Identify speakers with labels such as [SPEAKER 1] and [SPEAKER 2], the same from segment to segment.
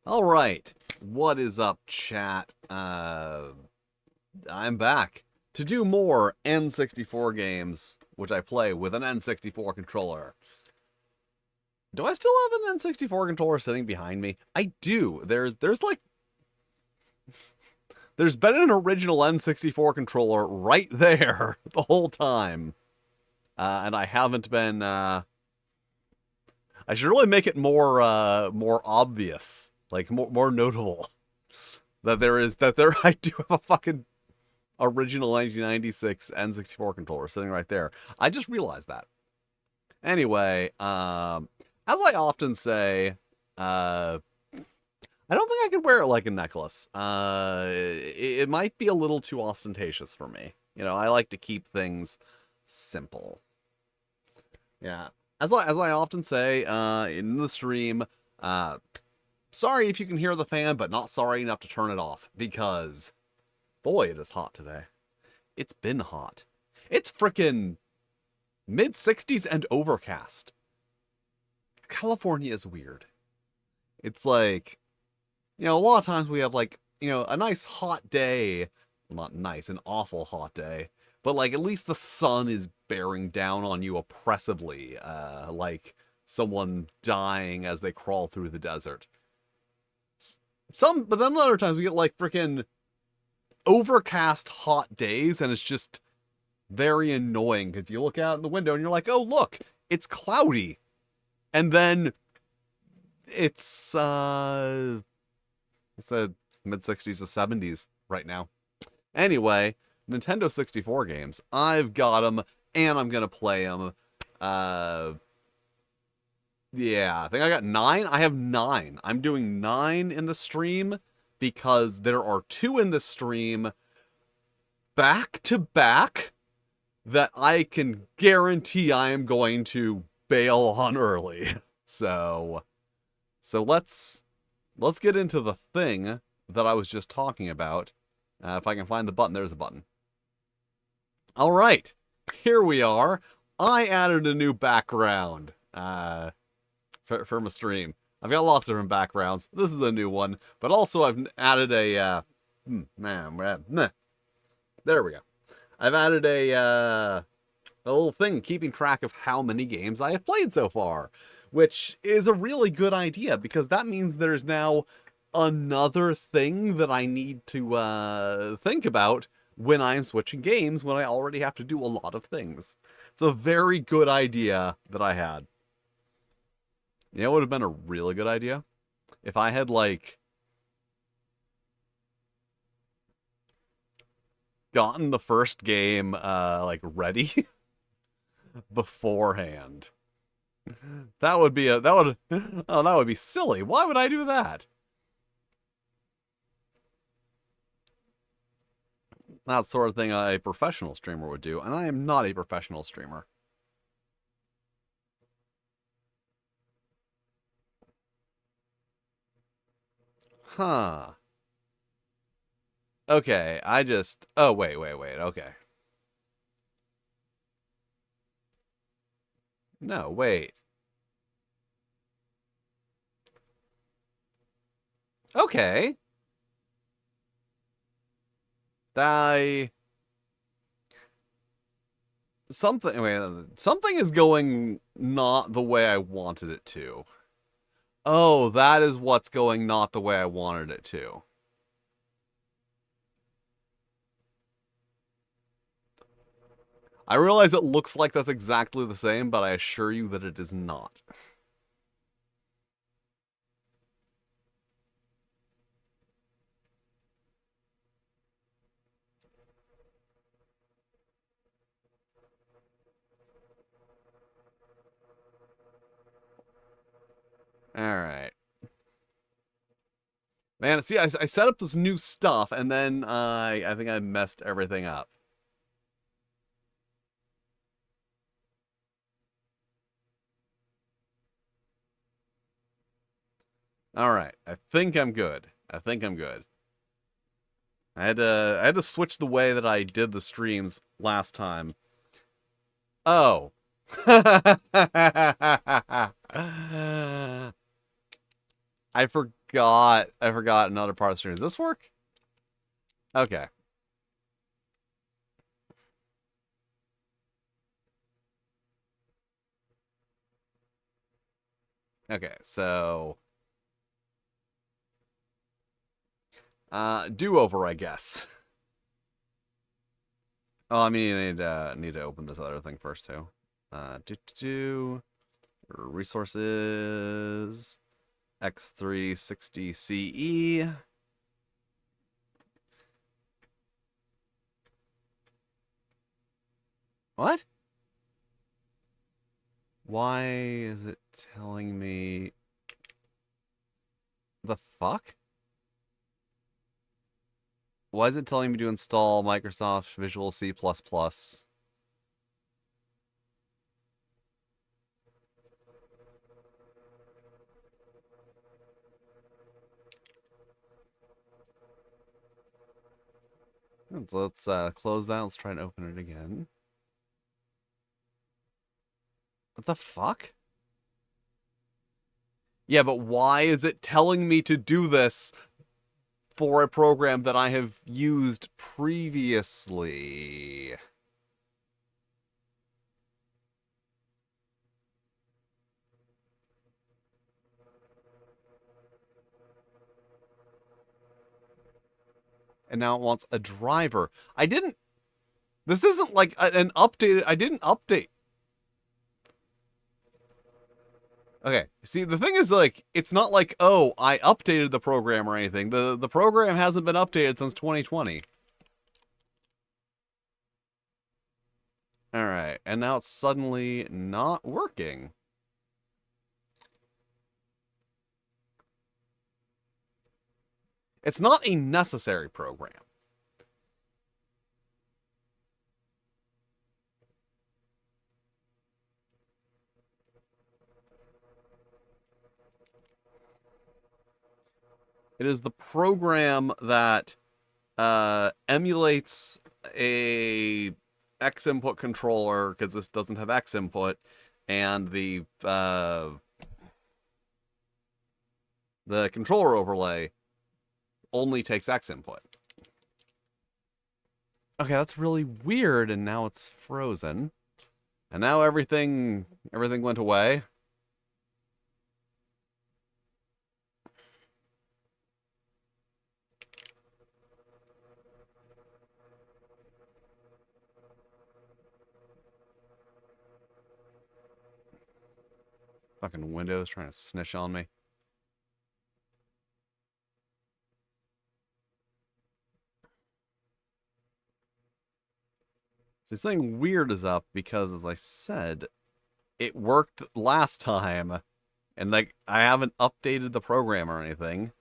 [SPEAKER 1] All right, what is up, chat? I'm back to do more N64 games, which I play with an N64 controller. Do I still have an N64 controller sitting behind me? I do. There's been an original N64 controller right there the whole time, and I haven't been. I should really make it more obvious, like more notable that I do have a fucking original 1996 N64 controller sitting right there. I just realized that. Anyway, as I often say, I don't think I could wear it like a necklace. It might be a little too ostentatious for me. You know, I like to keep things simple. Yeah. As I often say in the stream, sorry if you can hear the fan, but not sorry enough to turn it off, because boy, it is hot today. It's been hot. It's frickin' mid-60s and overcast. California is weird. It's like, a lot of times we have like, a nice hot day. Well, not nice, an awful hot day. But like at least the sun is bearing down on you oppressively, like someone dying as they crawl through the desert. But then other times we get like frickin' overcast hot days, and it's just very annoying because you look out in the window and you're like, oh look, it's cloudy, and then it's the mid-60s to 70s right now. Anyway, Nintendo 64 games, I've got them and I'm gonna play them. Yeah, I think I got 9. I have 9. I'm doing 9 in the stream because there are 2 in the stream back to back that I can guarantee I am going to bail on early. So let's get into the thing that I was just talking about. If I can find the button, there's a button. All right, here we are. I added a new background for my stream. I've got lots of different backgrounds. This is a new one, but also I've added a there we go. I've added a little thing keeping track of how many games I have played so far, which is a really good idea because that means there's now another thing that I need to think about when I'm switching games when I already have to do a lot of things. It's a very good idea that I had. You know what would have been a really good idea? If I had, like, gotten the first game, like, ready beforehand. That would be that would be silly. Why would I do that? That's the sort of thing a professional streamer would do, and I am not a professional streamer. Huh. Okay, oh, wait, okay. No, wait. Okay. Something is going not the way I wanted it to. Oh, that is what's going not the way I wanted it to. I realize it looks like that's exactly the same, but I assure you that it is not. Alright. Man, see, I set up this new stuff, and then I think I messed everything up. Alright, I think I'm good. I had to switch the way that I did the streams last time. Oh. I forgot. I forgot another part of the stream. Does this work? Okay. Okay, so do-over, I guess. Oh, I mean, I need to open this other thing first too. Resources X360CE. What? Why is it telling me the fuck? Why is it telling me to install Microsoft Visual C++? Let's close that. Let's try and open it again. What the fuck? Yeah, but why is it telling me to do this for a program that I have used previously? And now it wants a driver. This isn't like an updated, I didn't update. Okay, see, the thing is, like, it's not like, oh, I updated the program or anything. The program hasn't been updated since 2020. Alright, and now it's suddenly not working. It's not a necessary program. It is the program that emulates a X input controller, because this doesn't have X input, and the controller overlay only takes X input. Okay, that's really weird, and now it's frozen. And now everything went away. Fucking Windows trying to snitch on me. This thing weird is up because, as I said, it worked last time, and like I haven't updated the program or anything.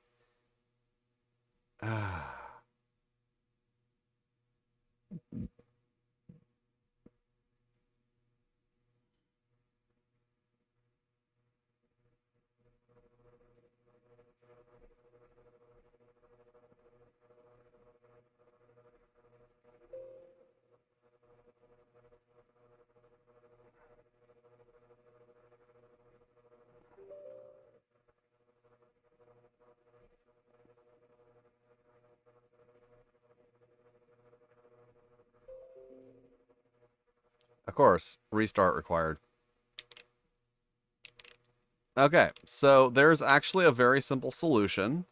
[SPEAKER 1] Of course, restart required. Okay, so there's actually a very simple solution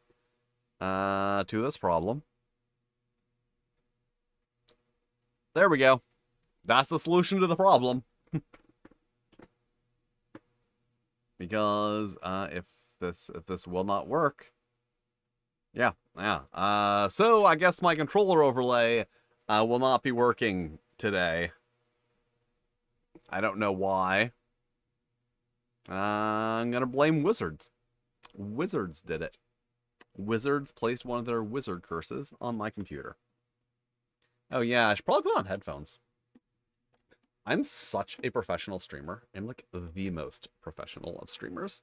[SPEAKER 1] to this problem. There we go. That's the solution to the problem. Because if this will not work, yeah. So I guess my controller overlay will not be working today. I don't know why. I'm gonna blame Wizards. Wizards did it. Wizards placed one of their wizard curses on my computer. Oh yeah, I should probably put on headphones. I'm such a professional streamer. I'm like the most professional of streamers.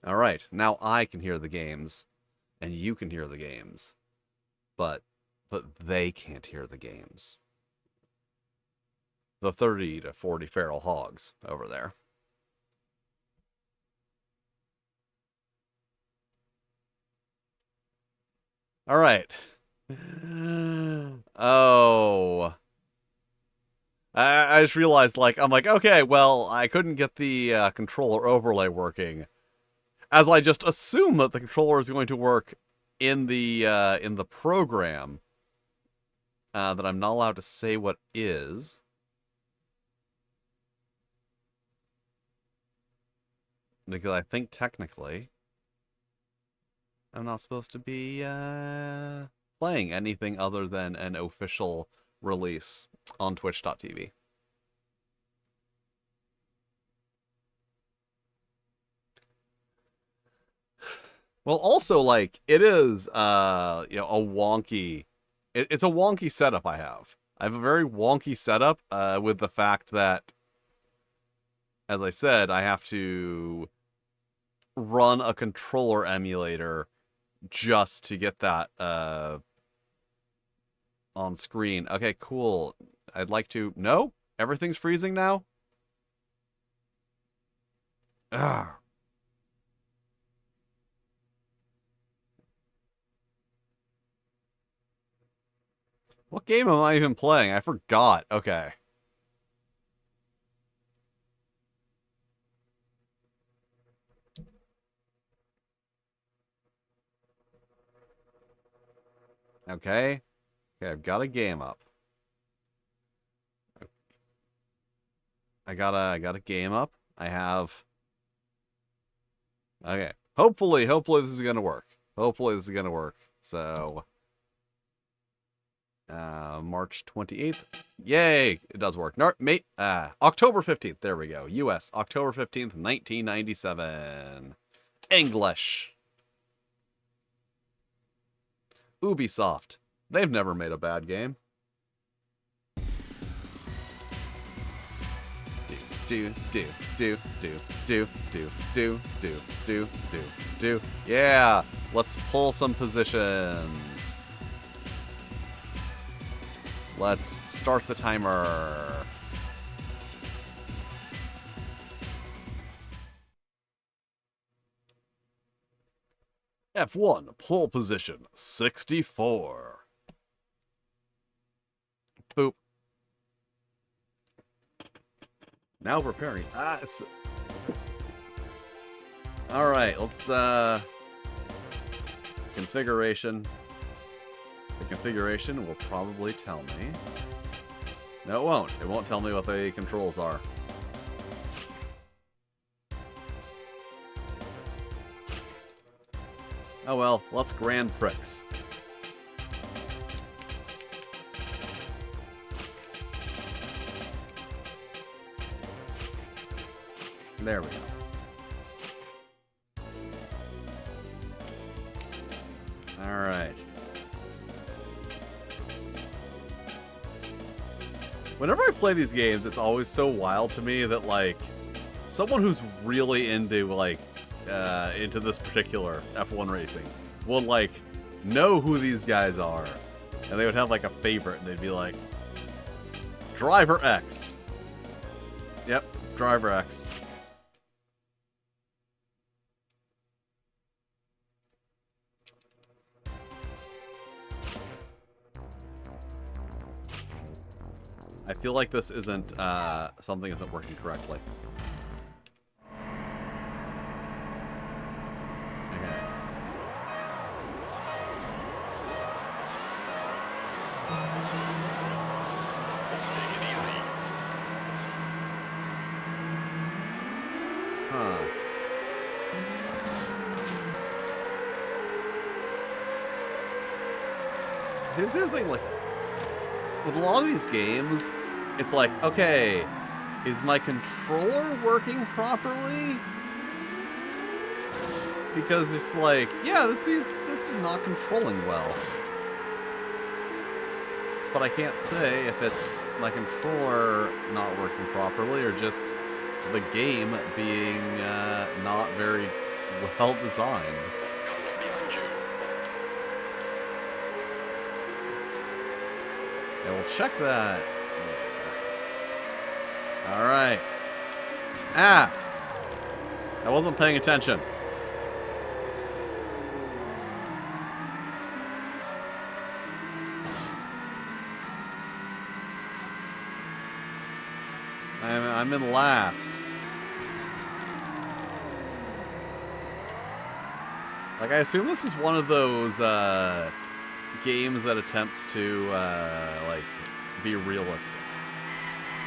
[SPEAKER 1] All right, now I can hear the games, and you can hear the games, but they can't hear the games. The 30 to 40 feral hogs over there. All right. Oh. I just realized, like, I'm like, okay, well, I couldn't get the controller overlay working, as I just assume that the controller is going to work in the program that I'm not allowed to say what is. Because I think technically I'm not supposed to be playing anything other than an official release on twitch.tv. Well, also, like, it is, you know, a wonky... it's a wonky setup I have. I have a very wonky setup with the fact that, as I said, I have to run a controller emulator just to get that on screen. Okay, cool. I'd like to... No? Everything's freezing now? Ugh. What game am I even playing? I forgot. Okay. Okay. Okay, I've got a game up. I got a game up. I have... Okay. Hopefully this is gonna work. Hopefully this is gonna work. So... March 28th. Yay! It does work. October 15th. There we go. US. October 15th, 1997. English. Ubisoft. They've never made a bad game. Do. Yeah! Let's pull some positions. Let's start the timer. F1, pole position, 64. Boop. Now preparing. Alright, let's, configuration. The configuration will probably tell me. No, it won't. It won't tell me what the controls are. Oh well, let's Grand Prix. There we go. Alright. Whenever I play these games, it's always so wild to me that, like, someone who's really into, like, into this particular F1 racing will, like, know who these guys are. And they would have, like, a favorite, and they'd be like, Driver X. Yep, Driver X. I feel like this isn't, something isn't working correctly. Okay. Huh. Here's the thing, like, with a lot of these games, it's like, okay, is my controller working properly? Because it's like, yeah, this is not controlling well. But I can't say if it's my controller not working properly or just the game being not very well designed. And we'll check that. Alright. I wasn't paying attention. I'm in last. Like, I assume this is one of those games that attempts to like be realistic.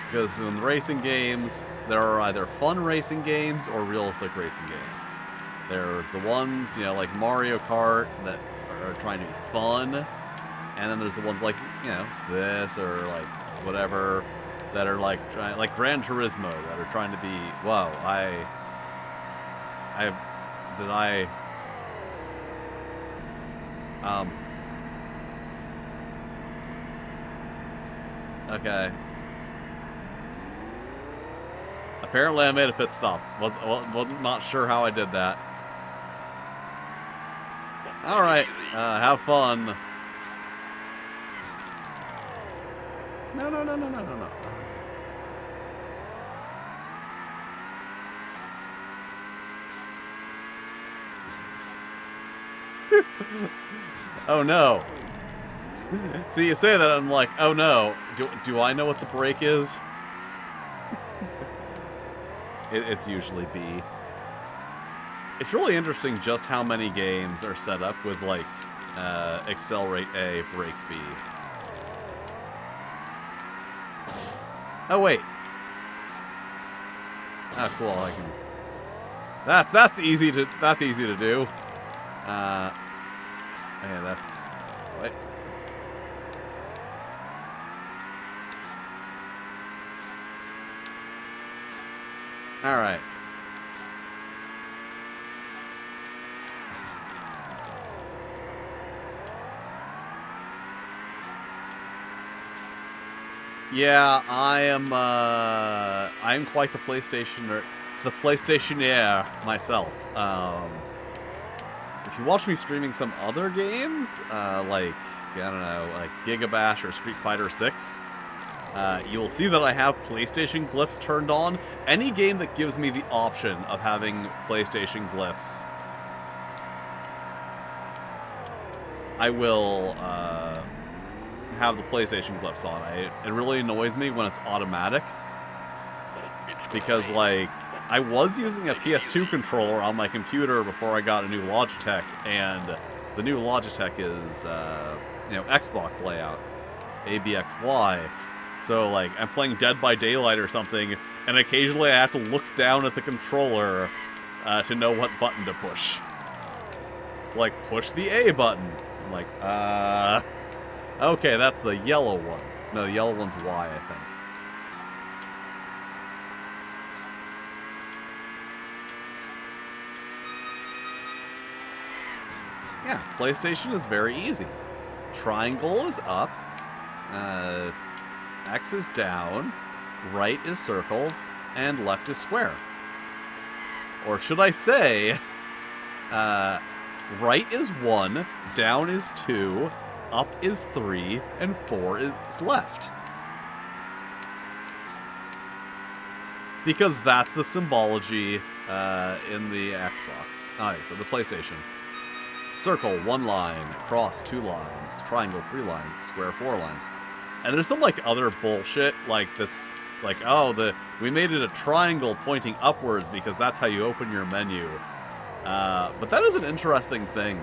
[SPEAKER 1] Because in racing games, there are either fun racing games or realistic racing games. There's the ones, you know, like Mario Kart that are trying to be fun, and then there's the ones like, you know, this or like whatever that are like Gran Turismo that are trying to be, whoa, okay. Apparently I made a pit stop. Wasn't not sure how I did that. Alright, have fun. No. Oh no. See, you say that, I'm like, oh no. Do I know what the brake is? It's usually B. It's really interesting just how many games are set up with, like, accelerate A, brake B. Oh, wait. Oh, cool, I can... That's easy to do. Yeah, that's... Wait. Alright. Yeah, I'm quite the PlayStationer, myself. If you watch me streaming some other games, like, I don't know, like Gigabash or Street Fighter 6, you will see that I have PlayStation glyphs turned on. Any game that gives me the option of having PlayStation glyphs, I will, have the PlayStation glyphs on. It really annoys me when it's automatic. Because, like, I was using a PS2 controller on my computer before I got a new Logitech, and the new Logitech is, you know, Xbox layout. ABXY. So, like, I'm playing Dead by Daylight or something, and occasionally I have to look down at the controller to know what button to push. It's like, push the A button. I'm like, okay, that's the yellow one. No, the yellow one's Y, I think. Yeah, PlayStation is very easy. Triangle is up. X is down. Right is circle. And left is square. Or should I say, right is 1, down is 2, up is 3, and 4 is left. Because that's the symbology in the Xbox. Alright, so the PlayStation. Circle, 1 line. Cross, 2 lines. Triangle, 3 lines. Square, 4 lines. And there's some, like, other bullshit, like, that's, like, oh, we made it a triangle pointing upwards because that's how you open your menu. But that is an interesting thing.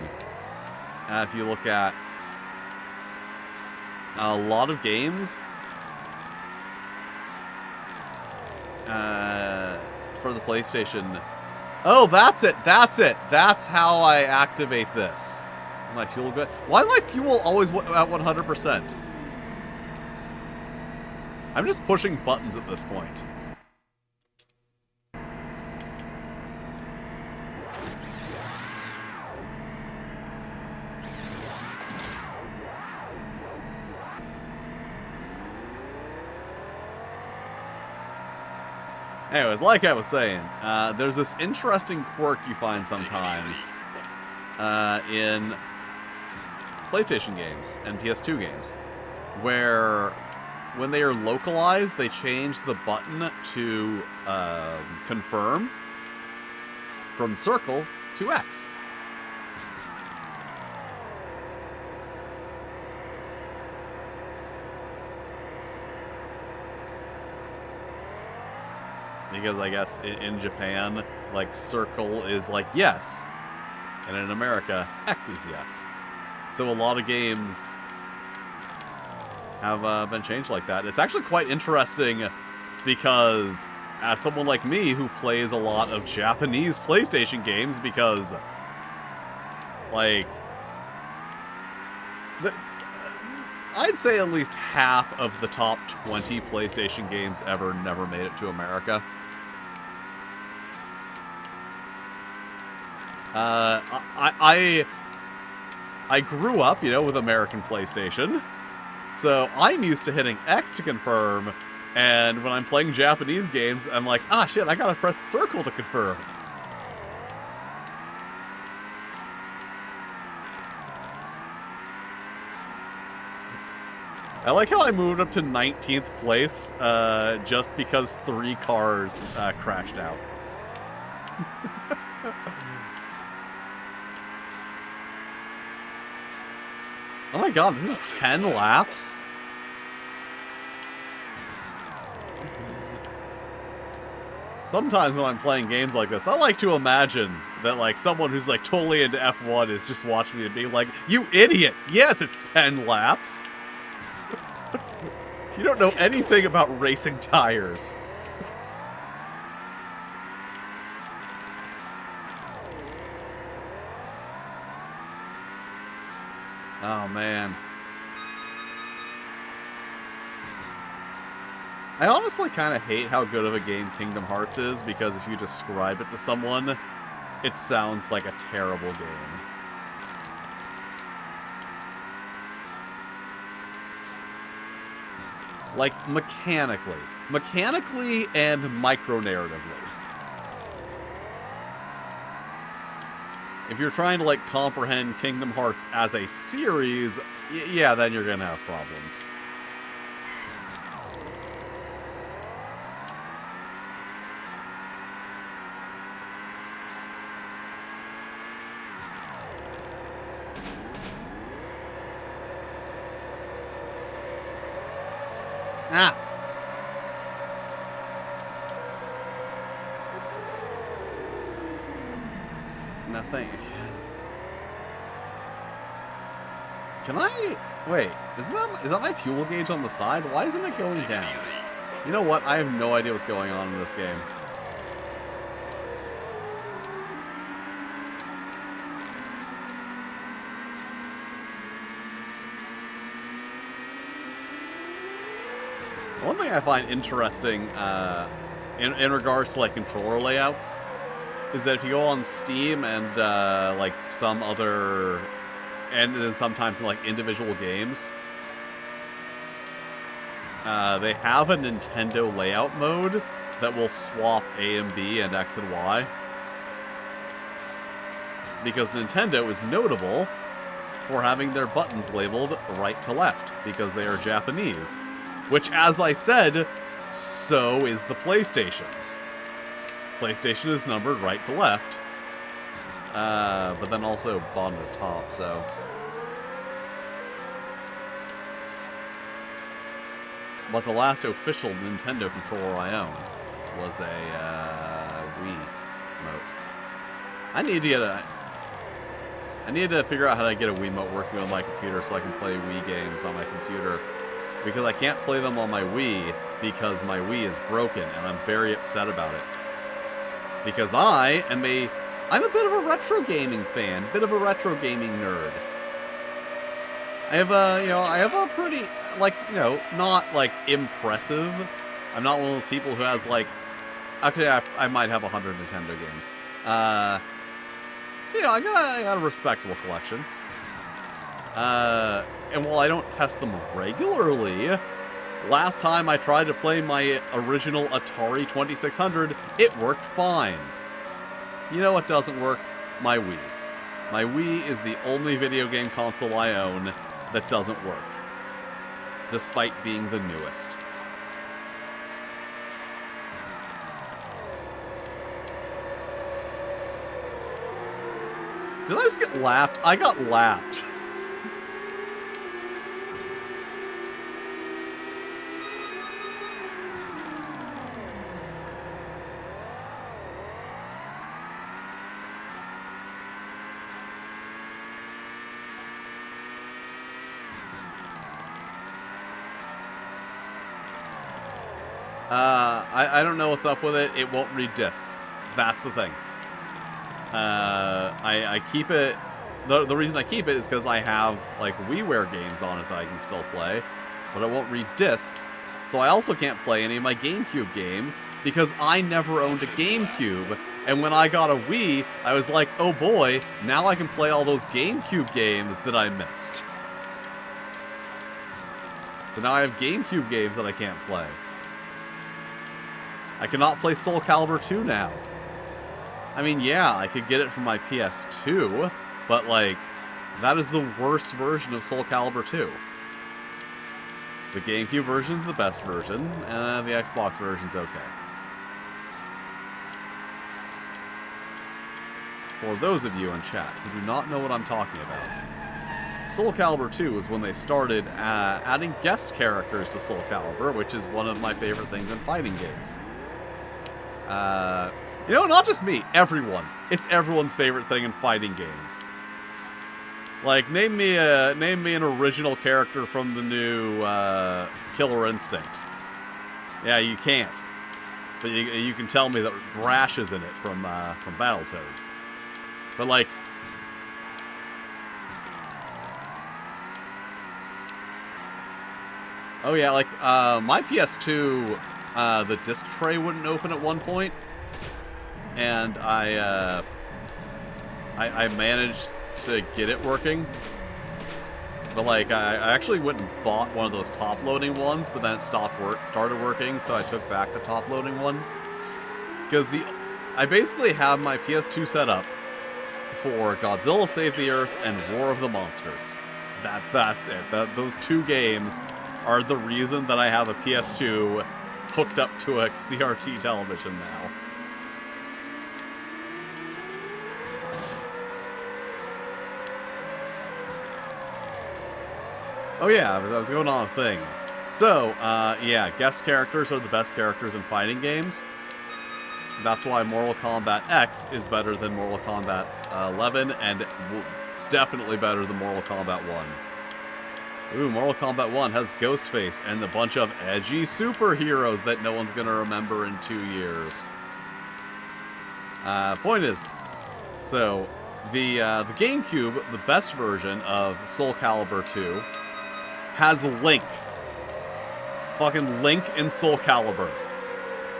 [SPEAKER 1] If you look at a lot of games for the PlayStation. Oh, that's it. That's how I activate this. Is my fuel good? Why is my fuel always at 100%? I'm just pushing buttons at this point. Anyways, like I was saying, there's this interesting quirk you find sometimes in PlayStation games and PS2 games, where when they are localized, they change the button to confirm from circle to X. Because I guess in Japan, like, circle is like yes. And in America, X is yes. So a lot of games have been changed like that. It's actually quite interesting because as someone like me who plays a lot of Japanese PlayStation games, because, like, I'd say at least half of the top 20 PlayStation games ever never made it to America. I grew up, you know, with American PlayStation, so I'm used to hitting X to confirm, and when I'm playing Japanese games, I'm like, ah, shit, I gotta press circle to confirm. I like how I moved up to 19th place, just because 3 cars crashed out. Oh my god, this is 10 laps? Sometimes when I'm playing games like this, I like to imagine that, like, someone who's, like, totally into F1 is just watching me and being like, you idiot! Yes, it's 10 laps! You don't know anything about racing tires. Oh, man. I honestly kind of hate how good of a game Kingdom Hearts is, because if you describe it to someone, it sounds like a terrible game. Like, mechanically. Mechanically and micro-narratively. If you're trying to, like, comprehend Kingdom Hearts as a series, yeah, then you're gonna have problems. Ah! Nothing. Can I... Wait, is that my fuel gauge on the side? Why isn't it going down? You know what? I have no idea what's going on in this game. One thing I find interesting in regards to, like, controller layouts is that if you go on Steam and like some other, and then sometimes in, like, individual games, they have a Nintendo layout mode that will swap A and B and X and Y, because Nintendo is notable for having their buttons labeled right to left because they are Japanese. Which, as I said, so is the PlayStation. PlayStation is numbered right to left, but then also bottom to top, so... But the last official Nintendo controller I owned was a Wii Remote. I need to figure out how to get a Wiimote working on my computer so I can play Wii games on my computer. Because I can't play them on my Wii because my Wii is broken, and I'm very upset about it. Because I'm a bit of a retro gaming fan, bit of a retro gaming nerd. I have a pretty, like, not, like, impressive. I'm not one of those people who has, like, okay, I might have 100 Nintendo games. I got a respectable collection. And while I don't test them regularly, last time I tried to play my original Atari 2600, it worked fine. You know what doesn't work? My Wii. My Wii is the only video game console I own that doesn't work, despite being the newest. Did I just get lapped? I got lapped. I don't know what's up with it. It won't read discs. That's the thing. I keep it... The reason I keep it is because I have, like, WiiWare games on it that I can still play, but it won't read discs, so I also can't play any of my GameCube games, because I never owned a GameCube, and when I got a Wii, I was like, oh boy, now I can play all those GameCube games that I missed. So now I have GameCube games that I can't play. I cannot play Soul Calibur 2 now. I mean, yeah, I could get it from my PS2, but, like, that is the worst version of Soul Calibur 2. The GameCube version's the best version, and the Xbox version's okay. For those of you in chat who do not know what I'm talking about, Soul Calibur 2 is when they started adding guest characters to Soul Calibur, which is one of my favorite things in fighting games. You know, not just me, everyone. It's everyone's favorite thing in fighting games. Like, name me an original character from the new Killer Instinct. Yeah, you can't. But you can tell me that Brash is in it from Battletoads. But like, oh yeah, like my PS2, the disc tray wouldn't open at one point, and I managed to get it working. But like, I actually went and bought one of those top-loading ones, but then it started working, so I took back the top-loading one. Because I basically have my PS2 set up for Godzilla Save the Earth and War of the Monsters. That's it. Those two games are the reason that I have a PS2 hooked up to a CRT television now. Oh yeah, I was going on a thing. So, yeah, guest characters are the best characters in fighting games. That's why Mortal Kombat X is better than Mortal Kombat 11, and definitely better than Mortal Kombat 1. Ooh, Mortal Kombat 1 has Ghostface and a bunch of edgy superheroes that no one's gonna remember in 2 years. Point is, so, the GameCube, the best version of Soul Calibur 2, has Link. Fucking Link in Soul Calibur.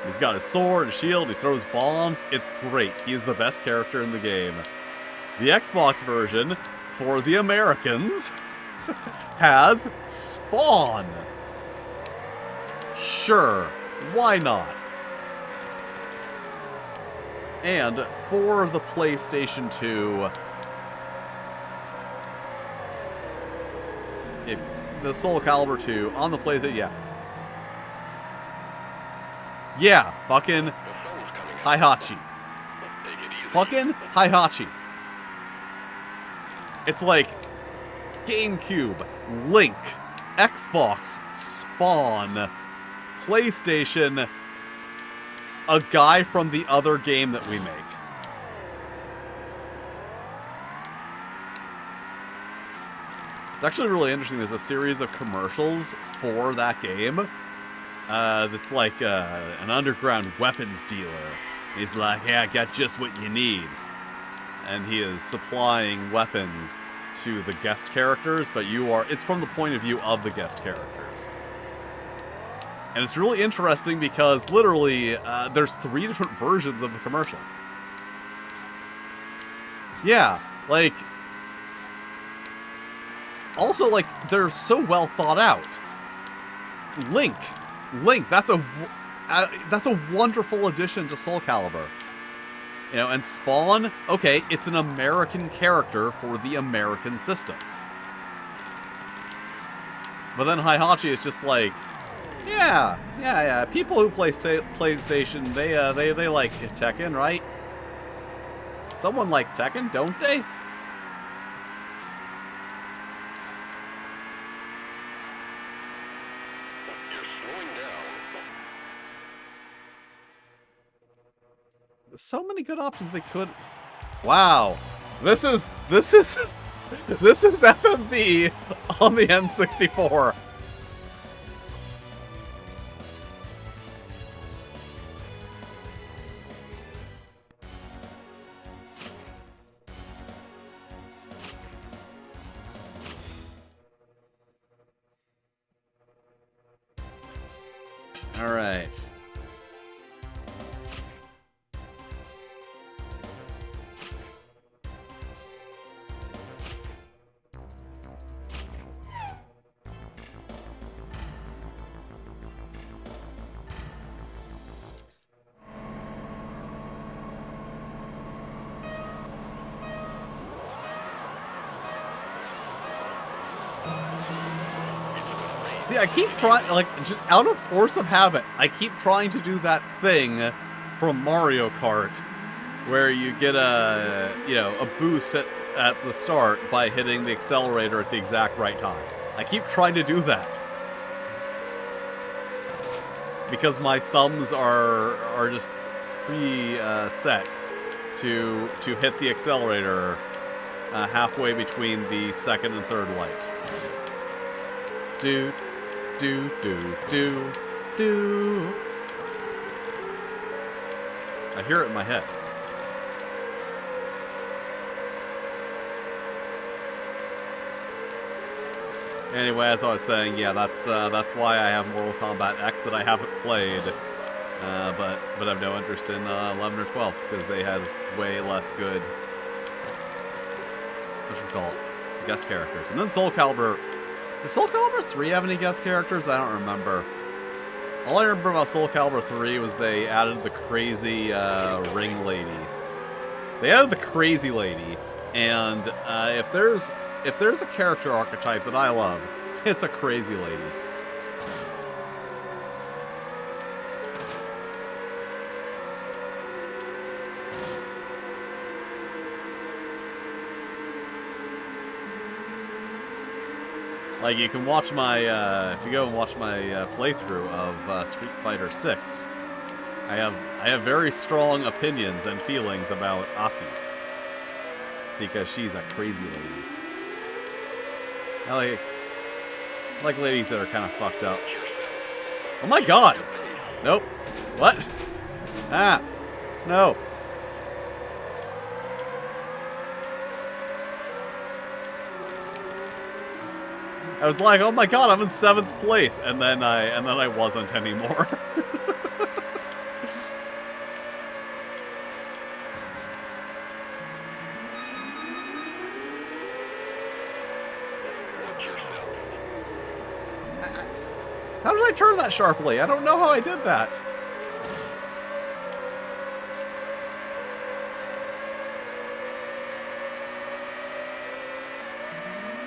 [SPEAKER 1] He's got his sword, his shield, he throws bombs. It's great. He is the best character in the game. The Xbox version, for the Americans, has Spawn. Sure, why not? And for the PlayStation 2, the Soul Calibur 2 on the PlayStation, yeah. Yeah, fucking Heihachi. Fucking Heihachi. It's like GameCube, Link, Xbox, Spawn, PlayStation, a guy from the other game that we make. It's actually really interesting. There's a series of commercials for that game. That's like an underground weapons dealer. He's like, yeah, I got just what you need. And he is supplying weapons to the guest characters, but it's from the point of view of the guest characters. And it's really interesting because literally, there's 3 different versions of the commercial. Yeah, like, also, like, they're so well thought out. Link, that's a wonderful addition to Soul Calibur. You know, and Spawn, okay, it's an American character for the American system. But then Heihachi is just like, yeah, people who play PlayStation, they like Tekken, right? Someone likes Tekken, don't they? So many good options they could. Wow, this is FMV on the N64. right. See, I keep trying, like, just out of force of habit, I keep trying to do that thing from Mario Kart, where you get a, you know, a boost at the start by hitting the accelerator at the exact right time. I keep trying to do that. Because my thumbs are just pre-set to hit the accelerator halfway between the second and third light. Do. I hear it in my head. Anyway, as I was saying, yeah, that's why I have Mortal Kombat X that I haven't played, but I have no interest in 11 or 12 because they had way less good, guest characters. And then Soul Calibur. Does Soul Calibur 3 have any guest characters? I don't remember. All I remember about Soul Calibur 3 was they added the crazy ring lady. They added the crazy lady, and if there's a character archetype that I love, it's a crazy lady. Like, you can watch my, if you go and watch my playthrough of Street Fighter 6, I have very strong opinions and feelings about Aki. Because she's a crazy lady. I like ladies that are kind of fucked up. Oh my god! Nope. What? Ah! No. I was like, oh my god, I'm in 7th place, and then I wasn't anymore. How did I turn that sharply? I don't know how I did that.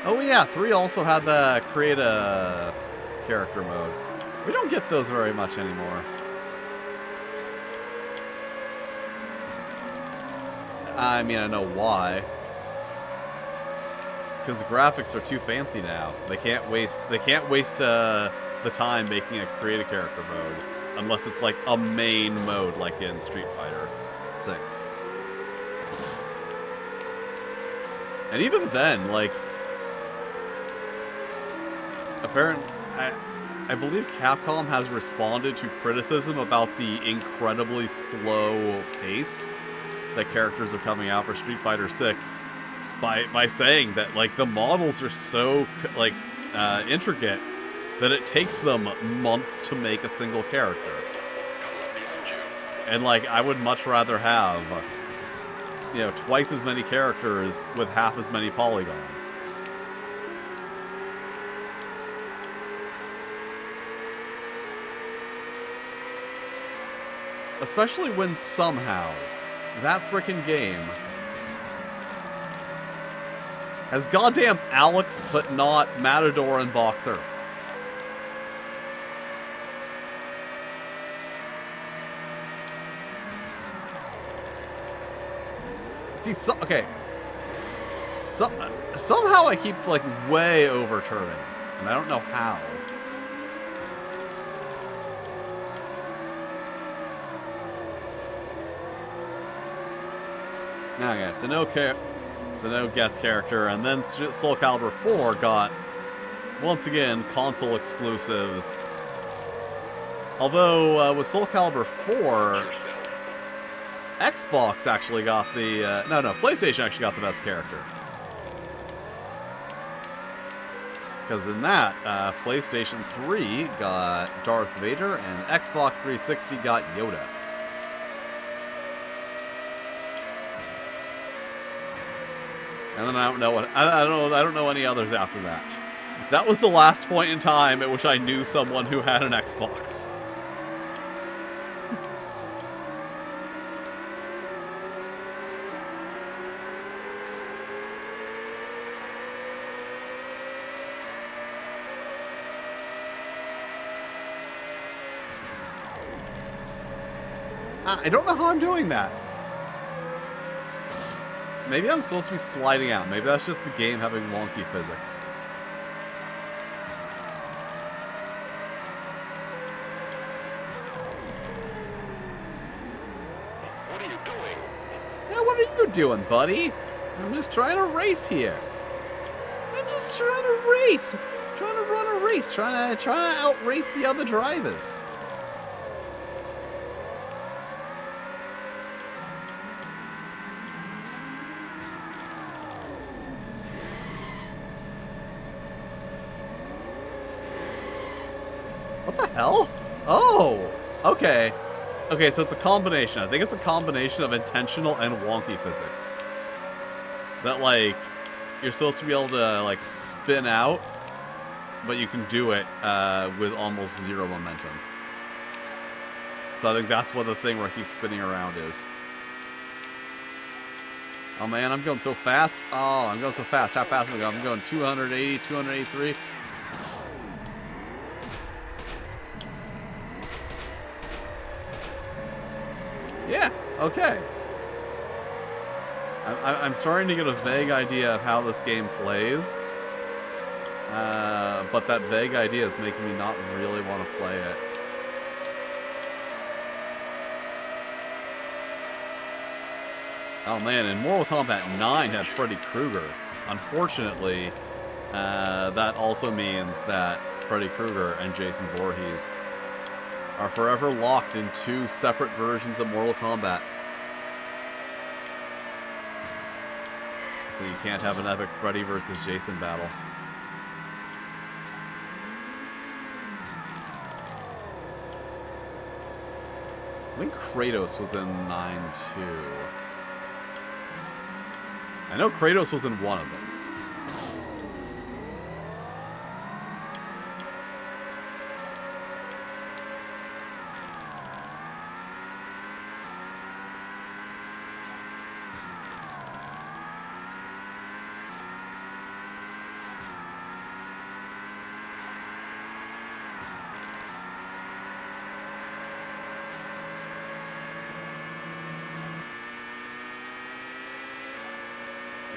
[SPEAKER 1] Oh yeah, 3 also had the create a character mode. We don't get those very much anymore. I mean, I know why. Because the graphics are too fancy now. They can't waste the time making a create a character mode unless it's like a main mode like in Street Fighter 6. And even then, like, I believe Capcom has responded to criticism about the incredibly slow pace that characters are coming out for Street Fighter 6 by saying that, like, the models are so, like, intricate that it takes them months to make a single character. And, like, I would much rather have, you know, twice as many characters with half as many polygons. Especially when somehow that frickin' game has goddamn Alex, but not Matador and Boxer. See, okay. Somehow I keep, like, way overturning, and I don't know how. Okay, so no guest character, and then Soul Calibur 4 got, once again, console exclusives. Although, with Soul Calibur 4, Xbox actually got the, PlayStation actually got the best character. Because in that, PlayStation 3 got Darth Vader, and Xbox 360 got Yoda. And then I don't know what I don't know any others after that. That was the last point in time at which I knew someone who had an Xbox. I don't know how I'm doing that. Maybe I'm supposed to be sliding out. Maybe that's just the game having wonky physics.
[SPEAKER 2] What are you doing?
[SPEAKER 1] Yeah, what are you doing, buddy? I'm just trying to race here. I'm just trying to race. Trying to run a race. Trying to outrace the other drivers. What the hell? Oh, okay. Okay, so it's a combination. I think it's a combination of intentional and wonky physics. That, like, you're supposed to be able to, like, spin out, but you can do it with almost zero momentum. So I think that's what the thing where I keep spinning around is. Oh man, I'm going so fast. Oh, I'm going so fast. How fast am I going? I'm going 280, 283. Yeah, okay. I'm starting to get a vague idea of how this game plays. But that vague idea is making me not really want to play it. Oh man, and Mortal Kombat 9 had Freddy Krueger. Unfortunately, that also means that Freddy Krueger and Jason Voorhees are forever locked in two separate versions of Mortal Kombat. So you can't have an epic Freddy versus Jason battle. I think Kratos was in 9 too. I know Kratos was in one of them.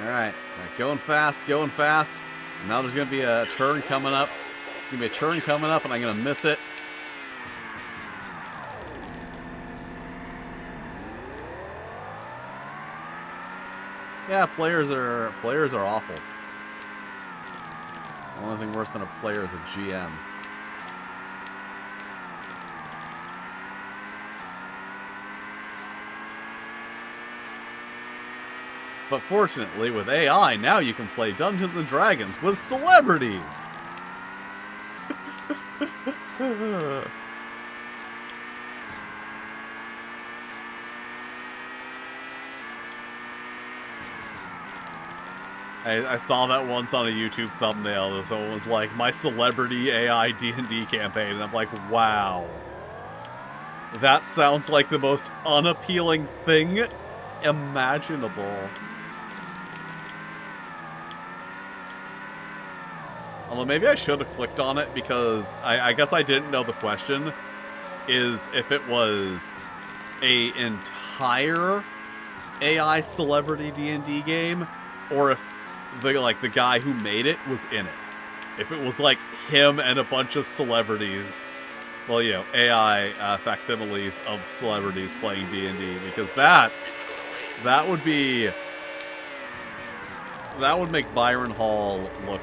[SPEAKER 1] Alright, going fast, going fast. And now there's going to be a turn coming up. There's going to be a turn coming up, and I'm going to miss it. Yeah, players are awful. The only thing worse than a player is a GM. But fortunately, with AI, now you can play Dungeons & Dragons with celebrities! I saw that once on a YouTube thumbnail. Someone was like, my celebrity AI D&D campaign. And I'm like, wow. That sounds like the most unappealing thing imaginable. Although maybe I should have clicked on it because I guess I didn't know the question is if it was a entire AI celebrity D&D game or if the guy who made it was in it. If it was like him and a bunch of celebrities, well, you know, AI facsimiles of celebrities playing D&D, because that would make Byron Hall look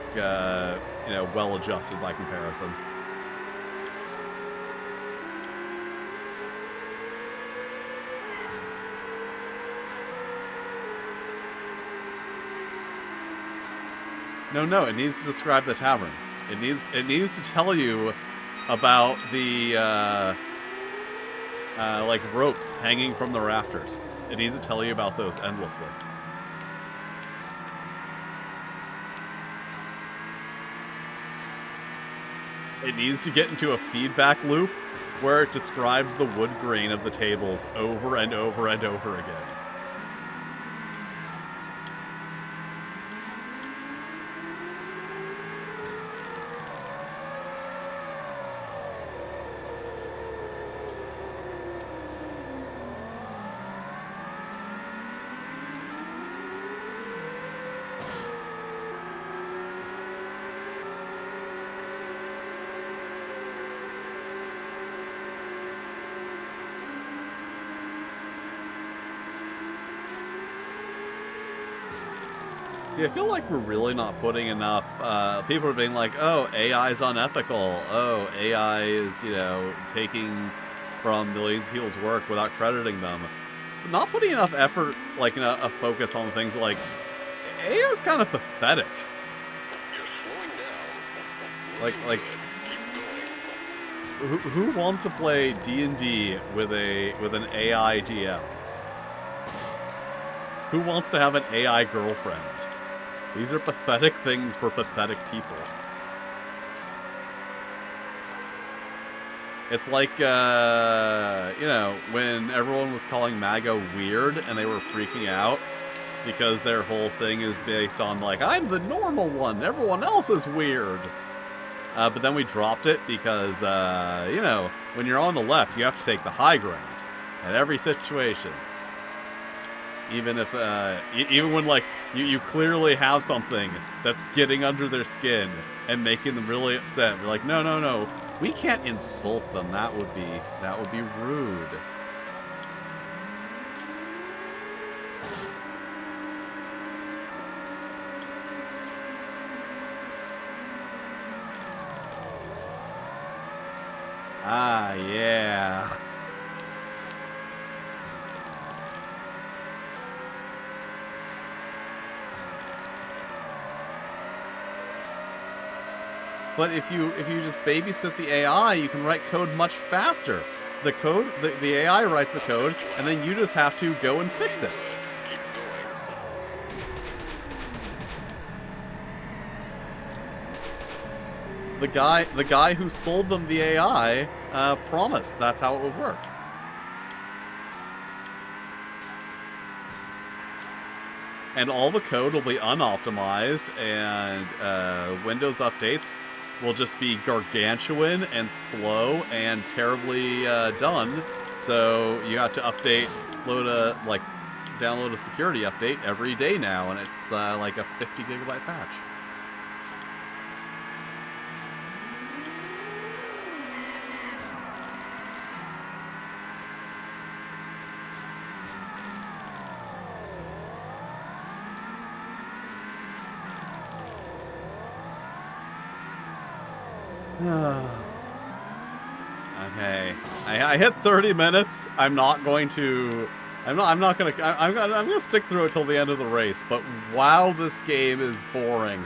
[SPEAKER 1] you know, well adjusted by comparison. No, it needs to describe the tavern. It needs to tell you about the like ropes hanging from the rafters. It needs to tell you about those endlessly. It needs to get into a feedback loop where it describes the wood grain of the tables over and over and over again. See, I feel like we're really not putting enough, people are being like, oh, AI is unethical, oh, AI is, you know, taking from millions of people's work without crediting them. But not putting enough effort, like, a focus on things like, AI is kind of pathetic. Like, who wants to play D&D with an AI DM? Who wants to have an AI girlfriend? These are pathetic things for pathetic people. It's like, you know, when everyone was calling MAGA weird and they were freaking out because their whole thing is based on, like, I'm the normal one, everyone else is weird. But then we dropped it because, you know, when you're on the left, you have to take the high ground in every situation. Even if, even when, like, you clearly have something that's getting under their skin and making them really upset. We're like, no, no, no, we can't insult them. That would be rude. Ah, yeah. But if you just babysit the AI, you can write code much faster. The AI writes the code, and then you just have to go and fix it. The guy who sold them the AI promised that's how it would work. And all the code will be unoptimized, and Windows updates will just be gargantuan and slow and terribly done. So you have to download a security update every day now, and it's like a 50 gigabyte patch. Okay, I hit 30 minutes. I'm gonna stick through it till the end of the race. But wow, this game is boring.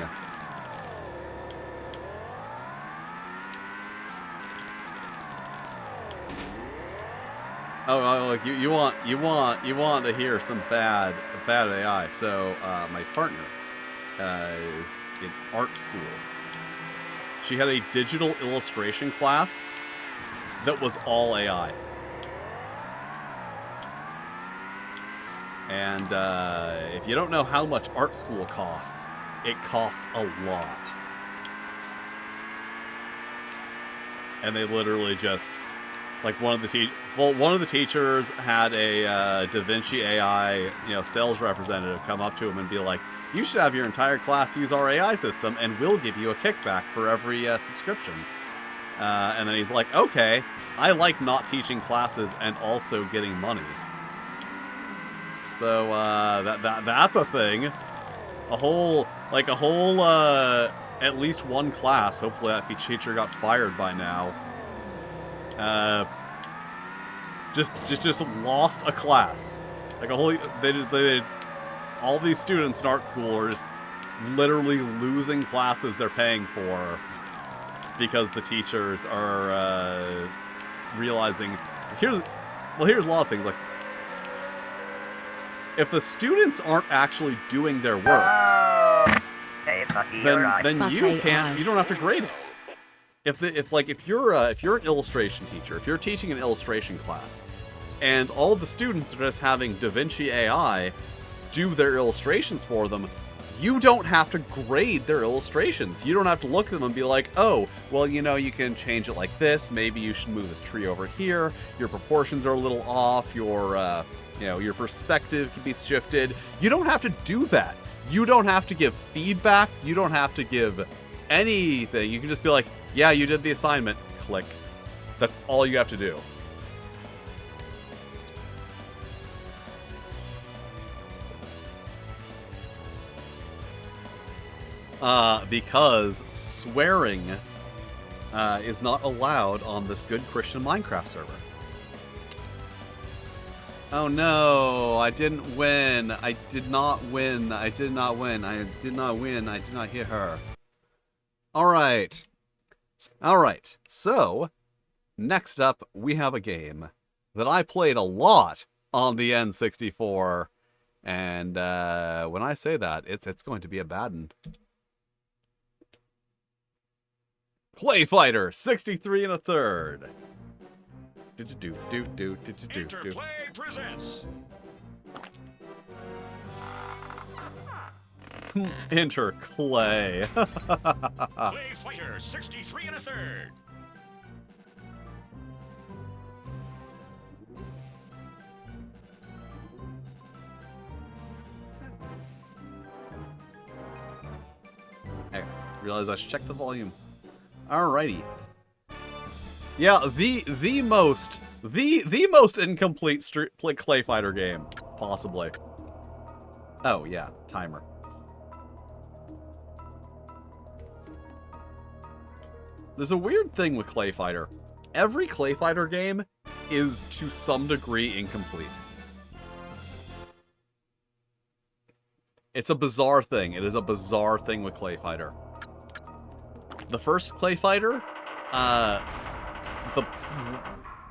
[SPEAKER 1] Oh, look, you want to hear some bad AI? So my partner is in art school. She had a digital illustration class that was all AI. And if you don't know how much art school costs, it costs a lot. And they literally just, like, one of the teachers had a Da Vinci AI, sales representative come up to him and be like, you should have your entire class use our AI system, and we'll give you a kickback for every subscription. And then he's like, okay, I like not teaching classes and also getting money. So that's a thing. At least one class. Hopefully that teacher got fired by now. Just lost a class. Like a whole, all these students in art school are just literally losing classes they're paying for because the teachers are realizing here's a lot of things. Like, if the students aren't actually doing their work, then you don't have to grade it. If you're an illustration teacher, if you're teaching an illustration class, and all the students are just having DaVinci AI do their illustrations for them, you don't have to grade their illustrations. You don't have to look at them and be like, oh, well, you know, you can change it like this. Maybe you should move this tree over here. Your proportions are a little off. Your perspective can be shifted. You don't have to do that. You don't have to give feedback. You don't have to give anything. You can just be like, yeah, you did the assignment. Click. That's all you have to do. Because swearing is not allowed on this good Christian Minecraft server. Oh no, I didn't win. I did not win. I did not win. I did not win. I did not hit her. Alright. Alright, so, next up, we have a game that I played a lot on the N64. And when I say that, it's going to be a bad one. ClayFighter 63 1/3.
[SPEAKER 2] Interplay presents.
[SPEAKER 1] Enter Clay.
[SPEAKER 2] ClayFighter 63 1/3.
[SPEAKER 1] I realize I should check the volume. Alrighty. Yeah, the most incomplete ClayFighter game, possibly. Oh yeah, timer. There's a weird thing with ClayFighter. Every ClayFighter game is to some degree incomplete. It's a bizarre thing. It is a bizarre thing with ClayFighter. The first ClayFighter,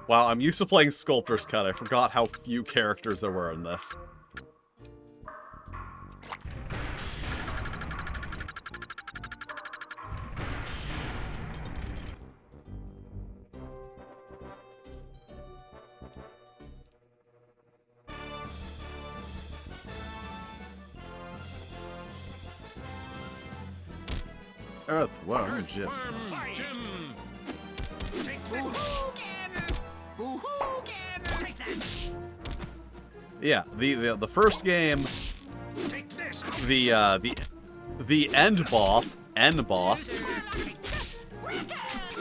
[SPEAKER 1] wow, I'm used to playing Sculptor's Cut. I forgot how few characters there were in this. Earthworm Jim. Yeah, the first game, the end boss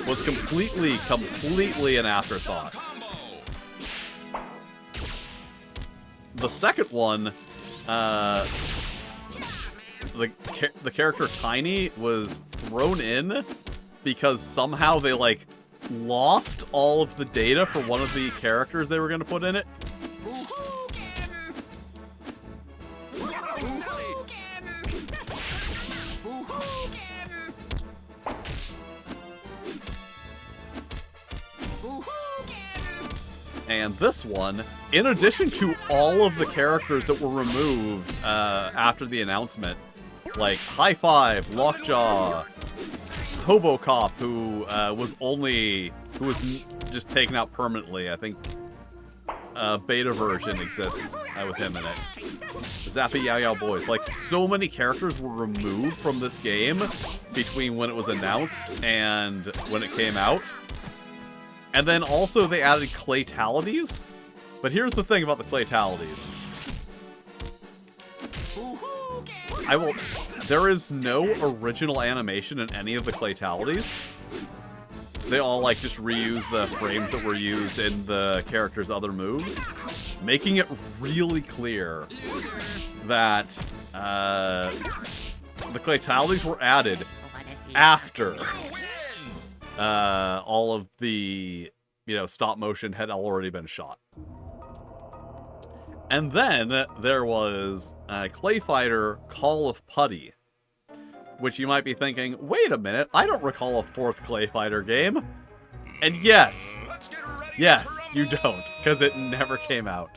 [SPEAKER 1] was completely an afterthought. The second one, the character Tiny was thrown in because somehow they, like, lost all of the data for one of the characters they were going to put in it. And this one, in addition to all of the characters that were removed after the announcement, like High Five, Lockjaw, Hobocop, who was just taken out permanently. I think a beta version exists with him in it. Zappy Yao Yao Boys. Like, so many characters were removed from this game between when it was announced and when it came out. And then also they added Claytalities. But here's the thing about the Claytalities. There is no original animation in any of the Claytalities. They all, like, just reuse the frames that were used in the character's other moves, making it really clear that the Claytalities were added after all of the, stop motion had already been shot. And then there was ClayFighter Call of Putty, Which you might be thinking, wait a minute, I don't recall a fourth ClayFighter game. And yes, you don't, because it never came out.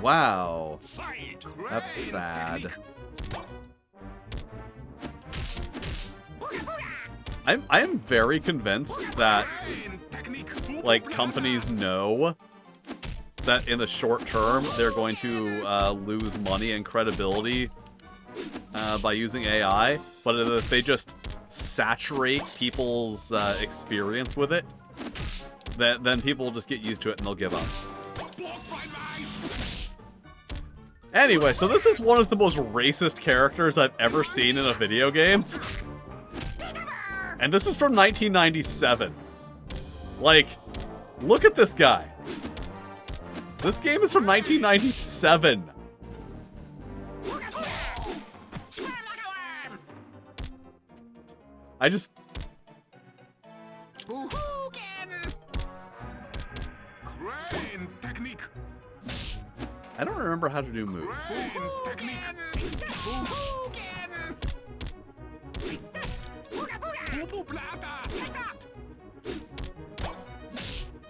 [SPEAKER 1] Wow, that's sad. I am very convinced that, like, companies know that in the short term they're going to lose money and credibility by using AI, but if they just saturate people's experience with it, then people will just get used to it and they'll give up. Anyway, so this is one of the most racist characters I've ever seen in a video game. And this is from 1997. Like, look at this guy. This game is from 1997. I just... I don't remember how to do moves.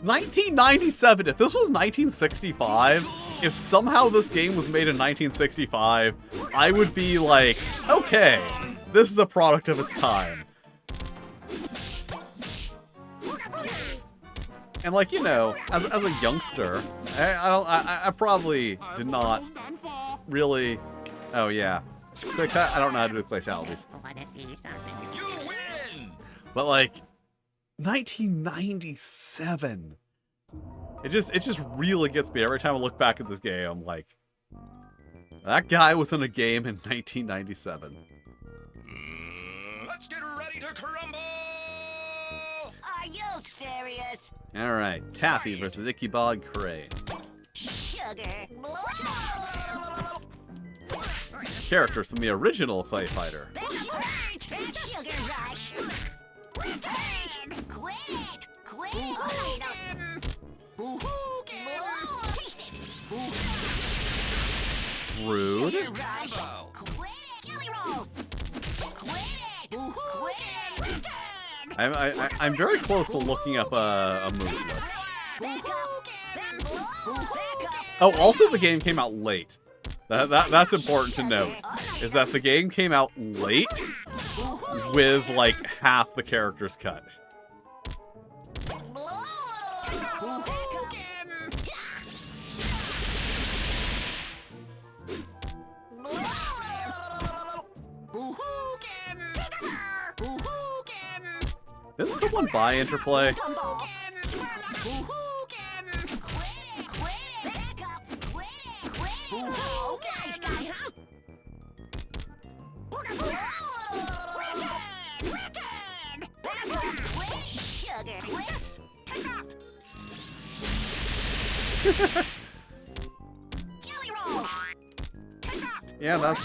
[SPEAKER 1] 1997. If this was 1965, if somehow this game was made in 1965, I would be like, okay, this is a product of its time. And like, you know, as a youngster, I probably did not really. Oh yeah, I don't know how to do fatalities. But like, 1997. It just really gets me every time I look back at this game. I'm like, that guy was in a game in 1997.
[SPEAKER 2] Let's get ready to crumble!
[SPEAKER 3] Are you serious?
[SPEAKER 1] All right, Taffy versus Ichabod Crane.
[SPEAKER 3] Sugar.
[SPEAKER 1] Characters from the original ClayFighter.
[SPEAKER 3] Sugar rush. Quit!
[SPEAKER 1] Rude. I'm very close to looking up a move list. Oh, also the game came out late. That's important to note, is that the game came out late with like half the characters cut. Didn't someone buy Interplay? Yeah, that's...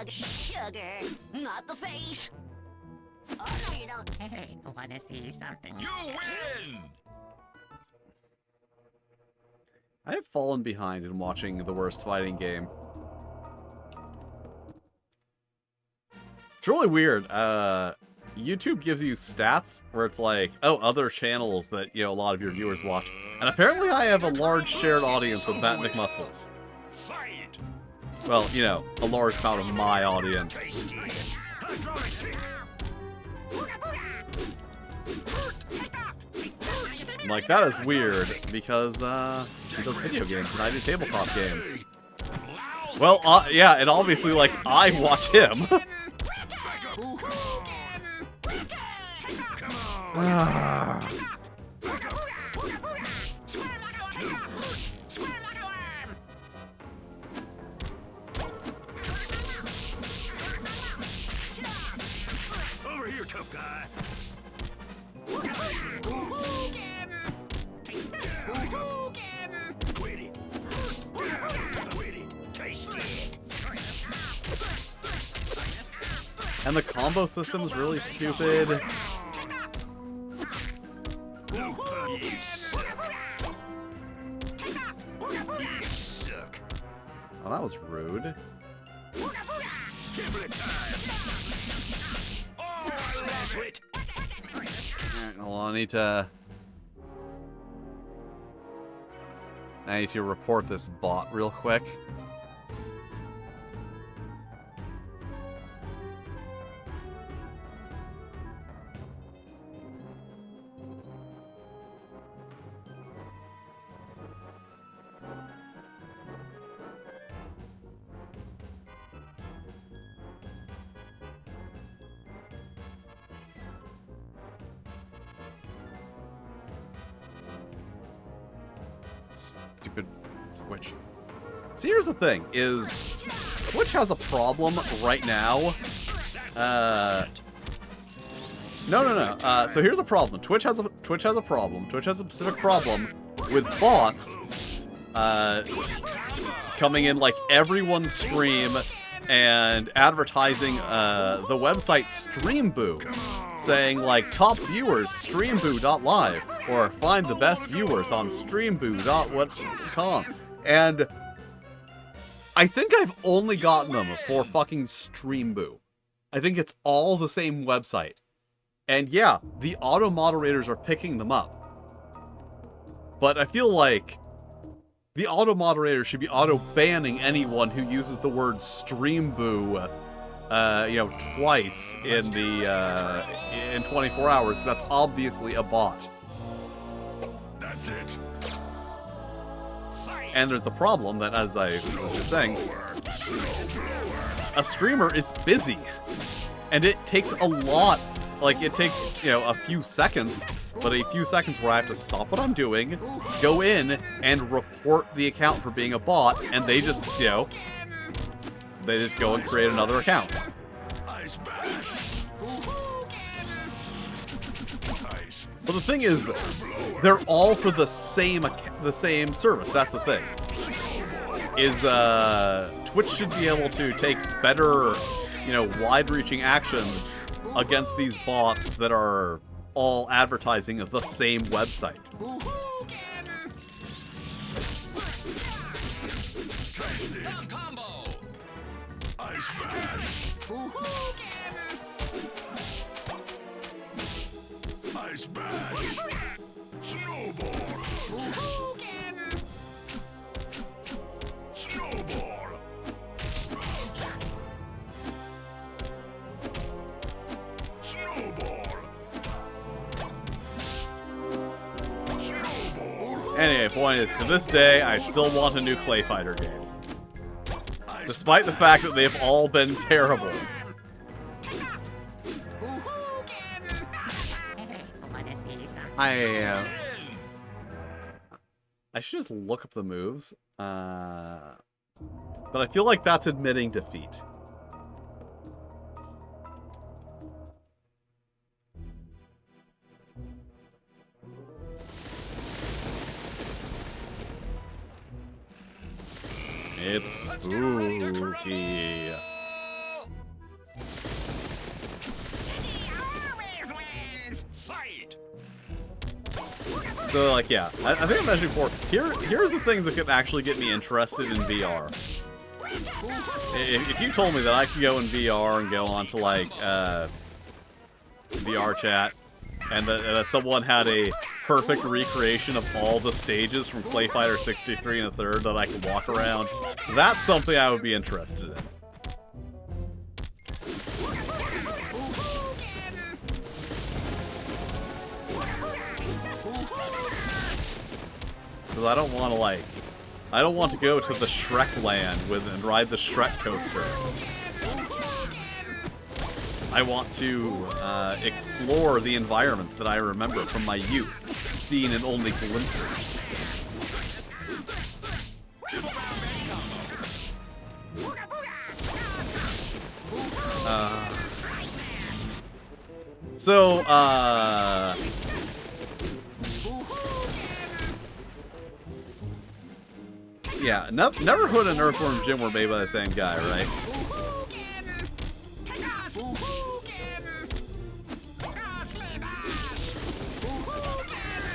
[SPEAKER 3] Sugar, not the face. Oh, no, you don't. Hey, I want to see something.
[SPEAKER 2] You win!
[SPEAKER 1] I have fallen behind in watching the worst fighting game. It's really weird. YouTube gives you stats where it's like, oh, other channels that, you know, a lot of your viewers watch. And apparently I have a large shared audience with Matt McMuscles. Well, you know, a large amount of my audience. I'm like, that is weird, because, he does video games, and I do tabletop games. Well, yeah, and obviously, like, I watch him.
[SPEAKER 2] Over here, tough guy.
[SPEAKER 1] And the combo system's really stupid.
[SPEAKER 2] You suck.
[SPEAKER 1] Oh, that was rude.
[SPEAKER 2] Gimlet time. Oh, I love it.
[SPEAKER 1] Alright, hold on, I need to report this bot real quick. Stupid Twitch. See, here's the thing, is Twitch has a problem right now. No. So here's a problem. Twitch has a problem. Twitch has a specific problem with bots coming in like everyone's stream and advertising the website Streamboo, saying like top viewers streamboo.live or find the best viewers on streamboo.com. And I think I've only gotten them for fucking Streamboo. I think it's all the same website. And yeah, the auto moderators are picking them up. But I feel like the auto moderator should be auto banning anyone who uses the word Streamboo, twice in the in 24 hours. That's obviously a bot.
[SPEAKER 2] That's it.
[SPEAKER 1] And there's the problem that, as I was just saying, a streamer is busy, and it takes a lot. Like, it takes, a few seconds, but a few seconds where I have to stop what I'm doing, go in, and report the account for being a bot, and they just, they just go and create another account.
[SPEAKER 2] Ice bash. Ice.
[SPEAKER 1] But the thing is, they're all for the same service. That's the thing. Is Twitch should be able to take better, wide-reaching action against these bots that are all advertising the same website.
[SPEAKER 2] Combo. Ice bash. Ice bash. Snowball. Snowball. Snowball. Snowball.
[SPEAKER 1] Anyway, point is, to this day, I still want a new ClayFighter game. Despite the fact that they've all been terrible. I should just look up the moves. But I feel like that's admitting defeat. It's spooky.
[SPEAKER 2] Fight.
[SPEAKER 1] So, like, yeah, I think I mentioned before. Here's the things that could actually get me interested in VR. If you told me that I could go in VR and go onto, like, VR chat, and that someone had a perfect recreation of all the stages from ClayFighter 63 and a third that I could walk around, that's something I would be interested in. Because I don't want to go to the Shrek land and ride the Shrek coaster. I want to explore the environment that I remember from my youth, seen in only glimpses. Yeah, Neverhood and Earthworm Jim were made by the same guy, right?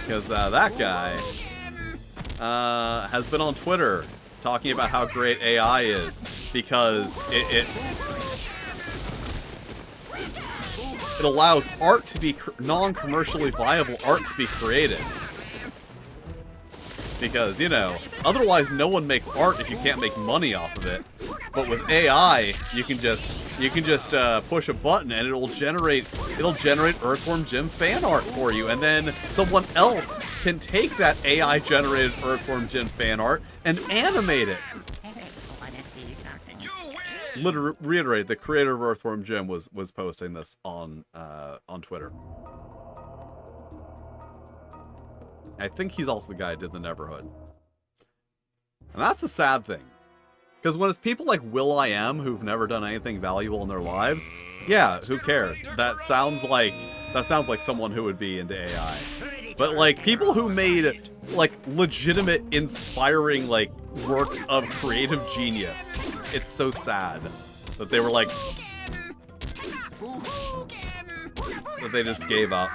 [SPEAKER 1] Because that guy has been on Twitter talking about how great AI is, because it allows art to be non-commercially viable art to be created. Because, you know, otherwise no one makes art if you can't make money off of it. But with AI, you can just push a button and it'll generate Earthworm Jim fan art for you, and then someone else can take that AI generated Earthworm Jim fan art and animate it. Reiterate, the creator of Earthworm Jim was posting this on Twitter. I think he's also the guy who did the Neverhood. And that's the sad thing. Because when it's people like will.i.am who've never done anything valuable in their lives, yeah, who cares? That sounds like someone who would be into AI. But like people who made like legitimate, inspiring like works of creative genius, it's so sad that they were like that they just gave up.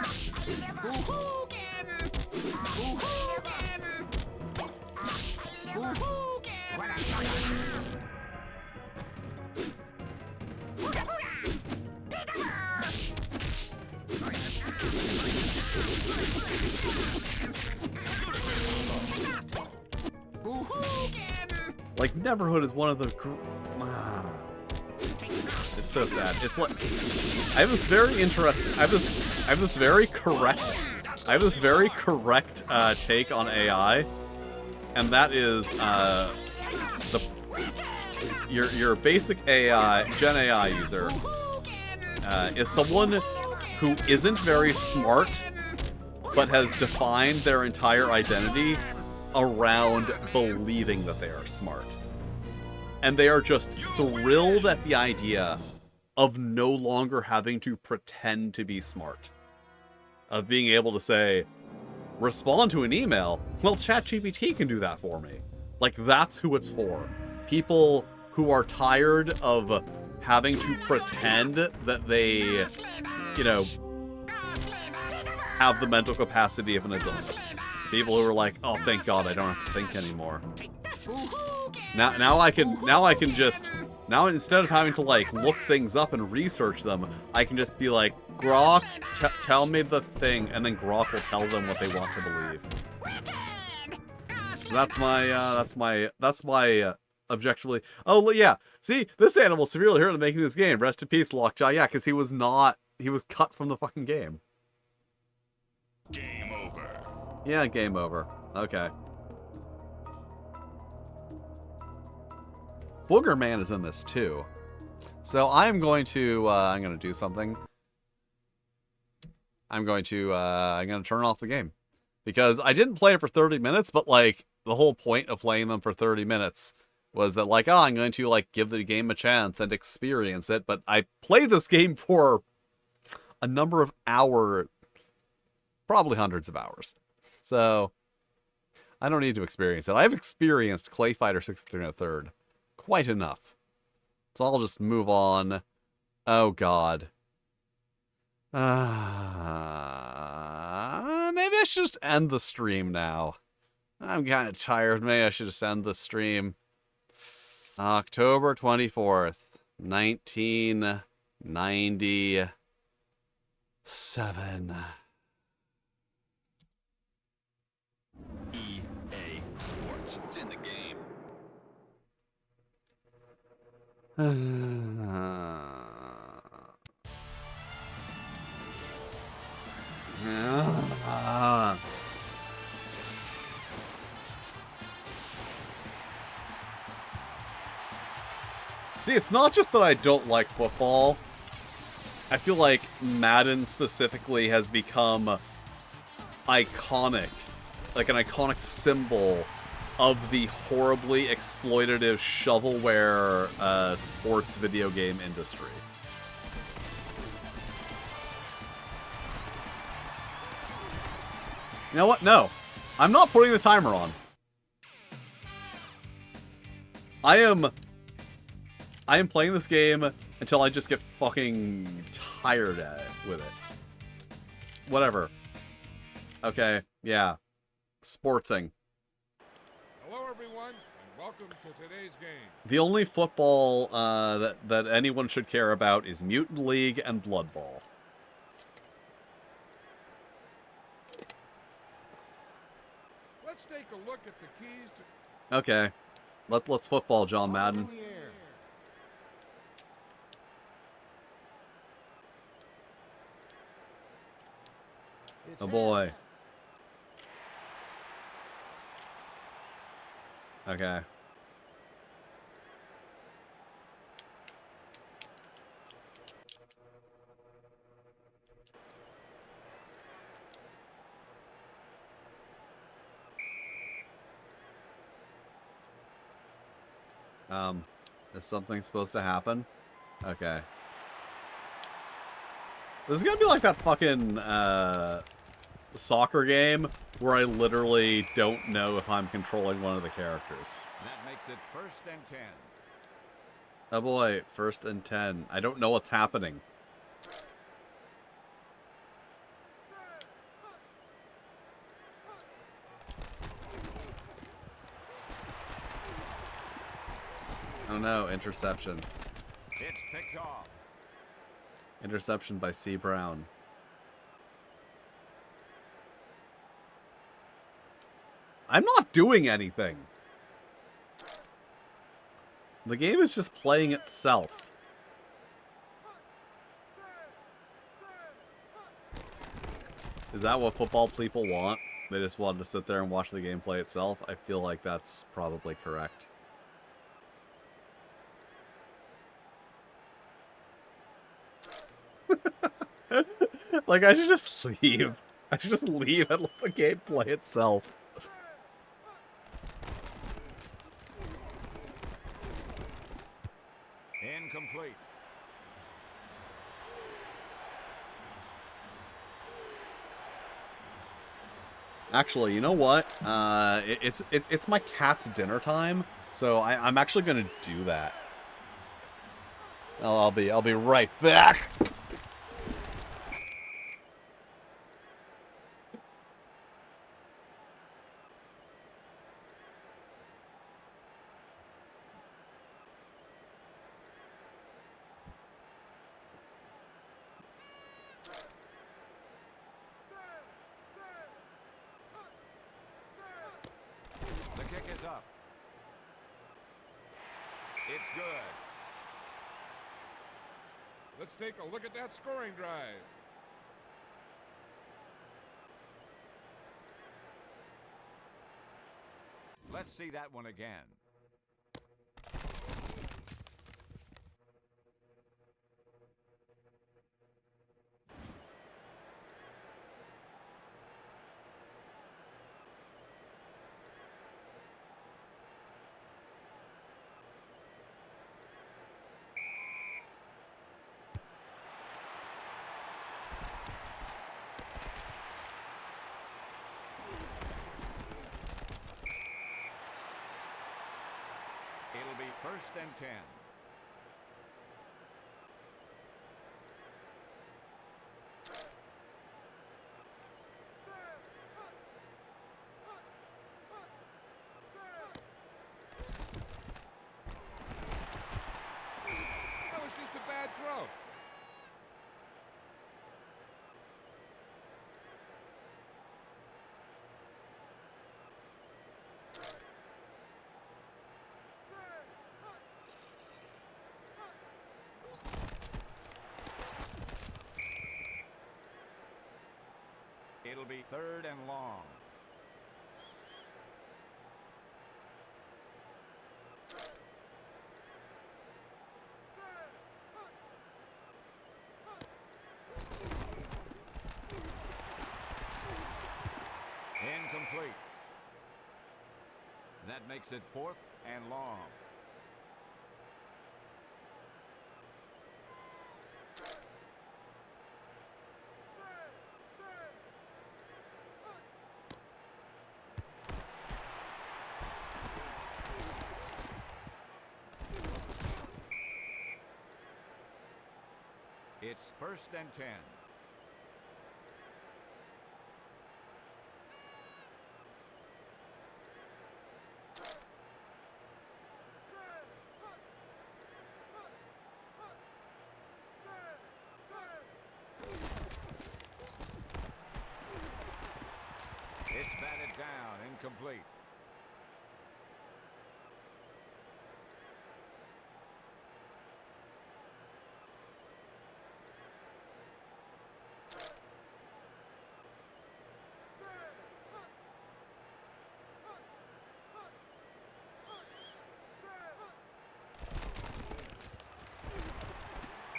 [SPEAKER 1] Like, Neverhood is one of the... It's so sad. It's like... I have this very interesting... I have this very correct take on AI. And that is, your basic AI, Gen AI user, is someone who isn't very smart, but has defined their entire identity around believing that they are smart. And they are just thrilled at the idea of no longer having to pretend to be smart. Of being able to say, respond to an email, well, ChatGPT can do that for me. Like, that's who it's for. People who are tired of having to pretend that they, you know, have the mental capacity of an adult. People who are like, oh, thank God, I don't have to think anymore. Now I can just, instead of having to like look things up and research them, I can just be like, Grok, tell me the thing, and then Grok will tell them what they want to believe. So that's my objectively. Oh yeah, see, this animal severely hurt in making this game. Rest in peace, Lockjaw. Yeah, because he was cut from the fucking game.
[SPEAKER 2] Game over.
[SPEAKER 1] Yeah, game over. Okay. Booger Man is in this too. So I'm going to do something. I'm going to turn off the game. Because I didn't play it for 30 minutes, but like the whole point of playing them for 30 minutes was that like, oh, I'm going to like give the game a chance and experience it, but I played this game for a number of hours, probably hundreds of hours. So I don't need to experience it. I've experienced ClayFighter 63 1/3 quite enough. So I'll just move on. Oh God. Maybe I should just end the stream now. I'm kind of tired. Maybe I should just end the stream. October 24th, 1997.
[SPEAKER 2] EA Sports. It's in the game.
[SPEAKER 1] See, it's not just that I don't like football. I feel like Madden specifically has become iconic, like an iconic symbol of the horribly exploitative shovelware sports video game industry. You know what? No. I'm not putting the timer on. I am playing this game until I just get fucking tired with it. Whatever. Okay. Yeah. Sporting.
[SPEAKER 2] Hello, everyone, and welcome to today's game.
[SPEAKER 1] The only football that anyone should care about is Mutant League and Blood Bowl.
[SPEAKER 2] Let's take a look at the keys to...
[SPEAKER 1] Okay. Let's football, John Madden.
[SPEAKER 2] In the air.
[SPEAKER 1] Oh boy. Okay. Is something supposed to happen? Okay. This is gonna be like that fucking, soccer game where I literally don't know if I'm controlling one of the characters.
[SPEAKER 2] That makes it 1st and 10.
[SPEAKER 1] Oh boy, 1st and 10. I don't know what's happening. Oh no, interception.
[SPEAKER 2] It's picked off.
[SPEAKER 1] Interception by C. Brown. I'm not doing anything. The game is just playing itself. Is that what football people want? They just wanted to sit there and watch the game play itself? I feel like that's probably correct. Like, I should just leave. I should just leave and let the game play itself.
[SPEAKER 2] Incomplete.
[SPEAKER 1] Actually, you know what? It's my cat's dinner time, so I'm actually gonna do that. I'll be right back.
[SPEAKER 2] The kick is up. It's good. Let's take a look at that scoring drive. Let's see that one again. It'll be 1st and 10. That was just a bad throw. It'll be 3rd and long. Incomplete. That makes it 4th and long. It's 1st and 10.
[SPEAKER 4] down, incomplete.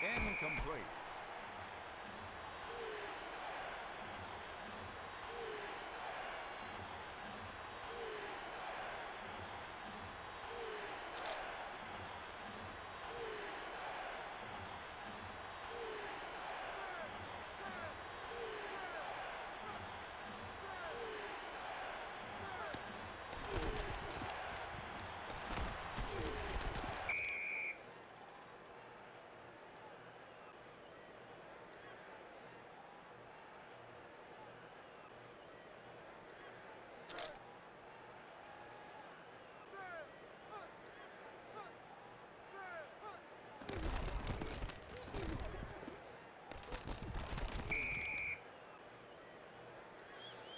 [SPEAKER 4] Incomplete.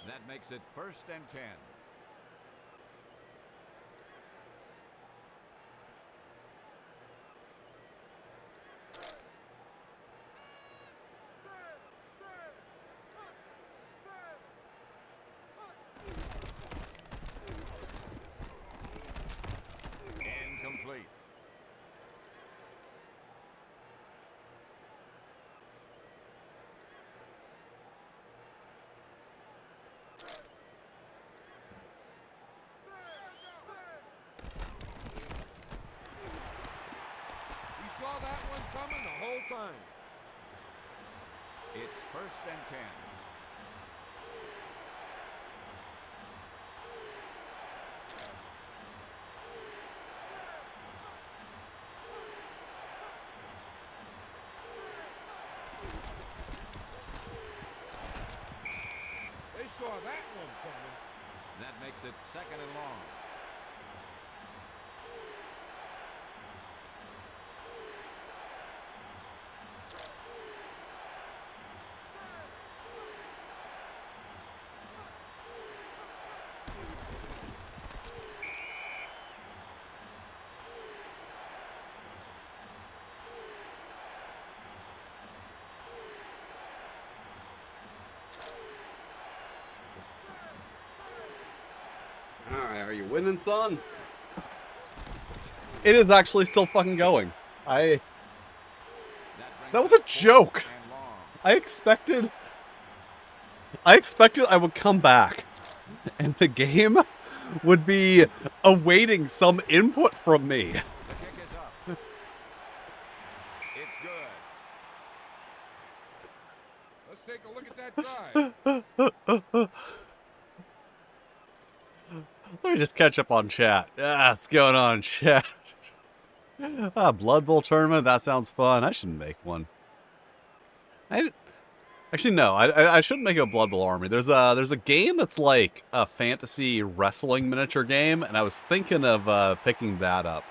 [SPEAKER 4] That makes it 1st and 10. Incomplete.
[SPEAKER 2] You saw that one coming the whole time.
[SPEAKER 4] It's 1st and 10.
[SPEAKER 2] They saw that one coming.
[SPEAKER 4] That makes it 2nd and long.
[SPEAKER 1] Alright, are you winning, son? It is actually still fucking going. That was a joke. I expected I would come back and the game would be awaiting some input from me.
[SPEAKER 4] The kick is up. It's good.
[SPEAKER 2] Let's take a look at that drive.
[SPEAKER 1] Let me just catch up on chat. What's going on, chat? Blood Bowl tournament? That sounds fun. I should make one. Actually, no. I shouldn't make a Blood Bowl army. There's a game that's like a fantasy wrestling miniature game, and I was thinking of picking that up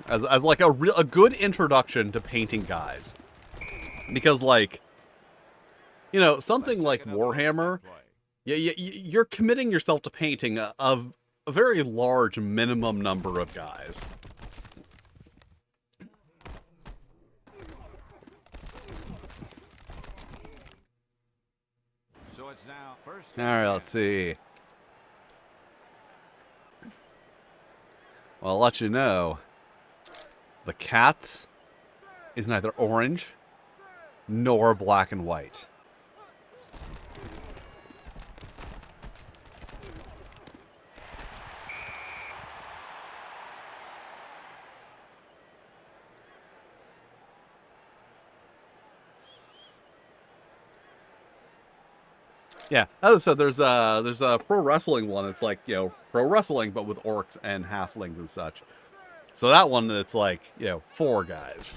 [SPEAKER 1] as like a good introduction to painting guys, because like, you know, something like Warhammer. Yeah, you're committing yourself to painting a very large minimum number of guys.
[SPEAKER 4] So it's now 1st.
[SPEAKER 1] All right, let's see. Well, I'll let you know. The cat is neither orange nor black and white. Yeah, as I said, there's a pro wrestling one. It's like, you know, pro wrestling, but with orcs and halflings and such. So that one, it's like, you know, 4 guys.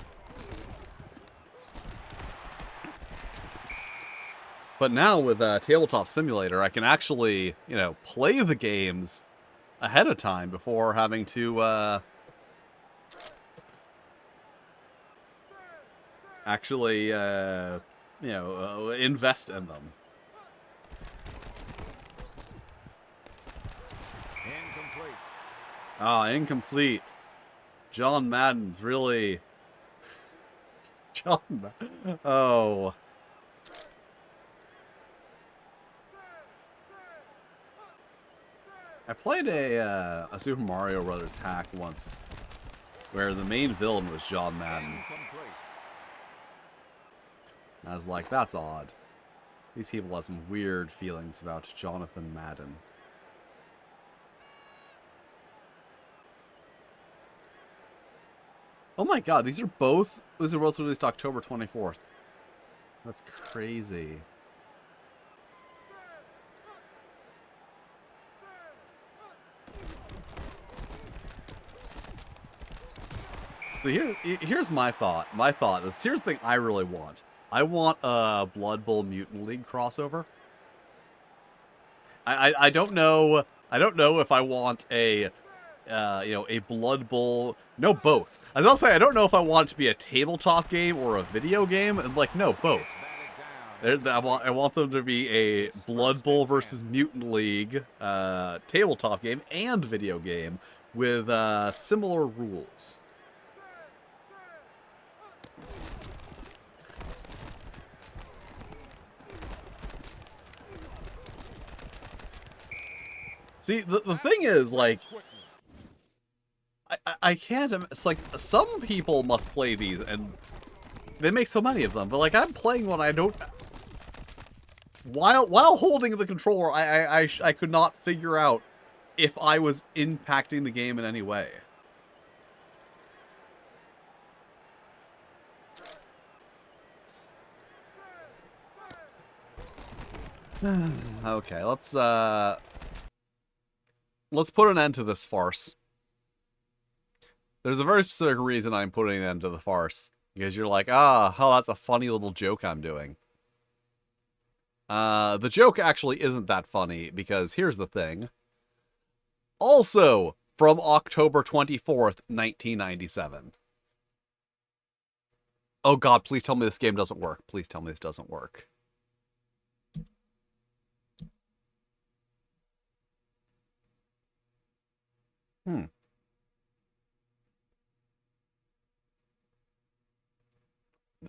[SPEAKER 1] But now with Tabletop Simulator, I can actually, you know, play the games ahead of time before having to actually, you know, invest in them. Ah, incomplete. John Madden's really... John Madden. Oh. I played a Super Mario Brothers hack once where the main villain was John Madden.
[SPEAKER 4] Incomplete.
[SPEAKER 1] I was like, that's odd. These people have some weird feelings about Jonathan Madden. Oh my god, these are both released October 24th. That's crazy. So here's my thought. Here's the thing I really want. I want a Blood Bowl Mutant League crossover. I don't know. I don't know if I want a a Blood Bowl. No, both. I was gonna say I don't know if I want it to be a tabletop game or a video game. And like, no, both. I want them to be a Blood Bowl versus Mutant League tabletop game and video game with similar rules. See, the thing is, like, I can't, it's like, some people must play these, and they make so many of them, but, like, I'm playing one I don't, while holding the controller, I could not figure out if I was impacting the game in any way. Okay, let's put an end to this farce. There's a very specific reason I'm putting an end to the farce. Because you're like, oh, that's a funny little joke I'm doing. The joke actually isn't that funny, because here's the thing. Also, from October 24th, 1997. Oh god, please tell me this game doesn't work. Please tell me this doesn't work.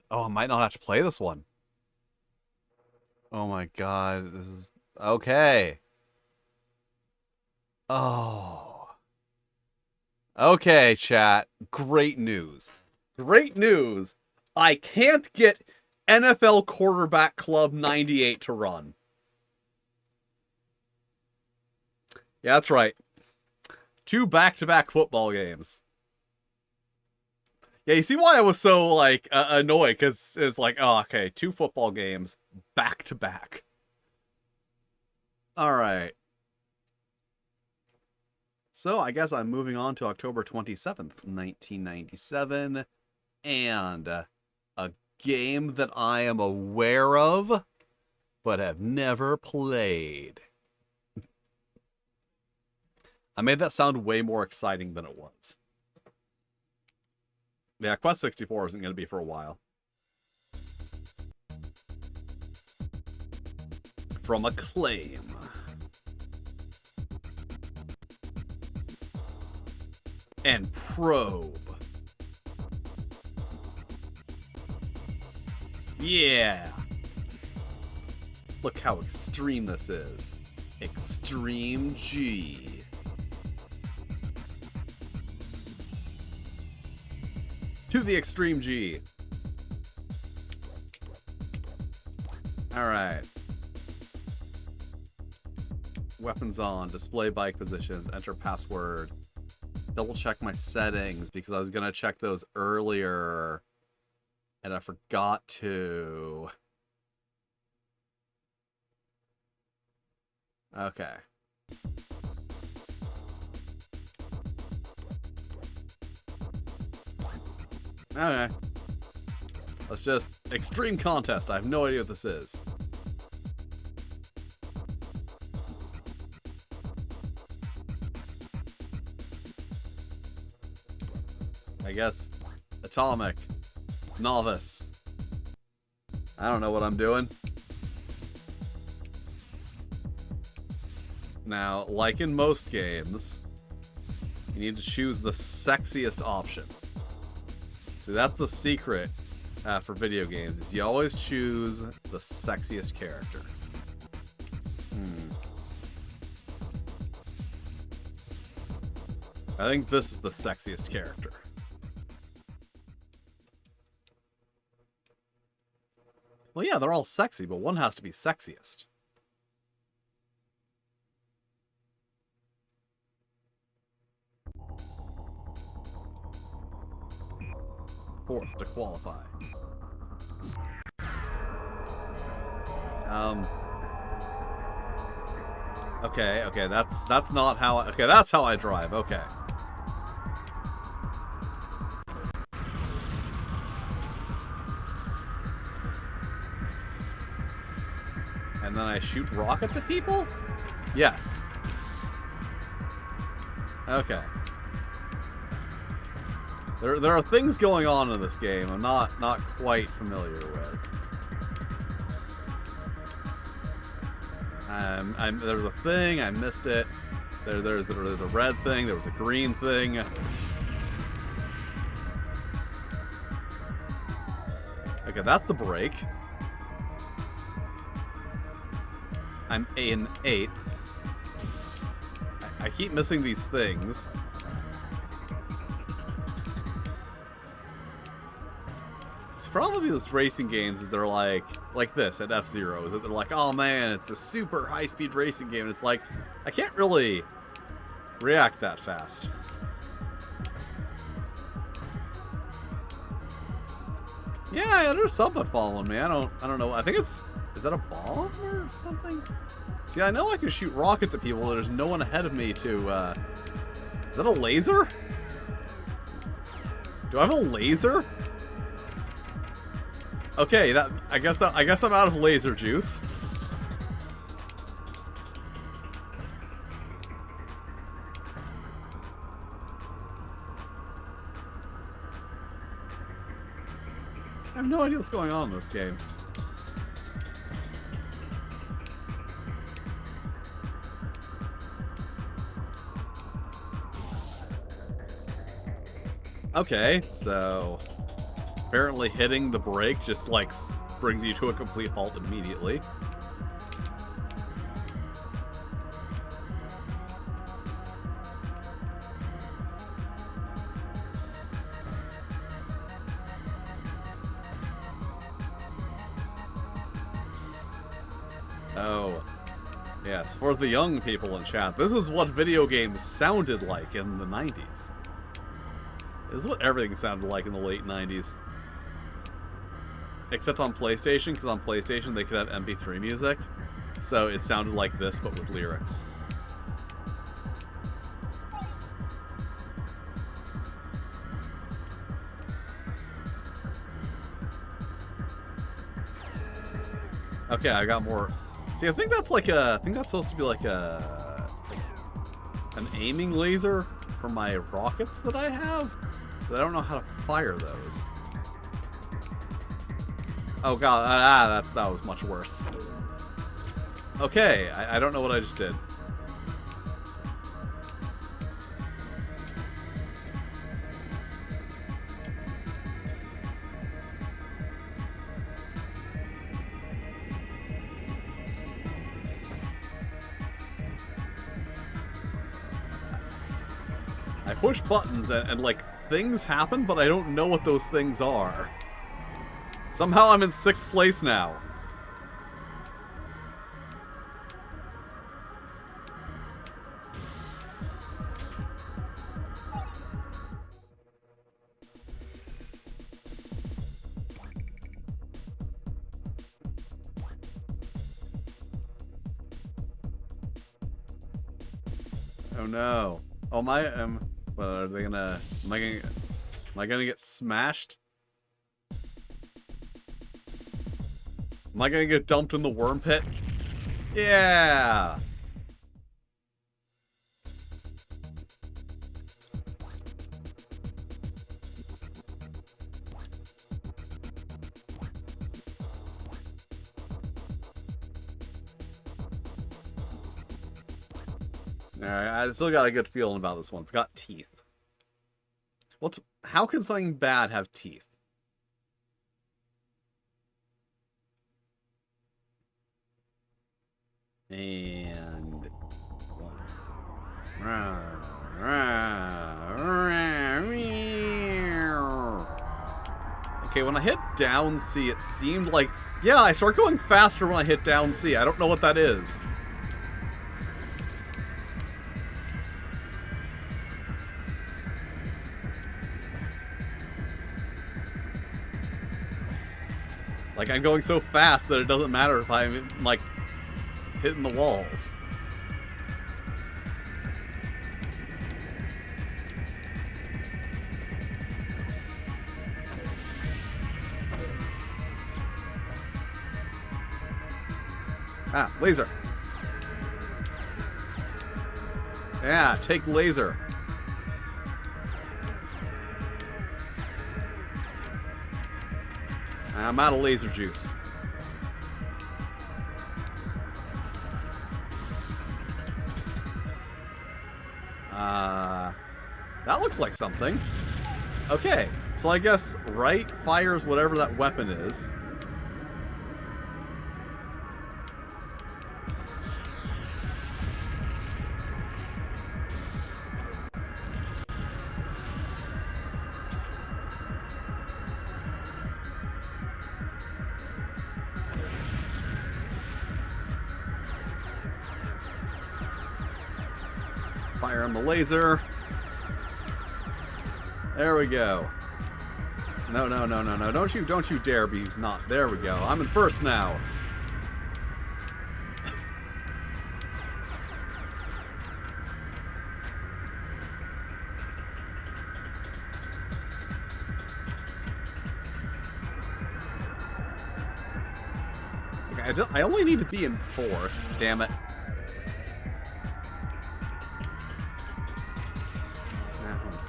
[SPEAKER 1] Oh, I might not have to play this one. Oh my god, this is... Okay. Oh. Okay, chat. Great news. Great news. I can't get NFL Quarterback Club 98 to run. Yeah, that's right. 2 back-to-back football games. Yeah, you see why I was so, like, annoyed, because it's like, oh, okay, 2 football games, back-to-back. Alright. So, I guess I'm moving on to October 27th, 1997, and a game that I am aware of, but have never played. I made that sound way more exciting than it was. Yeah, Quest 64 isn't going to be for a while. From Acclaim. And Probe. Yeah! Look how extreme this is. Extreme G. To the Extreme G. Alright. Weapons on. Display bike positions. Enter password. Double check my settings because I was going to check those earlier. And I forgot to. Okay. Okay. Let's just... Extreme Contest. I have no idea what this is. I guess... Atomic. Novice. I don't know what I'm doing. Now, like in most games... You need to choose the sexiest option. See, that's the secret for video games, is you always choose the sexiest character. I think this is the sexiest character. Well, yeah, they're all sexy, but one has to be sexiest. Fourth to qualify. Okay, that's not how I, okay, that's how I drive, okay. And then I shoot rockets at people? Yes. Okay. There are things going on in this game I'm not quite familiar with. There was a thing, I missed it. There's a red thing, there was a green thing. Okay, that's the brake. I'm in 8th. I keep missing these things. It's probably this racing games is they're like this at F-Zero, is that they're like, oh man, it's a super high-speed racing game, and it's like, I can't really react that fast. Yeah, there's something following me. I don't know. I think is that a bomb or something? See, I know I can shoot rockets at people, but there's no one ahead of me to, is that a laser? Do I have a laser? Okay, I guess I'm out of laser juice. I have no idea what's going on in this game. Okay, so apparently hitting the brake just like brings you to a complete halt immediately. Oh, yes, for the young people in chat, this is what video games sounded like in the 90s. This is what everything sounded like in the late 90s. Except on PlayStation, because on PlayStation they could have MP3 music. So it sounded like this, but with lyrics. Okay, I got more. See, I think that's like I think that's supposed to be like an aiming laser for my rockets that I have. But I don't know how to fire those. Oh god, that was much worse. Okay, I don't know what I just did. I push buttons and like things happen, but I don't know what those things are. Somehow I'm in 6th place now. Oh no. Oh my what are they gonna am I gonna get smashed? Am I gonna get dumped in the worm pit? Yeah! Alright, I still got a good feeling about this one. It's got teeth. How can something bad have teeth? And... Okay, when I hit down C, it seemed like... Yeah, I start going faster when I hit down C. I don't know what that is. Like, I'm going so fast that it doesn't matter if I'm, like, hitting the walls. Ah, laser. Yeah, take laser. I'm out of laser juice. That looks like something. Okay, so I guess right fires whatever that weapon is. Fire on the laser. There we go. No, no, no, no, no. Don't you dare be not. There we go. I'm in first now. Okay, I only need to be in fourth. Damn it.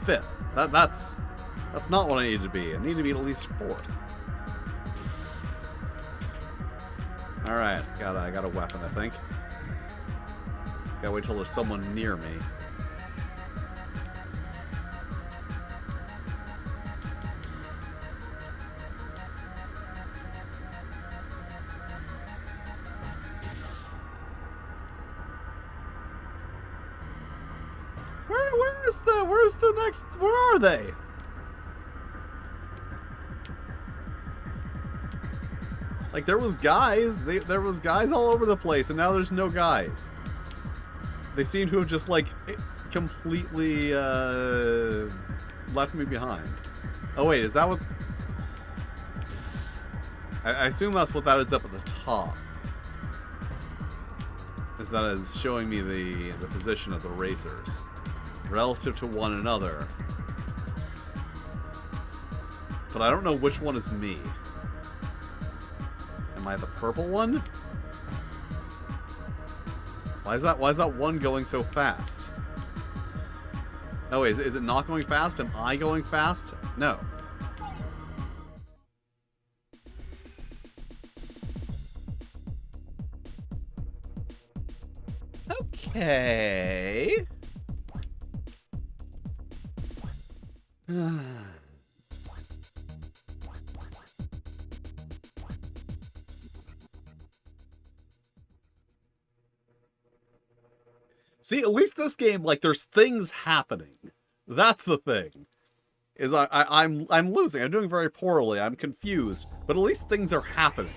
[SPEAKER 1] Fifth. That's not what I need to be. I need to be at least fourth. Alright, I got a weapon, I think. Just gotta wait till there's someone near me. Where's the next? Where are they? Like, there was guys. There was guys all over the place, and now there's no guys. They seem to have just, like, completely left me behind. Oh wait, is that what? I assume that's what that is up at the top. Is that is showing me the position of the racers relative to one another. But I don't know which one is me. Am I the purple one? Why is that one going so fast? Oh wait, is it not going fast? Am I going fast? No. Okay. See, at least this game, like, there's things happening. That's the thing. Is I'm losing. I'm doing very poorly. I'm confused. But at least things are happening.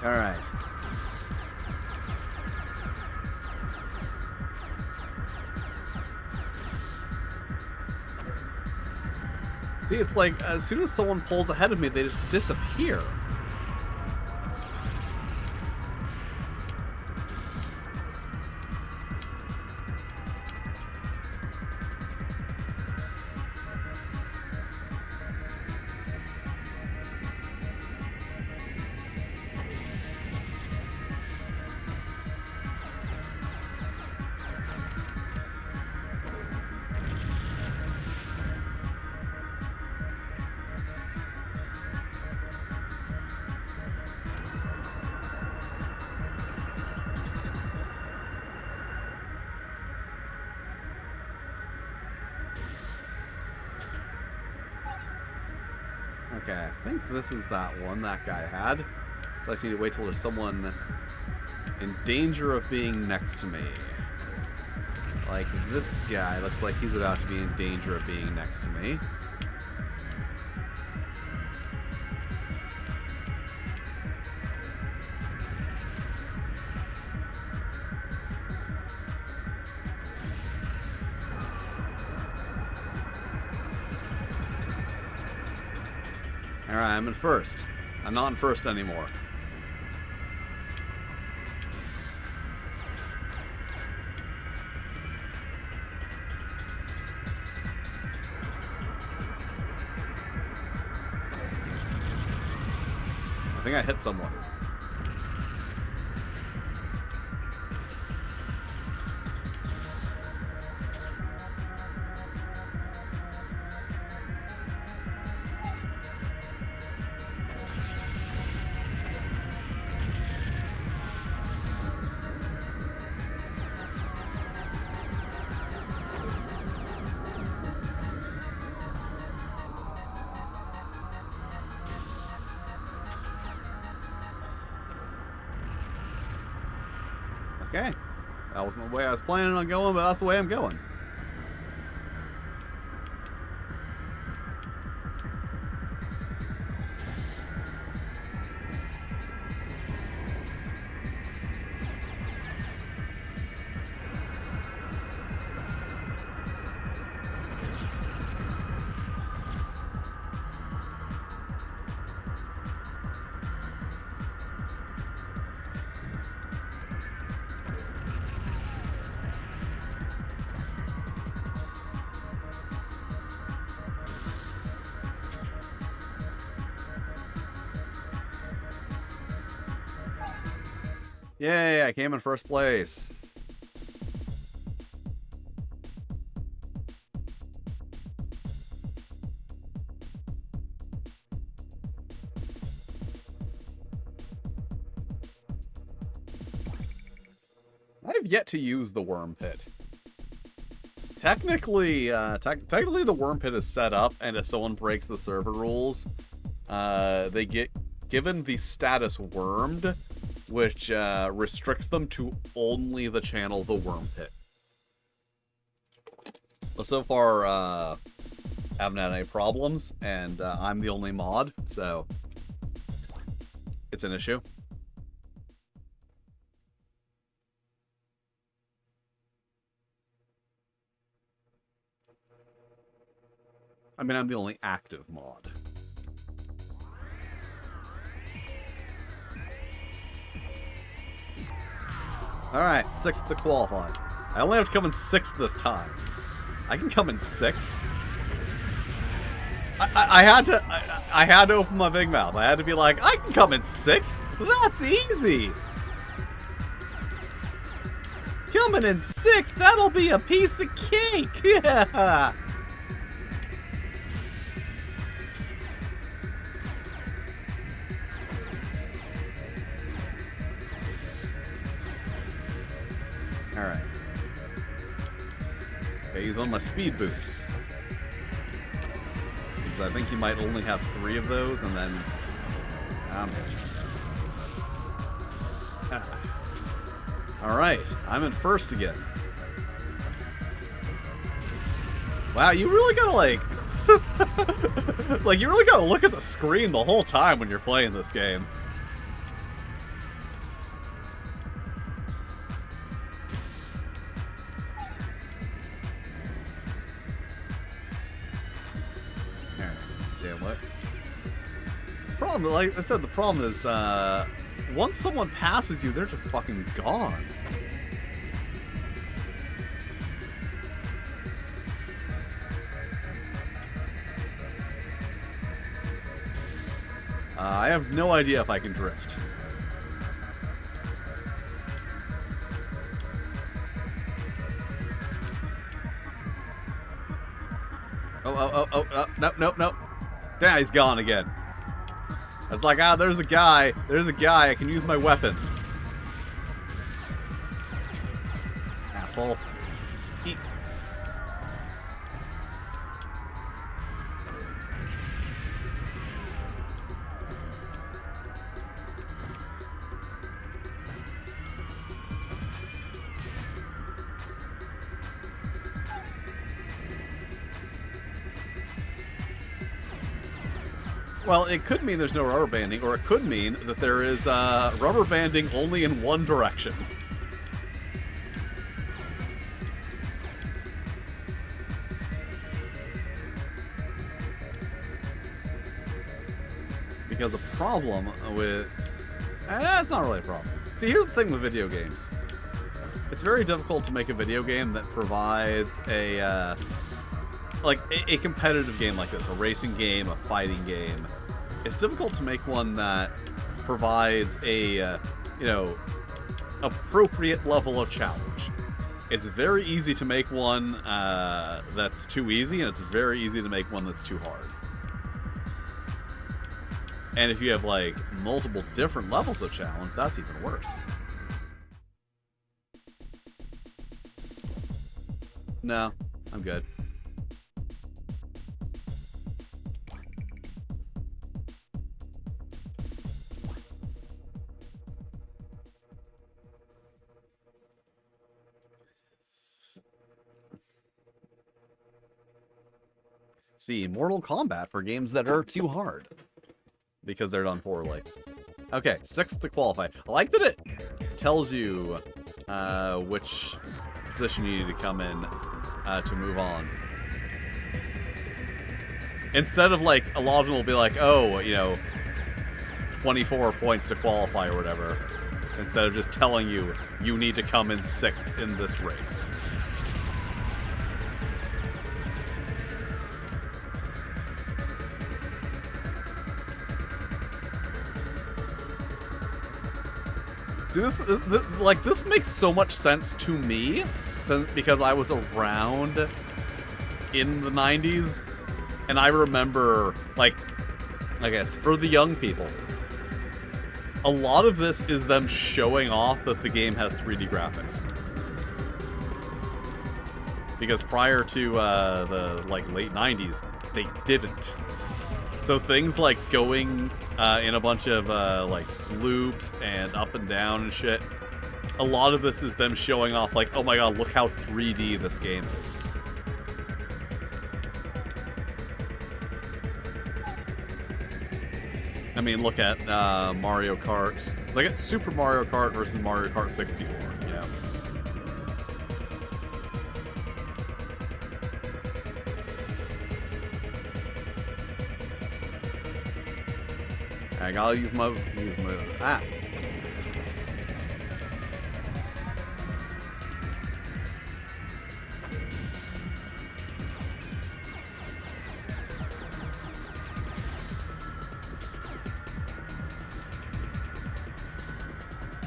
[SPEAKER 1] All right. See, it's like, as soon as someone pulls ahead of me, they just disappear. Okay, I think this is that one that guy had. So I just need to wait till there's someone in danger of being next to me. Like this guy looks like he's about to be in danger of being next to me. Alright, I'm in first. I'm not in first anymore. I think I hit someone. Okay. That wasn't the way I was planning on going, but that's the way I'm going. Yay, I came in first place. I've yet to use the worm pit. Technically, technically the worm pit is set up, and if someone breaks the server rules, they get given the status wormed, which restricts them to only the channel the worm pit. Well, so far, haven't had any problems, and I'm the only mod, so it's an issue. I mean, I'm the only active mod. Alright, 6th to qualify. I only have to come in 6th this time. I can come in 6th? I had to open my big mouth. I had to be like, I can come in 6th? That's easy! Coming in 6th, that'll be a piece of cake! Yeah! Alright. Okay, use one of my speed boosts. Because I think you might only have 3 of those, and then... Alright, I'm in first again. Wow, you really gotta, like... like, you really gotta look at the screen the whole time when you're playing this game. Like I said, the problem is, once someone passes you, they're just fucking gone. I have no idea if I can drift. Oh, nope. Yeah, he's gone again. I was like, there's a guy, I can use my weapon. Asshole. Eat. Well, it could mean there's no rubber banding, or it could mean that there is rubber banding only in one direction. Because a problem with... it's not really a problem. See, here's the thing with video games. It's very difficult to make a video game that provides a competitive game like this, a racing game, a fighting game. It's difficult to make one that provides a, appropriate level of challenge. It's very easy to make one that's too easy, and it's very easy to make one that's too hard. And if you have, like, multiple different levels of challenge, that's even worse. No, I'm good. See, Mortal Kombat for games that are too hard. Because they're done poorly. Okay, 6th to qualify. I like that it tells you which position you need to come in to move on. Instead of, like, a lot of them will be like, oh, 24 points to qualify or whatever. Instead of just telling you, you need to come in 6th in this race. See, this makes so much sense to me, because I was around in the 90s, and I remember, like, I guess, for the young people, a lot of this is them showing off that the game has 3D graphics. Because prior to the, like, late 90s, they didn't. So things like going in a bunch of, like, loops and up and down and shit, a lot of this is them showing off, like, oh my god, look how 3D this game is. I mean, look at Mario Kart. Look at Super Mario Kart versus Mario Kart 64, you know? I gotta use my ah.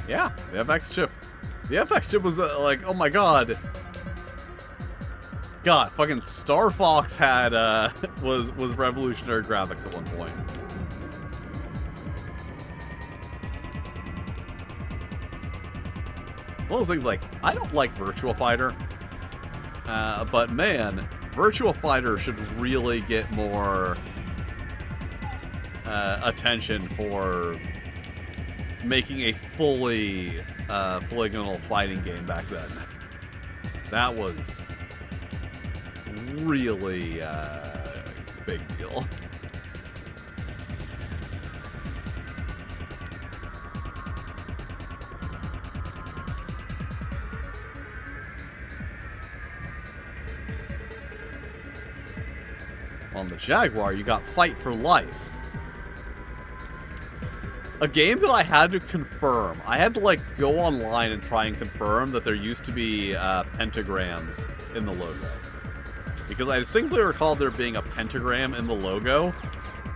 [SPEAKER 1] Yeah, the FX chip. The FX chip was like, oh my god. God, fucking Star Fox had was revolutionary graphics at one point. One of those things, like, I don't like Virtua Fighter, but man, Virtua Fighter should really get more attention for making a fully polygonal fighting game back then. That was really big deal. On the Jaguar, you got Fight for Life. A game that I had to confirm. I had to, like, go online and try and confirm that there used to be pentagrams in the logo. Because I distinctly recall there being a pentagram in the logo.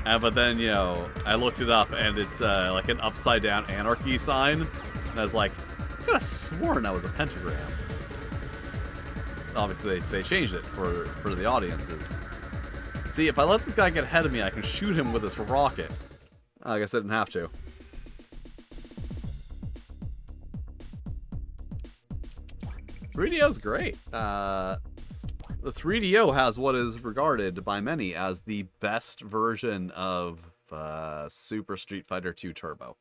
[SPEAKER 1] But then, you know, I looked it up and it's like an upside down anarchy sign. And I was like, I could have sworn that was a pentagram. Obviously, they changed it for the audiences. See, if I let this guy get ahead of me, I can shoot him with this rocket. I guess I didn't have to. .3DO's great. The 3DO has what is regarded by many as the best version of Super Street Fighter 2 Turbo.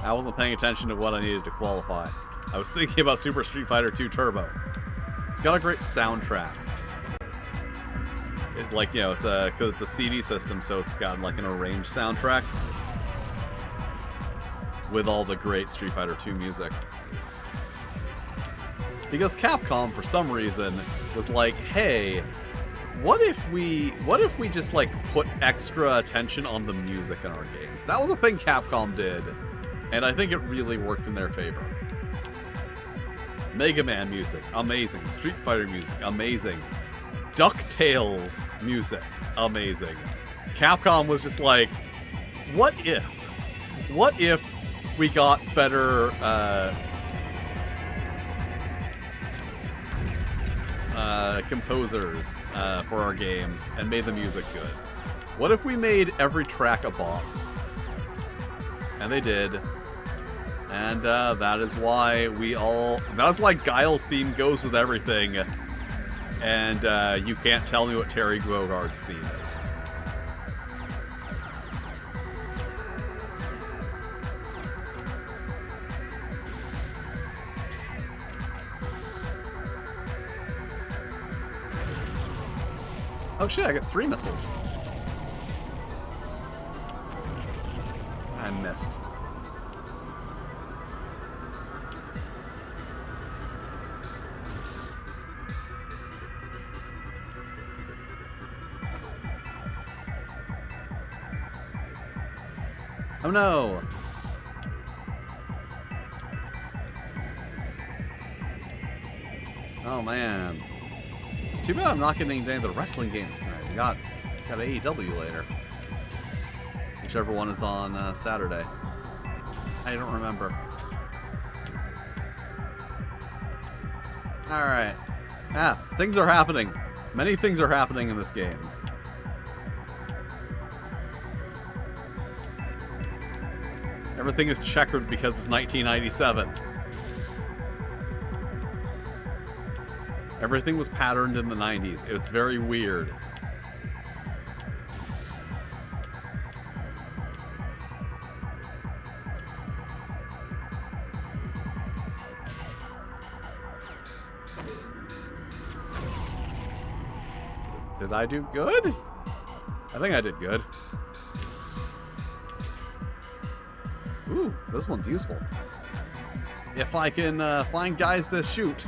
[SPEAKER 1] I wasn't paying attention to what I needed to qualify. I was thinking about Super Street Fighter 2 Turbo. It's got a great soundtrack. It, like, you know, it's a, cause it's a CD system, so it's got like an arranged soundtrack with all the great Street Fighter 2 music. Because Capcom, for some reason, was like, hey, what if we just like put extra attention on the music in our games? That was a thing Capcom did, and I think it really worked in their favor. Mega Man music, amazing. Street Fighter music, amazing. DuckTales music, amazing. Capcom was just like, what if we got better composers for our games and made the music good? What if we made every track a bop? And they did. And that is why Guile's theme goes with everything. And you can't tell me what Terry Bogard's theme is. Oh shit, I got 3 missiles. I missed. Oh no! Oh man. It's too bad I'm not getting any of the wrestling games tonight. We got AEW later. Whichever one is on Saturday. I don't remember. Alright. Things are happening. Many things are happening in this game. Everything is checkered because it's 1997. Everything was patterned in the 90s. It's very weird. Did I do good? I think I did good. Ooh, this one's useful. If I can find guys to shoot.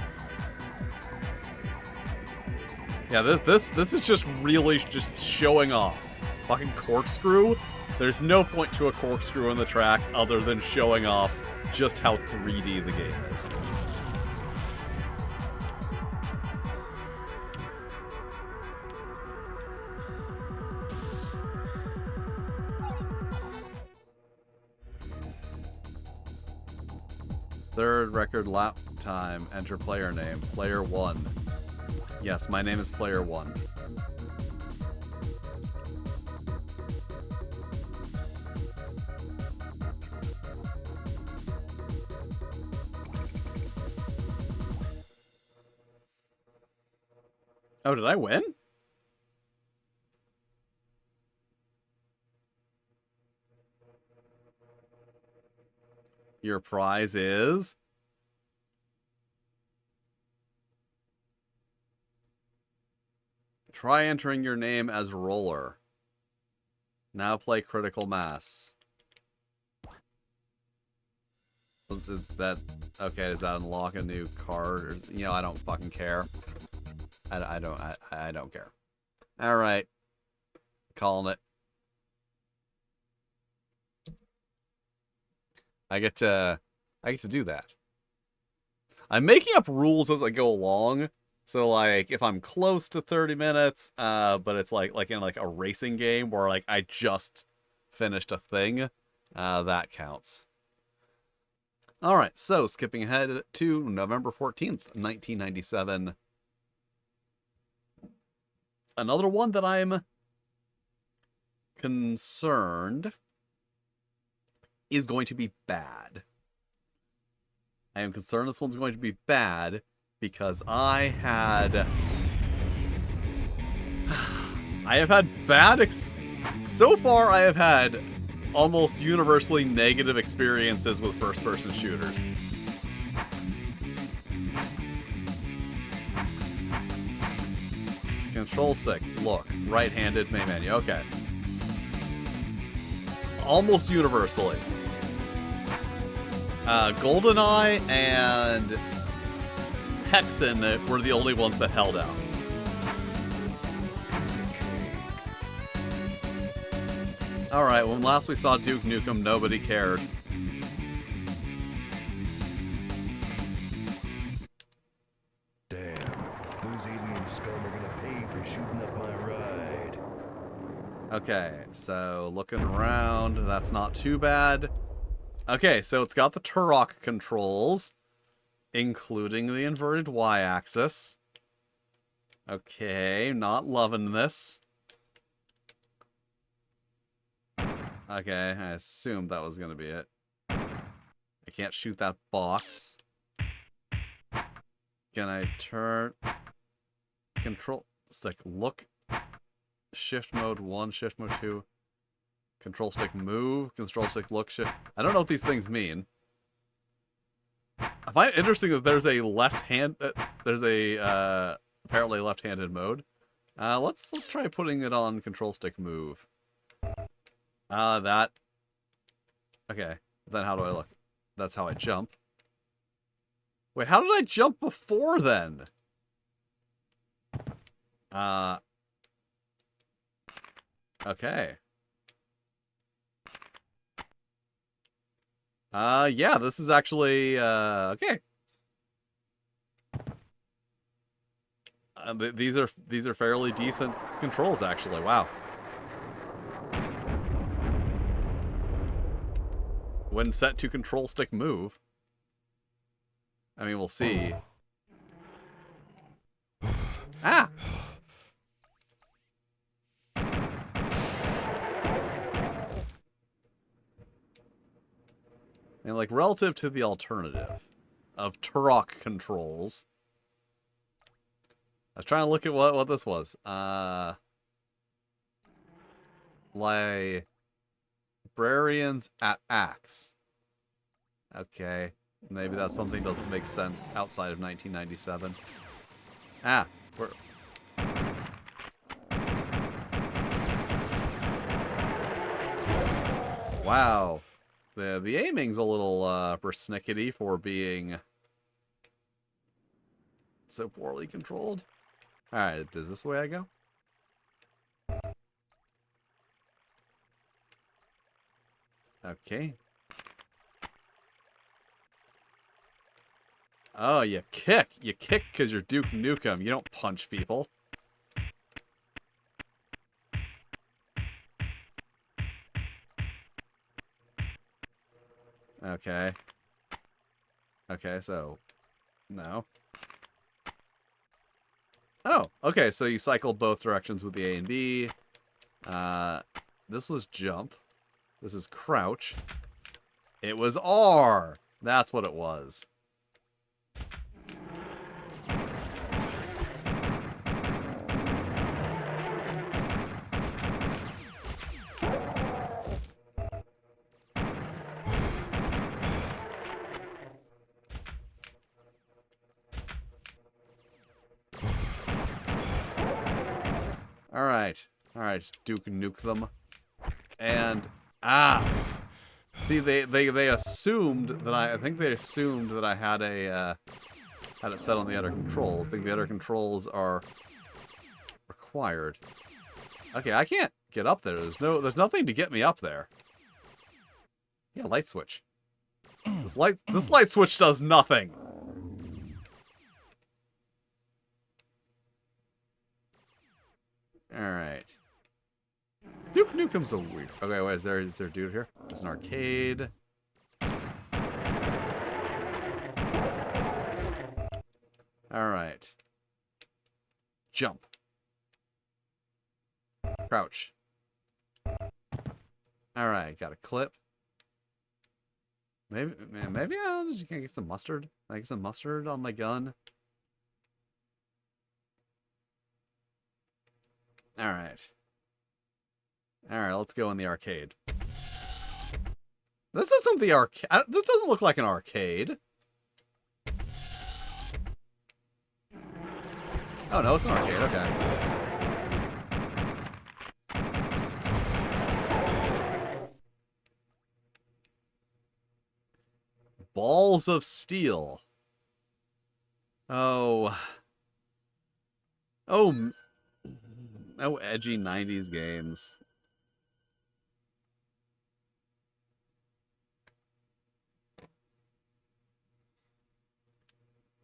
[SPEAKER 1] Yeah, this is just really just showing off. Fucking corkscrew? There's no point to a corkscrew in the track other than showing off just how 3D the game is. Third record lap time. Enter player name. Player 1. Yes, my name is Player 1. Oh, did I win? Your prize is... Try entering your name as Roller. Now play Critical Mass. Is that... Okay, does that unlock a new card? Or, you know, I don't fucking care. I don't care. Alright. Calling it. I get to do that. I'm making up rules as I go along. So like if I'm close to 30 minutes, but it's like in like a racing game where like I just finished a thing, that counts. All right, so skipping ahead to November 14th, 1997. Another one that I'm concerned is going to be bad. I am concerned this one's going to be bad because I have had bad so far I have had almost universally negative experiences with first-person shooters. Control stick, look, right-handed main menu, okay. Almost universally. GoldenEye and Hexen were the only ones that held out. Alright, when last we saw Duke Nukem, nobody cared.
[SPEAKER 5] Damn, those alien scum are gonna pay for shooting up my ride.
[SPEAKER 1] Okay, so looking around, that's not too bad. Okay, so it's got the Turok controls, including the inverted Y-axis. Okay, not loving this. Okay, I assumed that was going to be it. I can't shoot that box. Can I turn... Control stick, look. Shift mode 1, shift mode 2. Control stick move, control stick look, shift. I don't know what these things mean. I find it interesting that there's a left hand... there's a, apparently left-handed mode. Let's try putting it on control stick move. That... Okay, then how do I look? That's how I jump. Wait, how did I jump before then? Okay. Yeah, this is actually, okay. These are fairly decent controls, actually. Wow. When set to control stick move. I mean, we'll see. Ah! And like, relative to the alternative of Turok controls. I was trying to look at what this was. Librarians at Axe. Okay. Maybe that's something that doesn't make sense outside of 1997. Ah, we're... Wow. The aiming's a little persnickety for being so poorly controlled. Alright, is this the way I go? Okay. Oh, you kick. You kick because you're Duke Nukem. You don't punch people. Okay. Okay, so... No. Oh, okay, so you cycle both directions with the A and B. This was jump. This is crouch. It was R! That's what it was. Alright. Alright, Duke Nuke them. And, see, they assumed that I think they assumed that I had had it set on the other controls. I think the other controls are required. Okay, I can't get up there. There's nothing to get me up there. Yeah, light switch. This light switch does nothing. Alright. Duke Nukem's a weird... Okay, wait, is there a dude here? There's an arcade. Alright. Jump. Crouch. Alright, got a clip. Maybe I just can't get some mustard. Can I get some mustard on my gun? Alright. Alright, let's go in the arcade. This isn't the arcade. This doesn't look like an arcade. Oh, no, it's an arcade. Okay. Balls of Steel. Oh. Oh. Oh, edgy 90s games.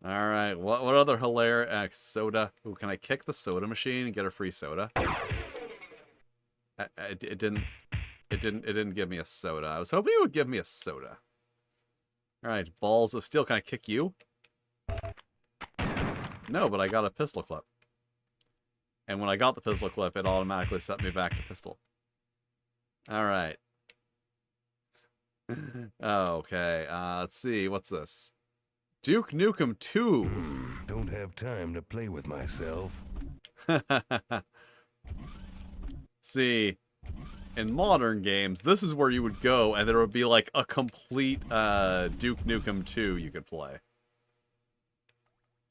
[SPEAKER 1] Alright, what other hilarious soda? Ooh, can I kick the soda machine and get a free soda? It didn't give me a soda. I was hoping it would give me a soda. Alright, Balls of Steel. Can I kick you? No, but I got a pistol clip. And when I got the pistol clip, it automatically set me back to pistol. Alright. Okay, let's see. What's this? Duke Nukem 2.
[SPEAKER 5] Don't have time to play with myself.
[SPEAKER 1] See, in modern games, this is where you would go, and there would be like a complete Duke Nukem 2 you could play.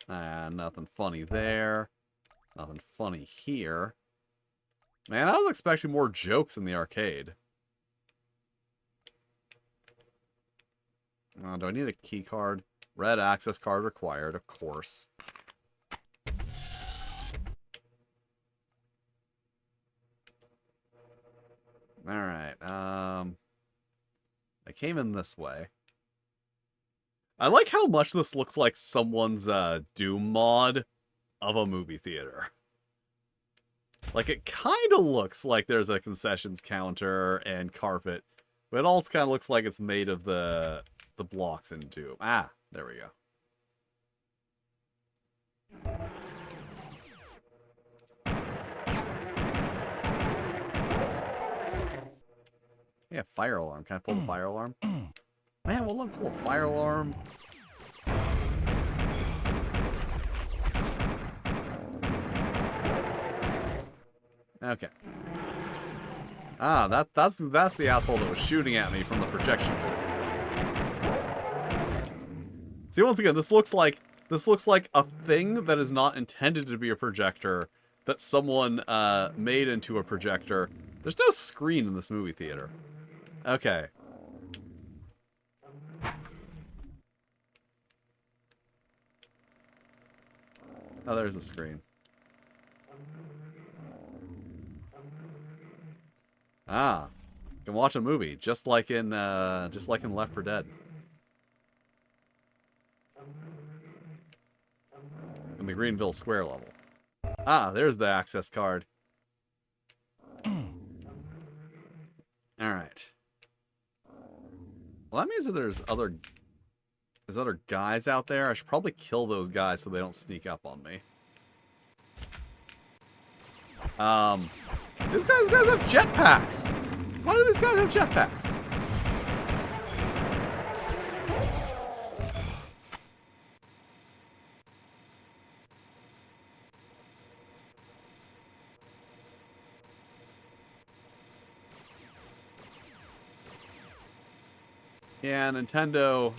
[SPEAKER 1] Nothing funny there. Nothing funny here. Man, I was expecting more jokes in the arcade. Do I need a key card? Red access card required, of course. Alright, I came in this way. I like how much this looks like someone's Doom mod of a movie theater. Like, it kind of looks like there's a concessions counter and carpet, but it also kind of looks like it's made of the blocks in Doom. Ah, there we go. Yeah, fire alarm. Can I pull the fire alarm? Man, will let me pull a fire alarm. Okay. Ah, that's the asshole that was shooting at me from the projection booth. See, once again, this looks like a thing that is not intended to be a projector that someone made into a projector. There's no screen in this movie theater. Okay. Oh, there's a screen. Ah, you can watch a movie just like in Left 4 Dead. In the Greenville Square level. Ah, there's the access card. Alright. Well, that means that there's other guys out there. I should probably kill those guys so they don't sneak up on me. These guys have jetpacks! Why do these guys have jetpacks? Yeah, Nintendo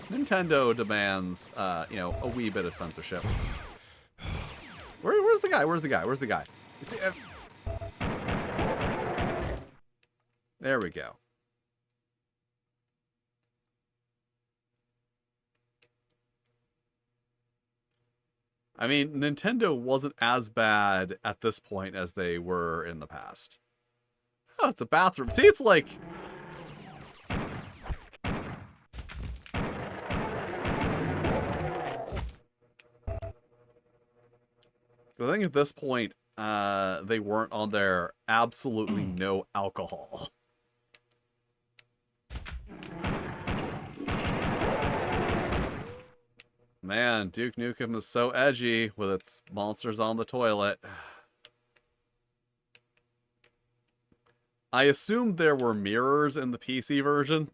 [SPEAKER 1] demands, you know, a wee bit of censorship. Where's the guy? Where's the guy? Where's the guy? You see, there we go. I mean, Nintendo wasn't as bad at this point as they were in the past. Oh, it's a bathroom. See, it's like... I think at this point, they weren't on their absolutely no alcohol. Man, Duke Nukem is so edgy with its monsters on the toilet. I assumed there were mirrors in the PC version.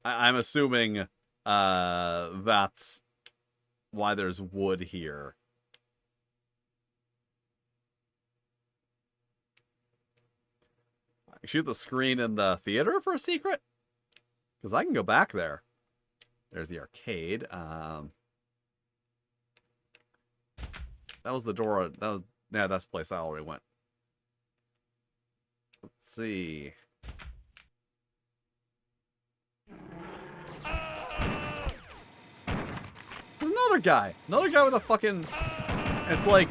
[SPEAKER 1] I'm assuming that's why there's wood here. I can shoot the screen in the theater for a secret? Because I can go back there. There's the arcade. That was the door. Yeah, that's the place I already went. Let's see. There's another guy. Another guy with a fucking... It's like...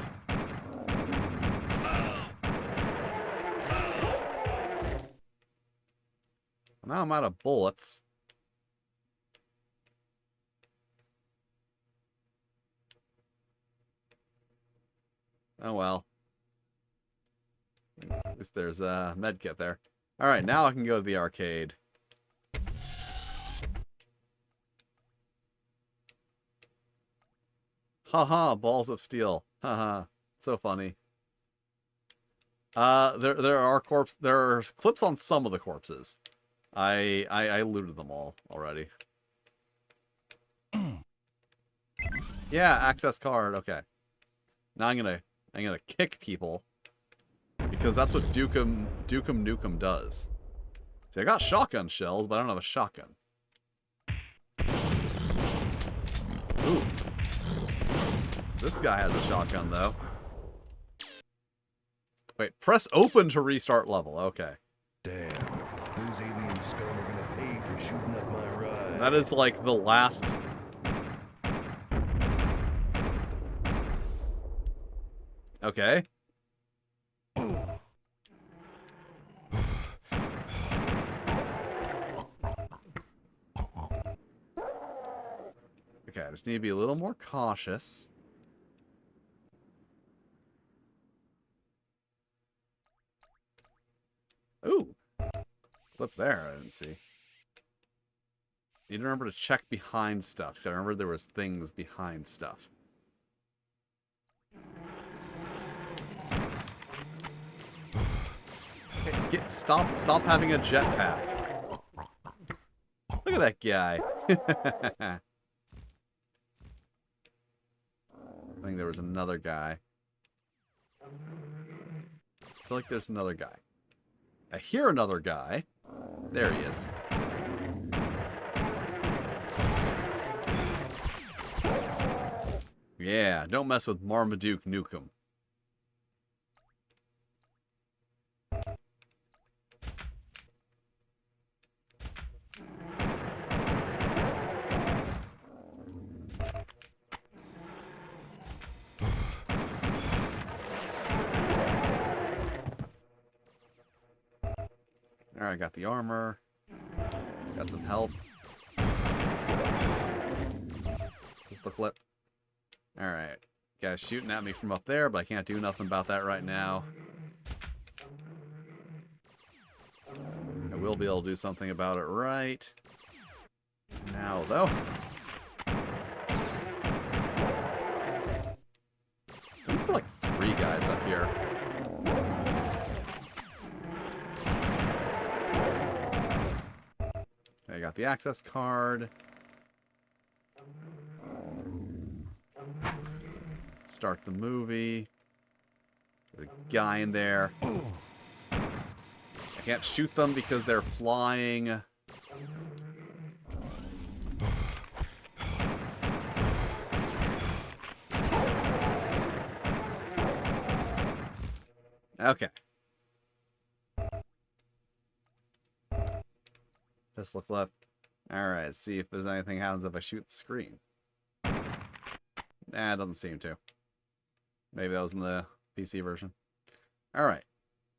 [SPEAKER 1] Now I'm out of bullets. Oh well. At least there's a med kit there. Alright, now I can go to the arcade. Haha, balls of steel. Haha. So funny. There are clips on some of the corpses. I looted them all already. Yeah, access card. Okay. Now I'm gonna kick people because that's what Dukem Nukem does. See, I got shotgun shells, but I don't have a shotgun. Ooh. This guy has a shotgun though. Wait, press open to restart level. Okay.
[SPEAKER 5] Damn. Those alien scum are gonna pay for shooting up my ride.
[SPEAKER 1] That is like the last... Okay. Okay, I just need to be a little more cautious. Ooh. Clip there, I didn't see. Need to remember to check behind stuff, because I remember there was things behind stuff. Okay, stop having a jetpack. Look at that guy. I think there was another guy. I feel like there's another guy. I hear another guy. There he is. Yeah, don't mess with Marmaduke Nukem. Alright, got the armor. Got some health. Pistol clip. Alright. Guy's shooting at me from up there, but I can't do nothing about that right now. I will be able to do something about it right now, though. I think there are like 3 guys up here. I got the access card. Start the movie. There's a guy in there. I can't shoot them because they're flying. Okay. Pistol left. Alright, let's see if there's anything happens if I shoot the screen. Nah, it doesn't seem to. Maybe that was in the PC version. Alright.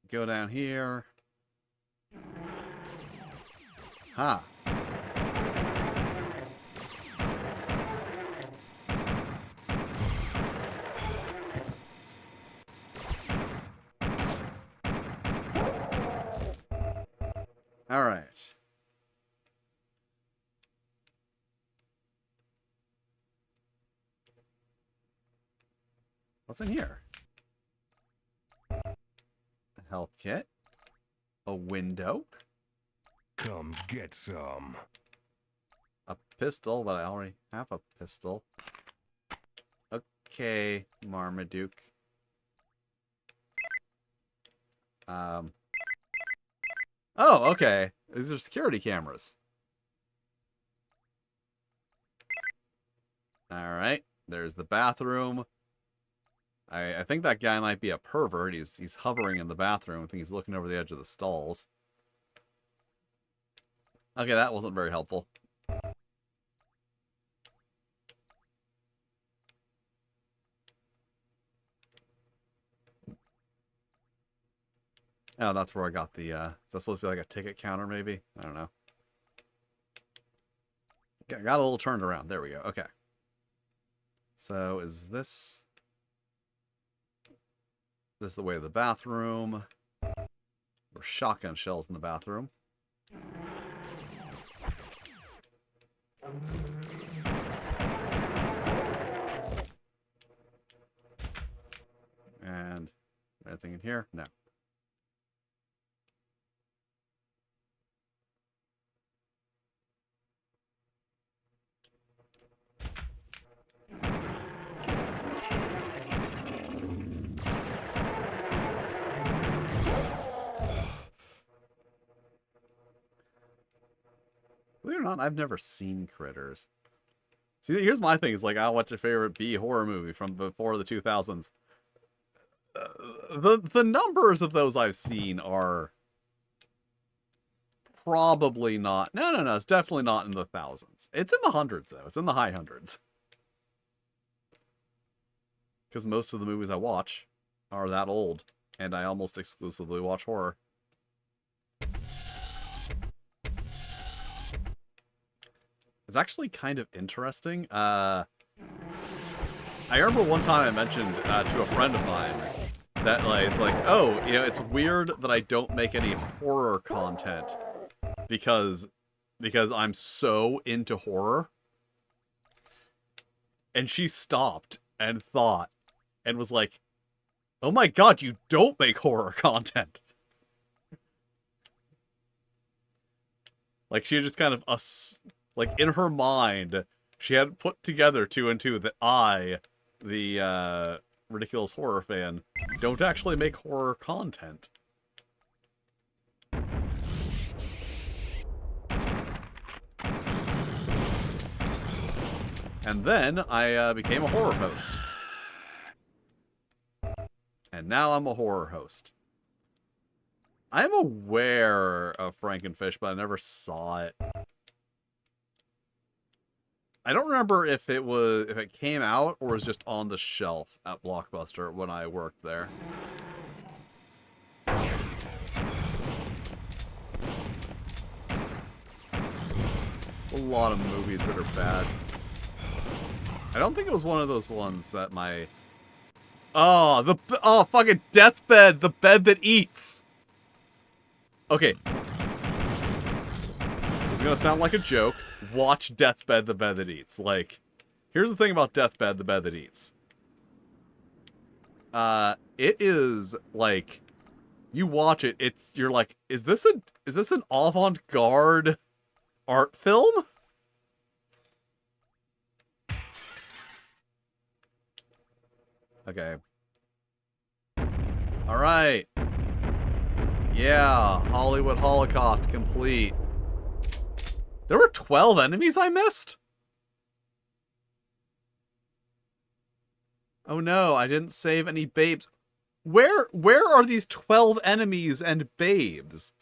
[SPEAKER 1] Go down here. Ha. Alright. What's in here? A health kit. A window.
[SPEAKER 5] Come get some.
[SPEAKER 1] A pistol, but I already have a pistol. Okay, Marmaduke. Oh, okay. These are security cameras. Alright, there's the bathroom. I think that guy might be a pervert. He's hovering in the bathroom. I think he's looking over the edge of the stalls. Okay, that wasn't very helpful. Oh, that's where I got the, is that supposed to be like a ticket counter, maybe? I don't know. Okay, got a little turned around. There we go. Okay. So, is this... This is the way to the bathroom. There's shotgun shells in the bathroom. And anything in here? No. Believe it or not, I've never seen Critters. See, here's my thing. Is like, oh, what's your favorite B horror movie from before the 2000s? The numbers of those I've seen are probably not. No. It's definitely not in the thousands. It's in the hundreds, though. It's in the high hundreds. Because most of the movies I watch are that old, and I almost exclusively watch horror. It's actually kind of interesting. I remember one time I mentioned to a friend of mine that like, it's like, oh, you know, it's weird that I don't make any horror content because I'm so into horror. And she stopped and thought and was like, oh my god, you don't make horror content. Like, she just kind of like, in her mind, she had put together 2 and 2 that I, the ridiculous horror fan, don't actually make horror content. And then I became a horror host. And now I'm a horror host. I'm aware of Frankenfish, but I never saw it. I don't remember if it came out or was just on the shelf at Blockbuster when I worked there. It's a lot of movies that are bad. I don't think it was one of those ones that my... Oh, fucking Deathbed, the bed that eats! Okay. This is gonna sound like a joke. Watch Deathbed, the bed that eats. Like, here's the thing about Deathbed, the bed that eats. It is, like, you watch it, you're like, is this an avant-garde art film? Okay. Alright. Yeah, Hollywood Holocaust complete. There were 12 enemies I missed? Oh no, I didn't save any babes. Where are these 12 enemies and babes?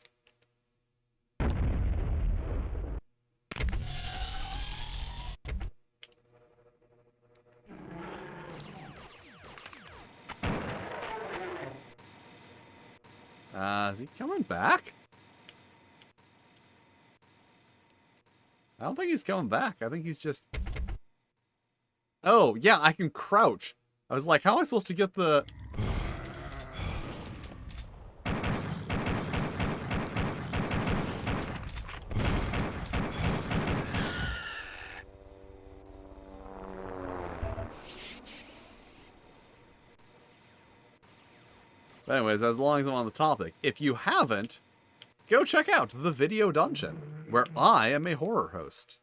[SPEAKER 1] Is he coming back? I don't think he's coming back. I think he's just... Oh, yeah, I can crouch. I was like, how am I supposed to get the... But anyways, as long as I'm on the topic, if you haven't, go check out the Video Dungeon, where I am a horror host.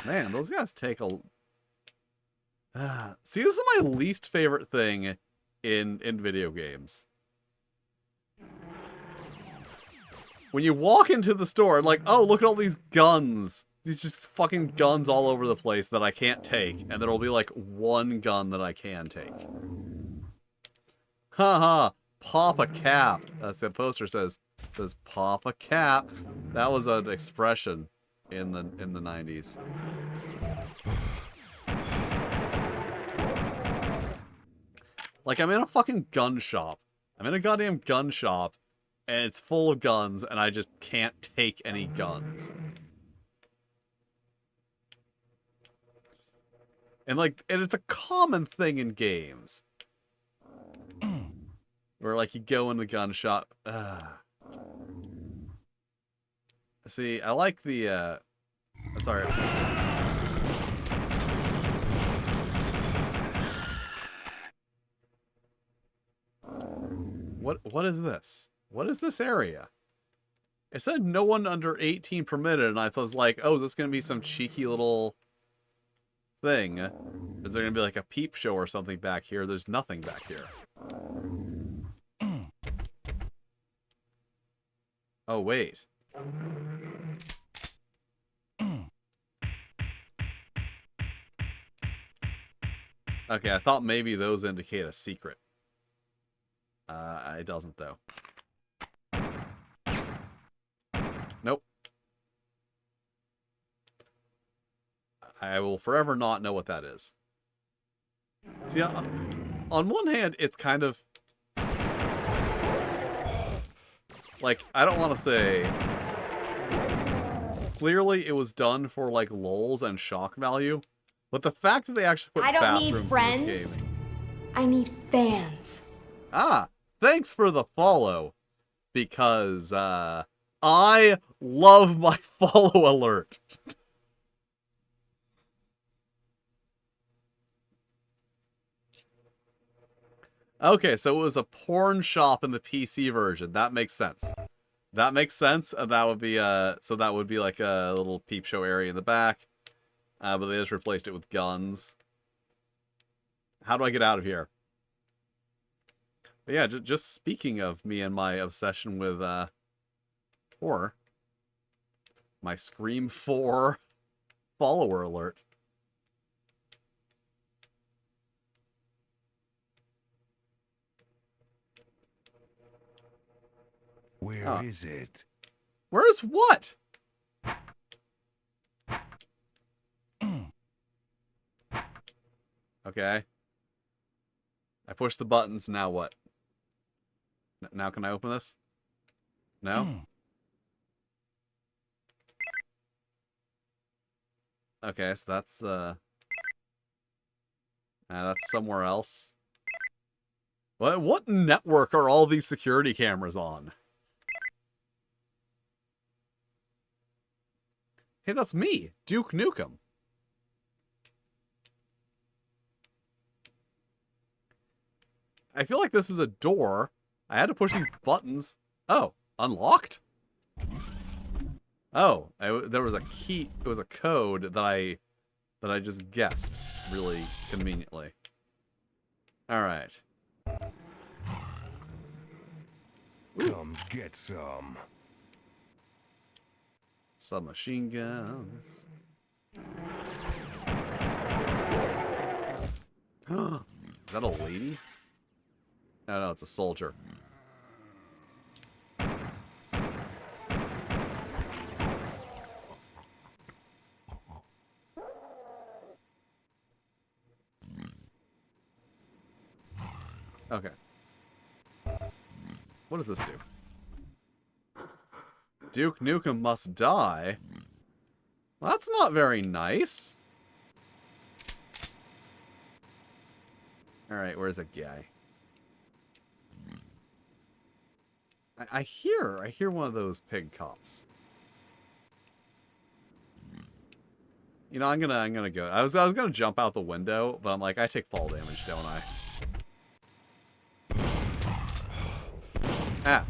[SPEAKER 1] Man, those guys take a... See, this is my least favorite thing in video games. When you walk into the store, like, oh, look at all these guns. These just fucking guns all over the place that I can't take. And there'll be like one gun that I can take. Haha, pop a cap. That's the poster says. It says pop a cap. That was an expression in the 90s. Like, I'm in a fucking gun shop. I'm in a goddamn gun shop, and it's full of guns, and I just can't take any guns. And it's a common thing in games. Where, like, you go in the gun shop. See, I like the, that's alright. What is this? What is this area? It said no one under 18 permitted, and I thought it was like, oh, is this going to be some cheeky little thing? Is there going to be like a peep show or something back here? There's nothing back here. Oh, wait. Okay, I thought maybe those indicate a secret. It doesn't, though. Nope. I will forever not know what that is. See, on one hand, it's kind of... Like, I don't want to say... Clearly, it was done for, like, lulz and shock value. But the fact that they actually put bathrooms in this game...
[SPEAKER 6] I need fans.
[SPEAKER 1] Ah, thanks for the follow. Because, I love my follow alert. Okay, so it was a porn shop in the PC version. That makes sense. That makes sense. That would be, so that would be like a little peep show area in the back. But they just replaced it with guns. How do I get out of here? But yeah, just speaking of me and my obsession with, horror. My Scream 4 follower alert.
[SPEAKER 5] Where is it?
[SPEAKER 1] Where's what? Okay. I push the buttons, now what? Now can I open this? No? Okay, so that's somewhere else. What network are all these security cameras on? Hey, that's me, Duke Nukem. I feel like this is a door. I had to push these buttons. Oh, unlocked? Oh, there was a key. It was a code that I just guessed really conveniently. All right.
[SPEAKER 5] Come get some.
[SPEAKER 1] Submachine guns. Is that a lady? Oh, no, it's a soldier. Okay. What does this do? Duke Nukem must die? Well, that's not very nice. Alright, where's that guy? I hear one of those pig cops. You know, I'm gonna go. I was gonna jump out the window, but I'm like, I take fall damage, don't I? Ah.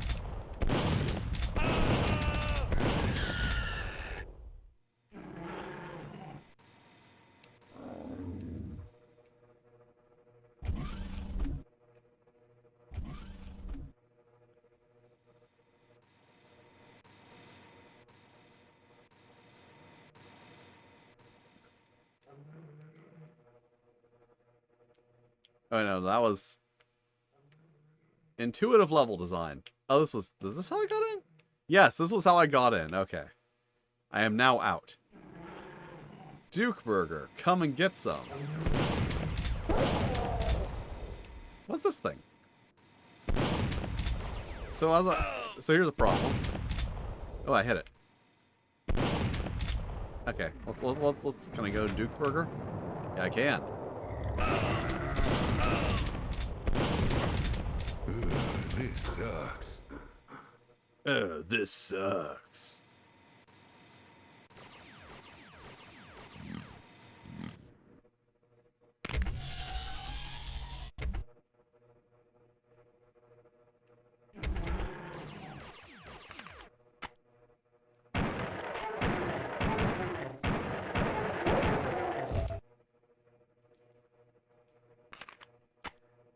[SPEAKER 1] Oh no, that was intuitive level design. Oh, is this how I got in? Yes, this was how I got in. Okay. I am now out. Duke Burger, come and get some. What's this thing? So here's the problem. Oh, I hit it. Okay, let's can I go to Duke Burger? Yeah, I can.
[SPEAKER 5] This sucks.
[SPEAKER 1] This sucks.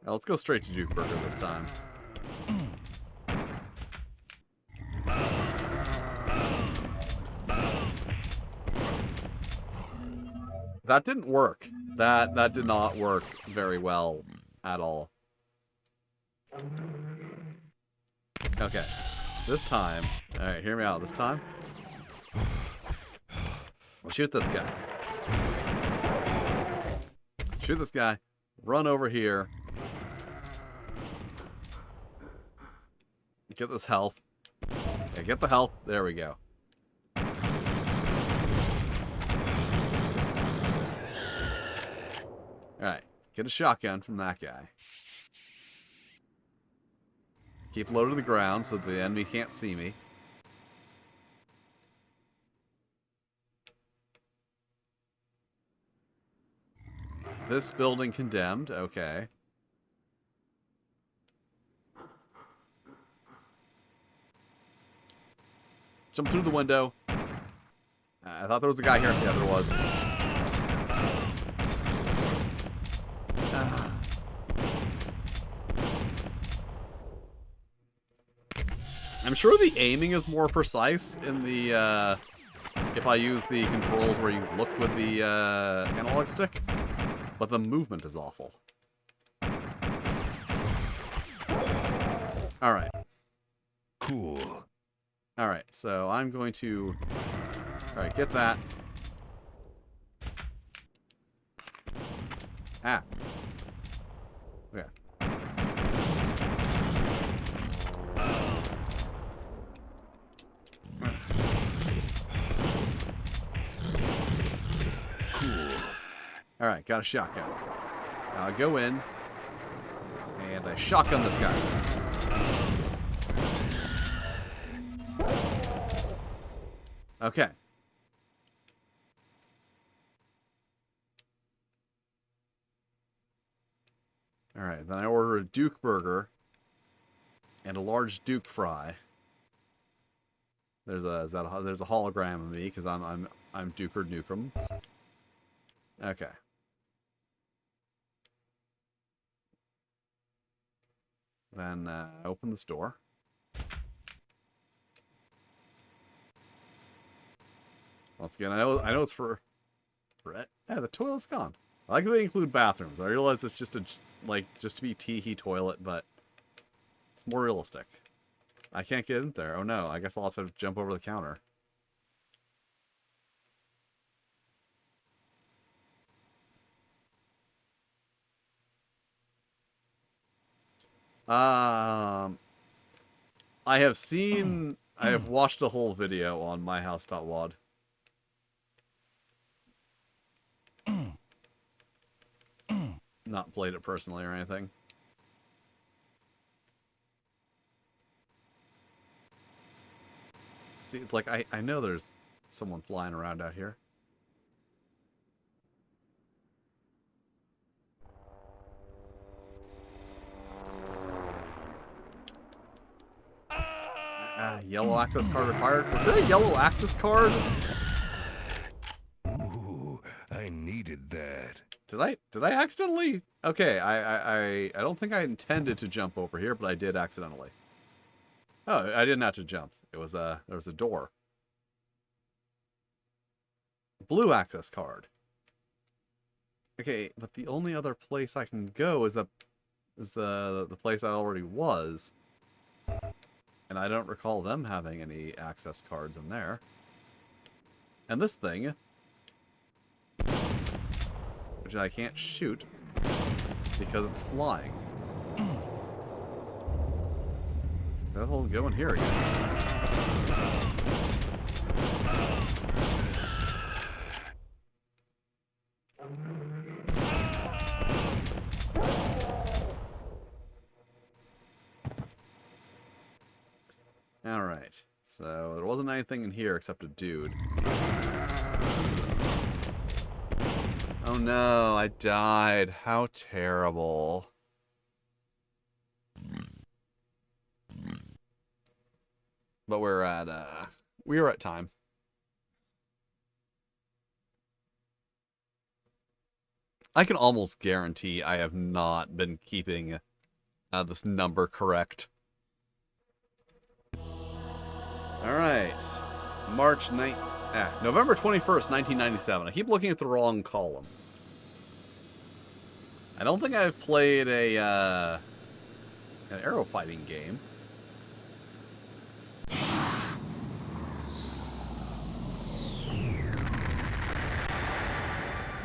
[SPEAKER 1] Now, let's go straight to Duke Burger this time. That didn't work. That did not work very well at all. Okay. This time, alright, hear me out. This time, we'll shoot this guy. Shoot this guy. Run over here. Get this health. Yeah, get the health. There we go. Alright. Get a shotgun from that guy. Keep low to the ground so the enemy can't see me. This building condemned. Okay. Jump through the window. I thought there was a guy here. Yeah, there was. I'm sure the aiming is more precise in the, if I use the controls where you look with the analog stick, but the movement is awful. Alright.
[SPEAKER 5] Cool.
[SPEAKER 1] Alright, so I'm going to... Alright, get that. Ah. Okay.
[SPEAKER 5] Cool.
[SPEAKER 1] Alright, got a shotgun. Now I go in, and I shotgun this guy. Okay. Alright, then I order a Duke Burger and a large Duke Fry. There's a hologram of me because I'm Duker Nukums. Okay. Then open this door. Once again, I know it's for yeah, the toilet's gone. I like that they include bathrooms. I realize it's just just to be tee-hee toilet, but it's more realistic. I can't get in there. Oh no, I guess I'll also have to jump over the counter. I have watched a whole video on myhouse.wad. Not played it personally or anything. See, it's like, I know there's someone flying around out here. Yellow access card required. Was there a yellow access card?
[SPEAKER 5] Ooh, I needed that.
[SPEAKER 1] Did I accidentally? Okay, I don't think I intended to jump over here, but I did accidentally. Oh, I didn't have to jump. It was there was a door. Blue access card. Okay, but the only other place I can go is the place I already was. And I don't recall them having any access cards in there. And this thing, which I can't shoot because it's flying. Where the hell's going here again? Alright, so there wasn't anything in here except a dude. Oh no, I died. How terrible. But we're at time. I can almost guarantee I have not been keeping this number correct. Alright. November 21st, 1997. I keep looking at the wrong column. I don't think I've played an Aero fighting game.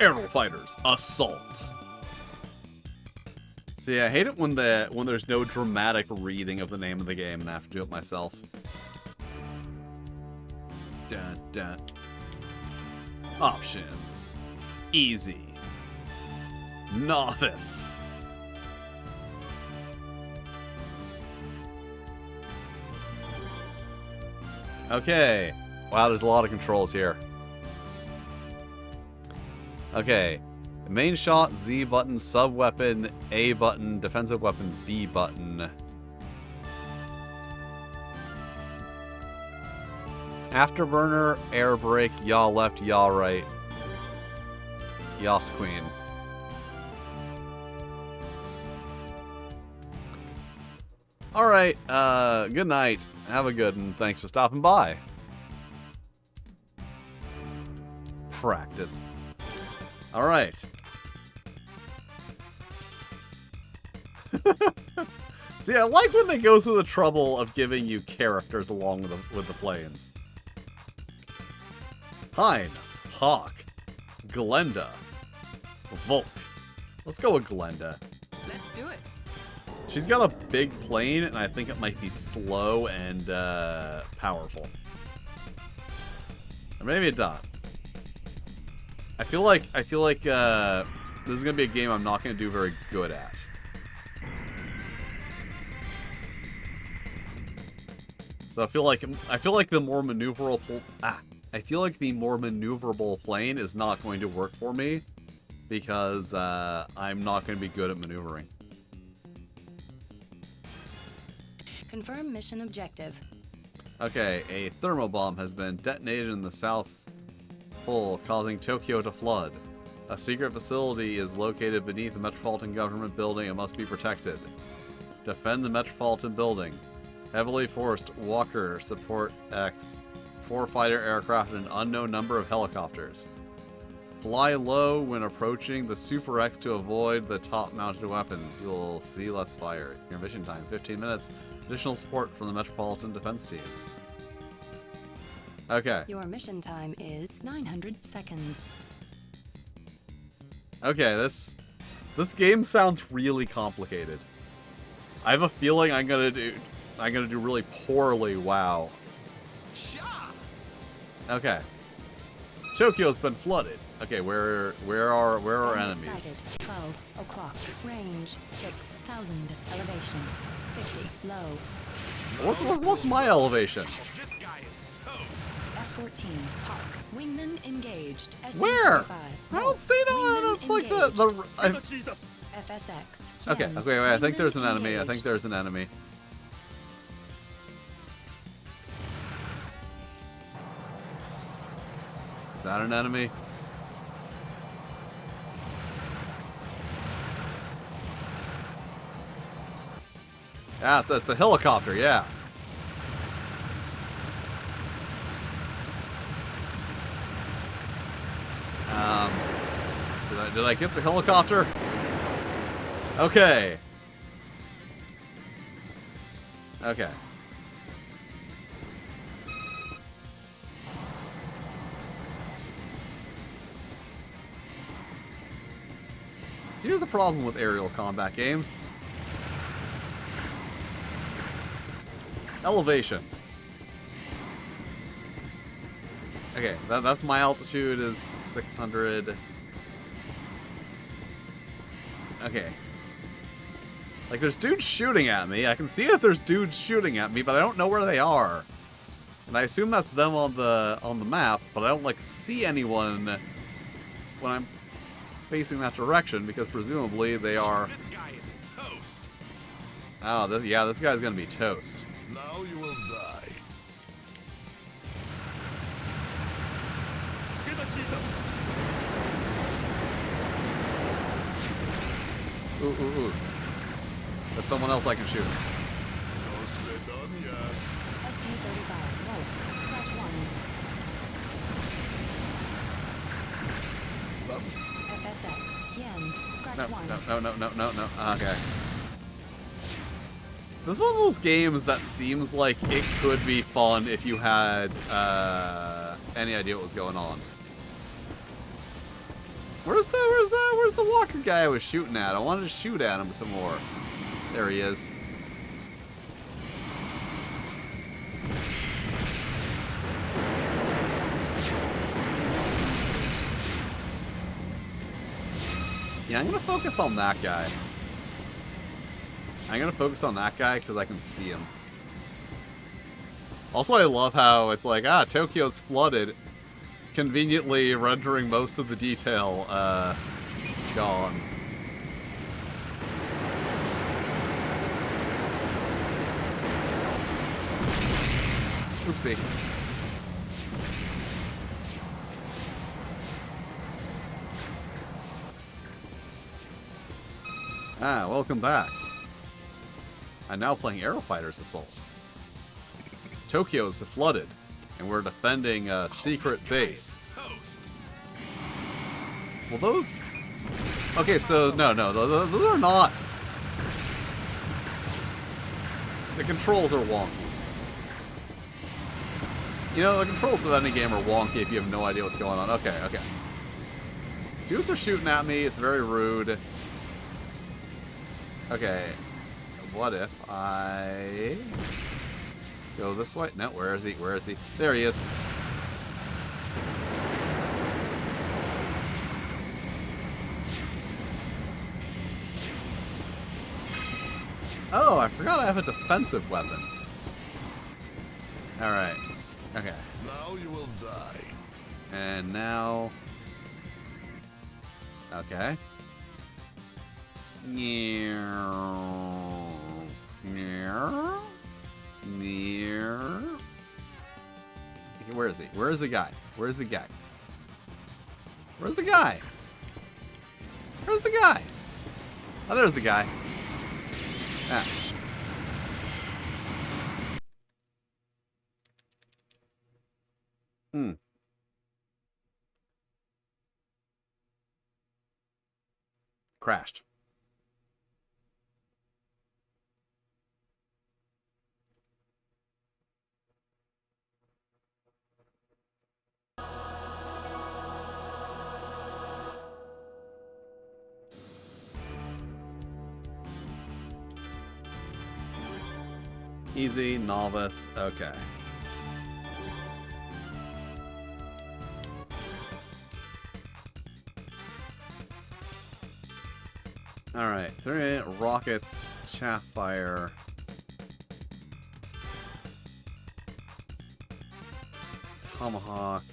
[SPEAKER 1] Aero Fighters Assault. See, I hate it when there's no dramatic reading of the name of the game and I have to do it myself. Dun, dun. Options. Easy. Novice. Okay. Wow, there's a lot of controls here. Okay. Main shot, Z button, sub weapon, A button, defensive weapon, B button. Afterburner, air brake, yaw left, yaw right. Yas queen. Alright, good night. Have a good one. Thanks for stopping by. Practice. Alright. See, I like when they go through the trouble of giving you characters along with the planes. Hein, Hawk, Glenda, Volk. Let's go with Glenda.
[SPEAKER 7] Let's do it.
[SPEAKER 1] She's got a big plane, and I think it might be slow and powerful. Or maybe it doesn't. I feel like this is gonna be a game I'm not gonna do very good at. So I feel like the more maneuverable plane is not going to work for me because I'm not going to be good at maneuvering.
[SPEAKER 7] Confirm mission objective.
[SPEAKER 1] Okay, a thermobomb has been detonated in the South Pole, causing Tokyo to flood. A secret facility is located beneath the Metropolitan Government Building and must be protected. Defend the Metropolitan Building. Heavily forced Walker support X. 4 fighter aircraft and an unknown number of helicopters. Fly low when approaching the Super X to avoid the top-mounted weapons. You'll see less fire. Your mission time, 15 minutes. Additional support from the Metropolitan Defense Team. Okay.
[SPEAKER 7] Your mission time is 900 seconds.
[SPEAKER 1] Okay, this game sounds really complicated. I have a feeling I'm gonna do really poorly. Wow. Okay. Tokyo's been flooded. Okay, where are enemies?
[SPEAKER 7] Sighted. 12 o'clock. Range 6,000. Elevation 50. Low.
[SPEAKER 1] What's my elevation?
[SPEAKER 2] This guy is toast.
[SPEAKER 7] F-14. Park. Wingman engaged.
[SPEAKER 1] Where?
[SPEAKER 7] SU-35.
[SPEAKER 1] I don't see no. It's like the.
[SPEAKER 7] FSX.
[SPEAKER 1] Okay. Okay. Wait. I think there's an enemy. I think there's an enemy. Is that an enemy? Yeah, it's a helicopter, yeah. Did Did I get the helicopter? Okay. Okay. So here's the problem with aerial combat games. Elevation. Okay, that's my altitude is 600. Okay. Like, there's dudes shooting at me. I can see if there's dudes shooting at me, but I don't know where they are. And I assume that's them on the map, but I don't, like, see anyone when I'm facing that direction, because presumably they are...
[SPEAKER 2] This guy is toast.
[SPEAKER 1] Oh, yeah, this guy's gonna be toast.
[SPEAKER 2] Now you will die.
[SPEAKER 1] Ooh, ooh, ooh. There's someone else I can shoot.
[SPEAKER 7] SU-35, low, scratch 1. FSX, yen, scratch 1.
[SPEAKER 1] No. Okay. This is one of those games that seems like it could be fun if you had any idea what was going on. Where's the walker guy I was shooting at? I wanted to shoot at him some more. There he is. Yeah, I'm gonna focus on that guy. I'm gonna focus on that guy because I can see him. Also, I love how it's like, Tokyo's flooded, conveniently rendering most of the detail, gone. Oopsie. Welcome back. I'm now playing Aero Fighters Assault. Tokyo is flooded, and we're defending a secret base. Well, those... Okay, so, no, those are not... The controls are wonky. You know, the controls of any game are wonky if you have no idea what's going on. Okay. Dudes are shooting at me, it's very rude. Okay, what if I go this way? No, where is he? There he is. Oh, I forgot I have a defensive weapon. Alright. Okay.
[SPEAKER 2] Now you will die.
[SPEAKER 1] And now... Okay. Where is he? Where's the guy? Where's the guy? Where's the guy? Where's the guy? Oh, there's the guy. Ah. Crashed. Easy, novice, okay. Alright, 3 rockets, chaff fire. Tomahawk.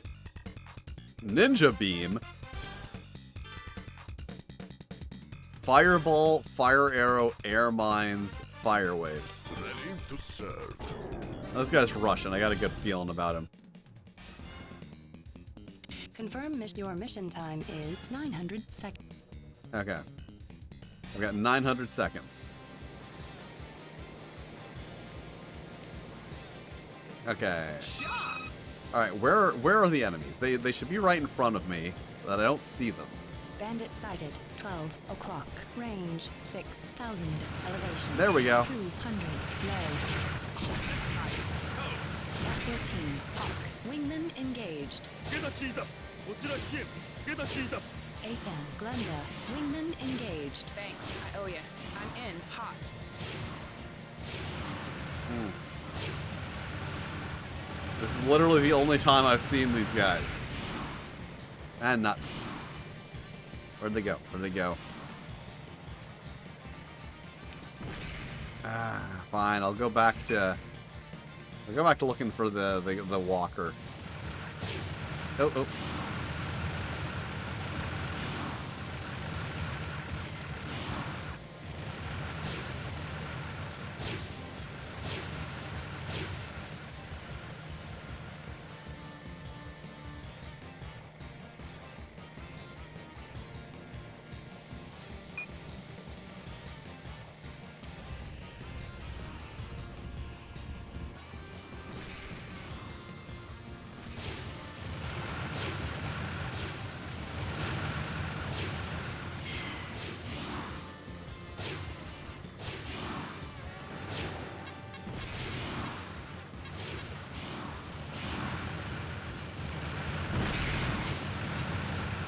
[SPEAKER 1] Ninja beam. Fireball, fire arrow, air mines, fire wave.
[SPEAKER 2] Ready to serve.
[SPEAKER 1] This guy's Russian. I got a good feeling about him.
[SPEAKER 7] Confirm your mission time is 900 seconds.
[SPEAKER 1] Okay. I've got 900 seconds. Okay. Alright, where are the enemies? They should be right in front of me, but I don't see them.
[SPEAKER 7] Bandit sighted. 12 o'clock. Range 6,000. Elevation.
[SPEAKER 1] There we go.
[SPEAKER 7] 200. Low. F-14. Hawk. Wingman engaged. A-10. Glenda. Wingman engaged.
[SPEAKER 8] Thanks, I owe ya. I'm in, hot.
[SPEAKER 1] This is literally the only time I've seen these guys. And nuts. Where'd they go? Where'd they go? Fine. I'll go back to looking for the walker. Oh, oh.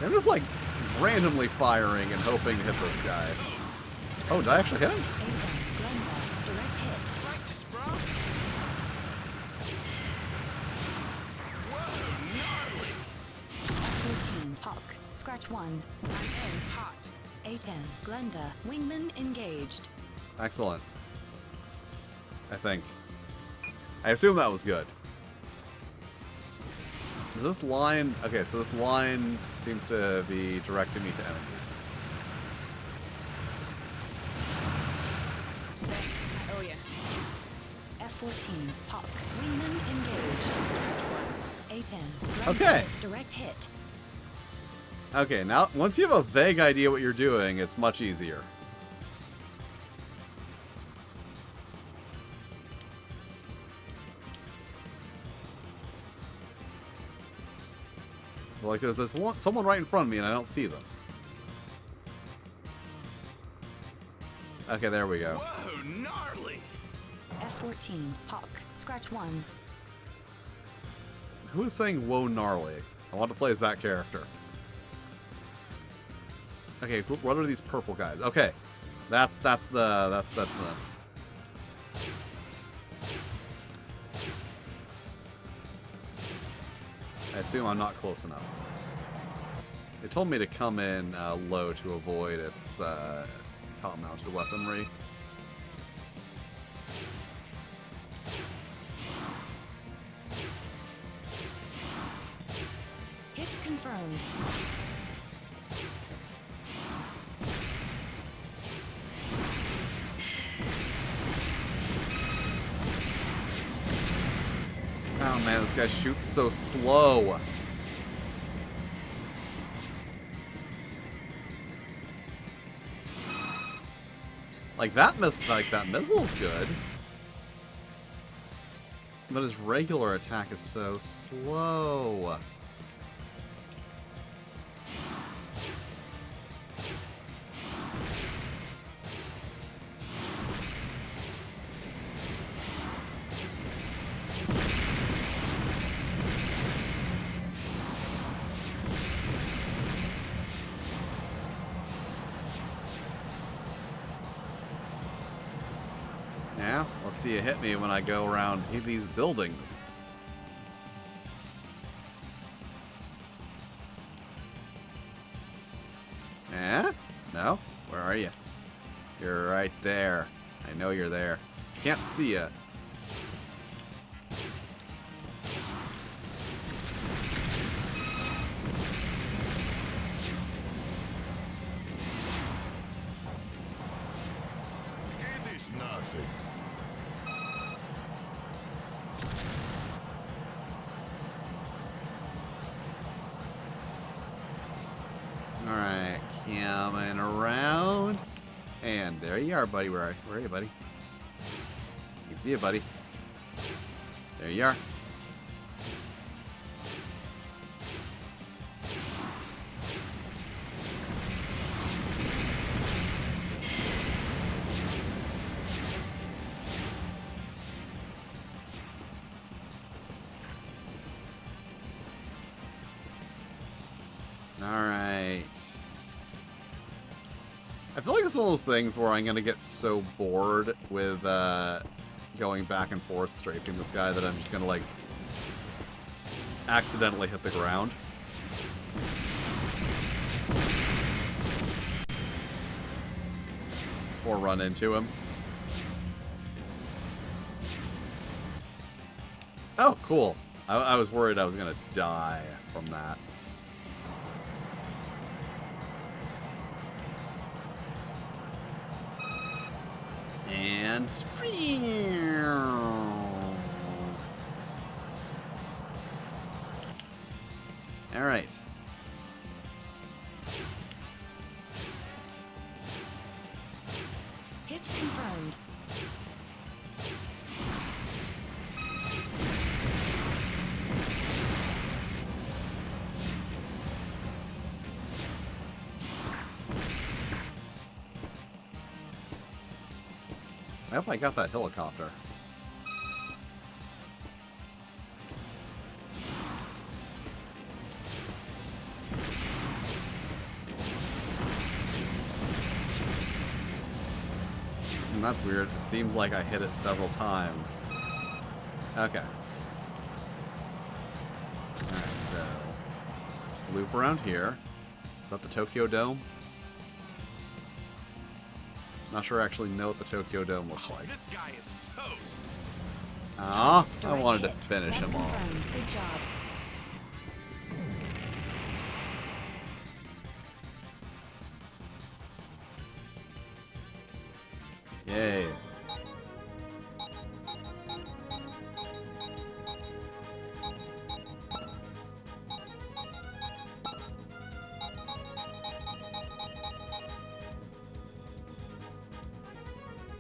[SPEAKER 1] I'm just like randomly firing and hoping to hit this guy. Oh, did I actually hit him?
[SPEAKER 7] A-10. Glenda. Direct hit.
[SPEAKER 2] Righteous, bro. Whoa, gnarly.
[SPEAKER 7] F-14. Hawk. Scratch 1.
[SPEAKER 8] I'm in, hot.
[SPEAKER 7] A-10. Glenda. Wingman engaged.
[SPEAKER 1] Excellent. I think. I assume that was good. Is this line... Okay, so this line seems to be directing me to enemies.
[SPEAKER 8] Thanks, I owe ya.
[SPEAKER 7] F-14. Hawk. Wingman engaged. Scratch 1. A-10. Glenda.
[SPEAKER 1] Okay.
[SPEAKER 7] Direct hit.
[SPEAKER 1] Okay, now, once you have a vague idea what you're doing, it's much easier. Like, there's someone right in front of me and I don't see them. Okay, there we go.
[SPEAKER 2] Whoa, gnarly.
[SPEAKER 7] F-14. Hawk. Scratch 1.
[SPEAKER 1] Who is saying whoa gnarly? I want to play as that character. Okay, what are these purple guys? Okay. That's the I assume I'm not close enough. They told me to come in low to avoid its top-mounted weaponry.
[SPEAKER 7] Hit confirmed.
[SPEAKER 1] Oh man, this guy shoots so slow. Like that missile's good. But his regular attack is so slow. Yeah, let's see you hit me when I go around these buildings. Eh? No? Where are you? You're right there. I know you're there. Can't see you.
[SPEAKER 2] It is nothing.
[SPEAKER 1] Alright, coming around. And there you are, buddy. Where are you, buddy? You see you, buddy. There you are. this is one of those things where I'm gonna get so bored with going back and forth strafing this guy that I'm just gonna like accidentally hit the ground. Or run into him. Oh, cool. I was worried I was gonna die from that. And... Alright.
[SPEAKER 7] Hit confirmed.
[SPEAKER 1] I hope I got that helicopter. That's weird. It seems like I hit it several times. Okay. Alright, so... just loop around here. Is that the Tokyo Dome? Not sure I actually know what the Tokyo Dome looks like.
[SPEAKER 2] This guy is toast.
[SPEAKER 1] Ah, I
[SPEAKER 7] Direct
[SPEAKER 1] wanted to
[SPEAKER 7] hit.
[SPEAKER 1] finish
[SPEAKER 7] That's
[SPEAKER 1] him off.
[SPEAKER 7] confirmed. Good job.
[SPEAKER 1] Yay.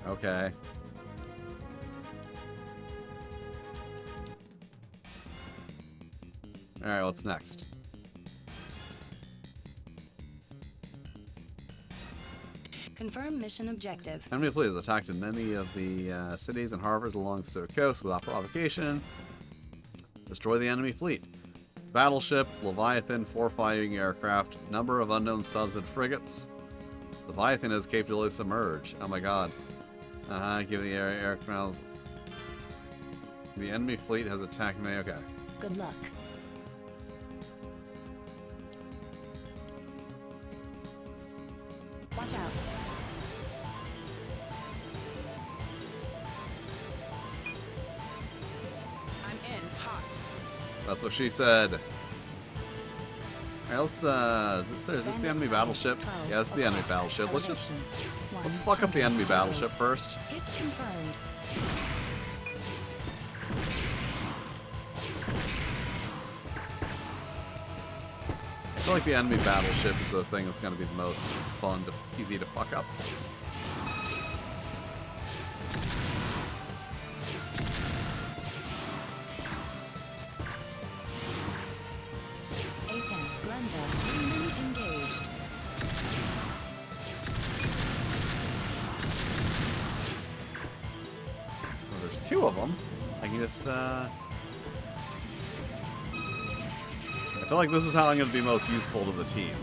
[SPEAKER 1] Okay. Alright, what's next?
[SPEAKER 7] Confirm mission objective.
[SPEAKER 1] Enemy fleet has attacked in many of the cities and harbors along the Pacific coast without provocation. Destroy the enemy fleet. Battleship, Leviathan, 4 fighting aircraft, number of unknown subs and frigates. Leviathan is capable of submerge. Oh my god. Give the aircraft. The enemy fleet has attacked me. Okay.
[SPEAKER 7] Good luck. Watch out.
[SPEAKER 8] I'm in. Hot.
[SPEAKER 1] That's what she said. Alright, let's is this the enemy battleship? Yeah, it's the enemy battleship. Let's fuck up the enemy battleship first.
[SPEAKER 7] Hit confirmed.
[SPEAKER 1] I feel like the enemy battleship is the thing that's gonna be the most fun to easy to fuck up.
[SPEAKER 7] A10. Glenda. Enemy engaged.
[SPEAKER 1] Well, there's 2 of them. I can just I feel like this is how I'm gonna be most useful to the team.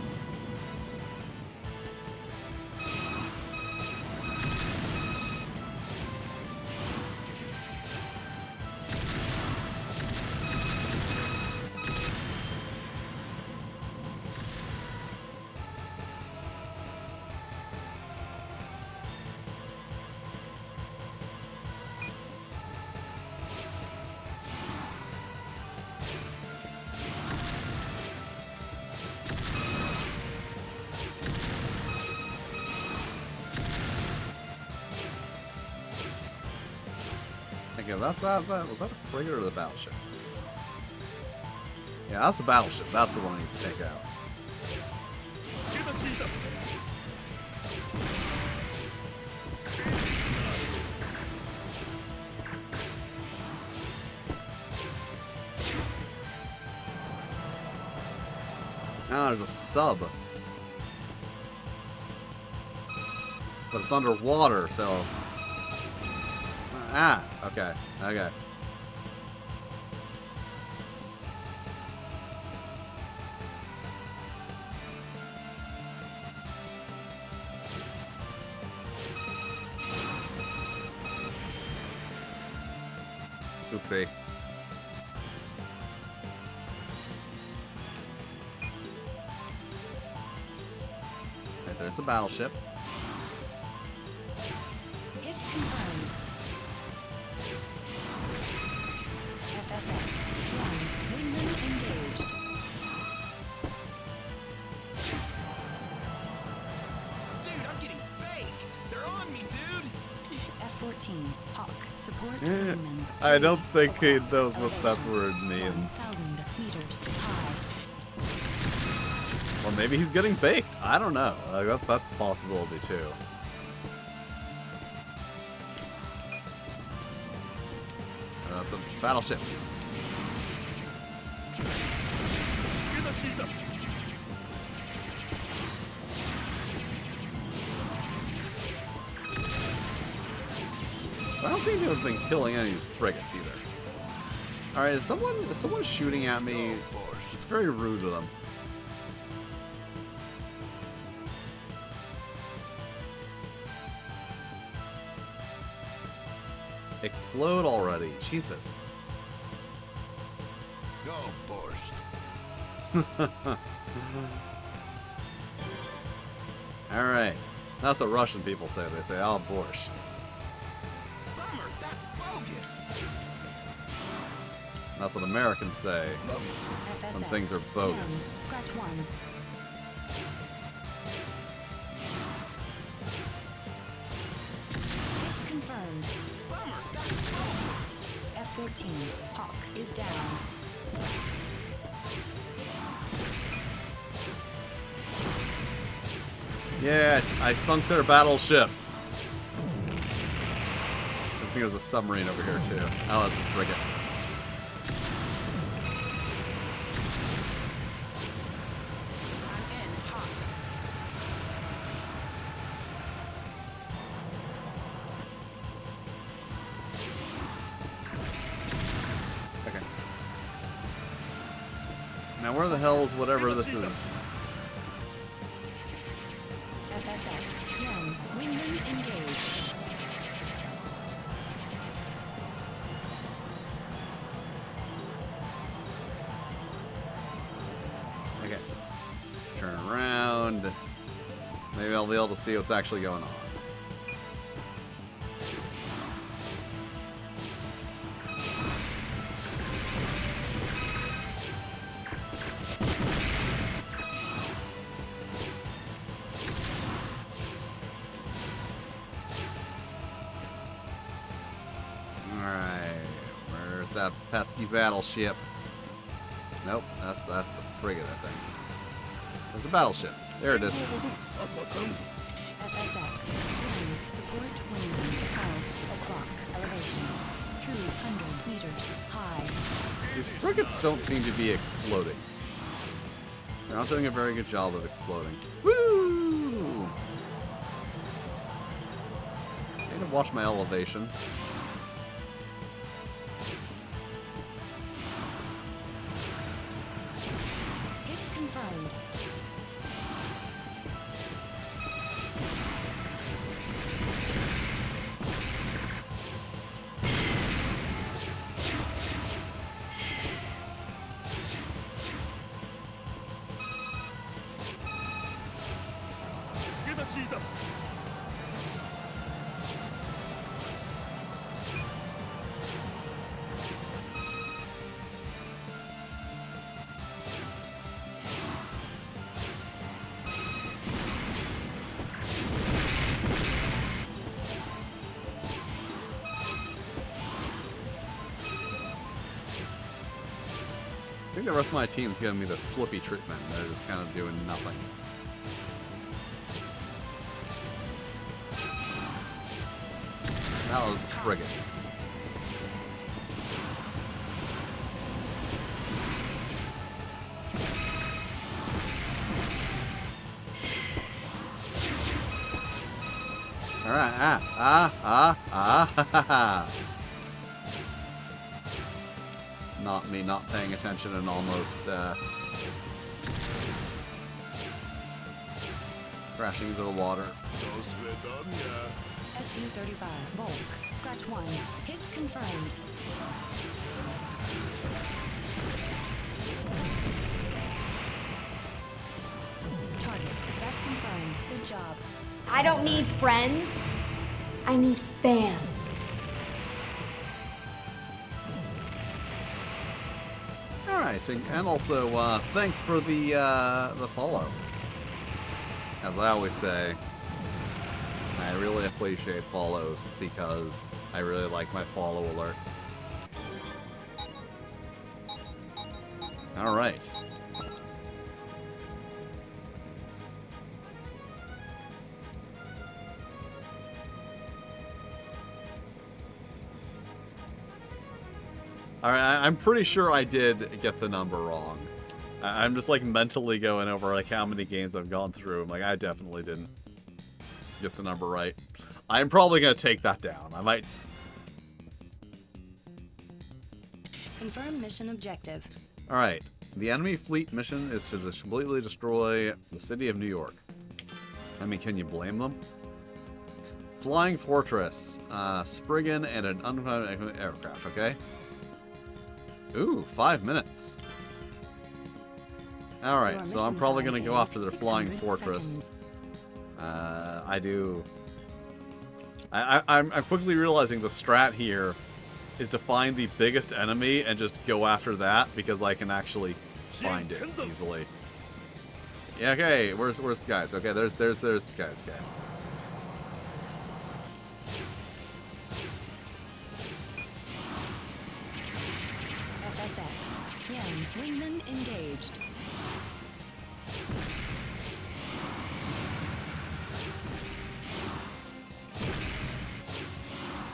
[SPEAKER 1] Okay, that's that. Was that a frigate or the battleship? Yeah, that's the battleship. That's the one I need to take out. Now there's a sub. But it's underwater, so... Ah, okay, okay. Foxy. Right, there's the battleship.
[SPEAKER 7] Hit confirmed. FSX 1. Wingman engaged.
[SPEAKER 2] Dude, I'm getting baked. They're on me, dude.
[SPEAKER 7] F-14. Hawk. Support
[SPEAKER 1] Yeah,
[SPEAKER 7] wingman.
[SPEAKER 1] I don't think he
[SPEAKER 7] O'clock.
[SPEAKER 1] knows what that
[SPEAKER 7] Elevation.
[SPEAKER 1] word means.
[SPEAKER 7] 1,000 meters high.
[SPEAKER 1] Or maybe he's getting baked. I don't know. That's a possibility too. The battleship. I don't seem to have been killing any of these frigates either. Alright, is someone shooting at me? It's very rude of them. Explode already. Jesus.
[SPEAKER 4] Go, Borscht.
[SPEAKER 1] Alright. That's what Russian people say. They say, oh, borscht.
[SPEAKER 2] Bummer, that's bogus.
[SPEAKER 1] That's what Americans say when
[SPEAKER 7] FSX.
[SPEAKER 1] things are bogus.
[SPEAKER 7] M. Scratch 1. Hit confirmed.
[SPEAKER 2] Bummer, that's bogus.
[SPEAKER 7] F-14. Hawk is down.
[SPEAKER 1] Yeah, I sunk their battleship. I think there's a submarine over here too. Oh, that's a frigate.
[SPEAKER 8] I'm in hot.
[SPEAKER 1] Okay. Now where the hell is whatever this is?
[SPEAKER 7] FSX. Young. Wingman engaged.
[SPEAKER 1] Okay. Turn around. Maybe I'll be able to see what's actually going on. Alright. Where's that pesky battleship? Nope, that's the frigate, I think. There's a battleship. There it is.
[SPEAKER 7] FSX. Support wingman. 12 o'clock. Elevation. 200 meters high.
[SPEAKER 1] These frigates don't seem to be exploding. They're not doing a very good job of exploding. Woo! I need to watch my elevation.
[SPEAKER 7] Hit confirmed.
[SPEAKER 1] I think the rest of my team's giving me the slippy treatment. They're just kind of doing nothing. That was the frigate. Alright, Not me not paying attention and almost crashing into the water.
[SPEAKER 7] SU-35. Bulk. Scratch 1. Hit confirmed.
[SPEAKER 6] I don't need friends. I need fans.
[SPEAKER 1] All right, and also thanks for the follow. As I always say, I really appreciate follows because I really like my follow alert. All right. All right, I'm pretty sure I did get the number wrong. I'm just like mentally going over like how many games I've gone through. I'm like, I definitely didn't get the number right. I'm probably gonna take that down. I might.
[SPEAKER 7] Confirm mission objective.
[SPEAKER 1] All right. The enemy fleet mission is to completely destroy the city of New York. I mean, can you blame them? Flying Fortress, Spriggan, and an unmanned aircraft. Okay. Ooh, 5 minutes. All right,
[SPEAKER 7] Your
[SPEAKER 1] so I'm
[SPEAKER 7] mission
[SPEAKER 1] probably
[SPEAKER 7] time
[SPEAKER 1] gonna go
[SPEAKER 7] is
[SPEAKER 1] after the Flying
[SPEAKER 7] 600
[SPEAKER 1] Fortress.
[SPEAKER 7] seconds.
[SPEAKER 1] I'm quickly realizing the strat here is to find the biggest enemy and just go after that because I can actually find it easily. Yeah, okay, where's the guys? Okay, there's guys, okay.
[SPEAKER 7] FSX. Yen. Wingman engaged.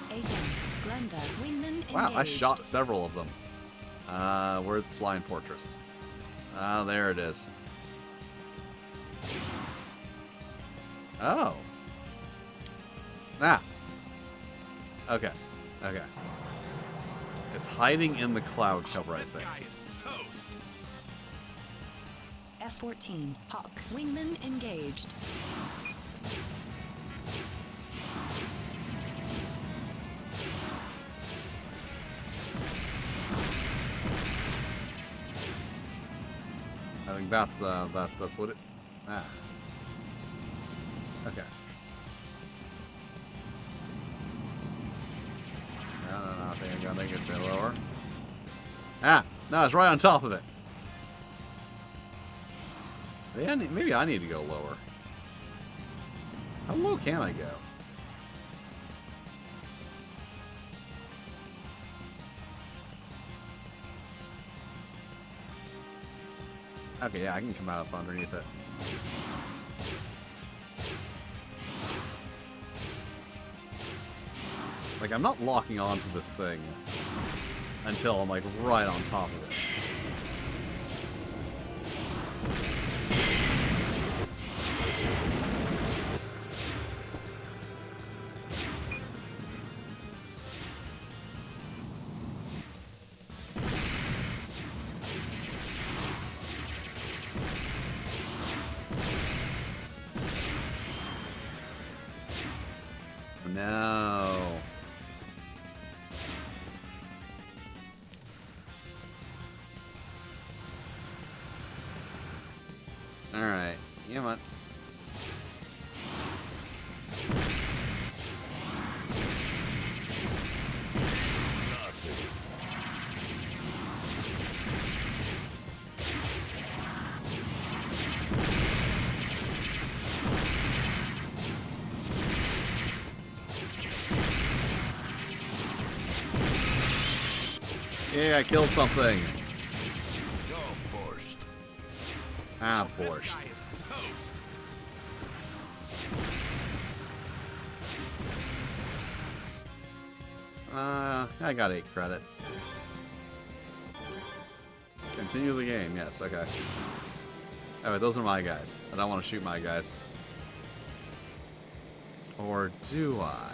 [SPEAKER 7] A10. Glenda. Wingman engaged.
[SPEAKER 1] Wow, I shot several of them. Where's the Flying Fortress? Ah, there it is. Oh. Ah. Okay. Okay. It's hiding in the cloud cover, I think.
[SPEAKER 7] F-14. Hawk. Wingman engaged.
[SPEAKER 1] I think that's that's what it. Ah. Okay. No, I think I'm gonna make it a bit lower. Ah, no, it's right on top of it. Maybe I need to go lower. How low can I go? Okay, yeah, I can come out up underneath it. Like, I'm not locking onto this thing until I'm, like, right on top of it. No. Alright. Come on. Yeah, I killed something. Ah, borscht. I got 8 credits. Continue the game, yes, okay. Alright, those are my guys. I don't want to shoot my guys. Or do I?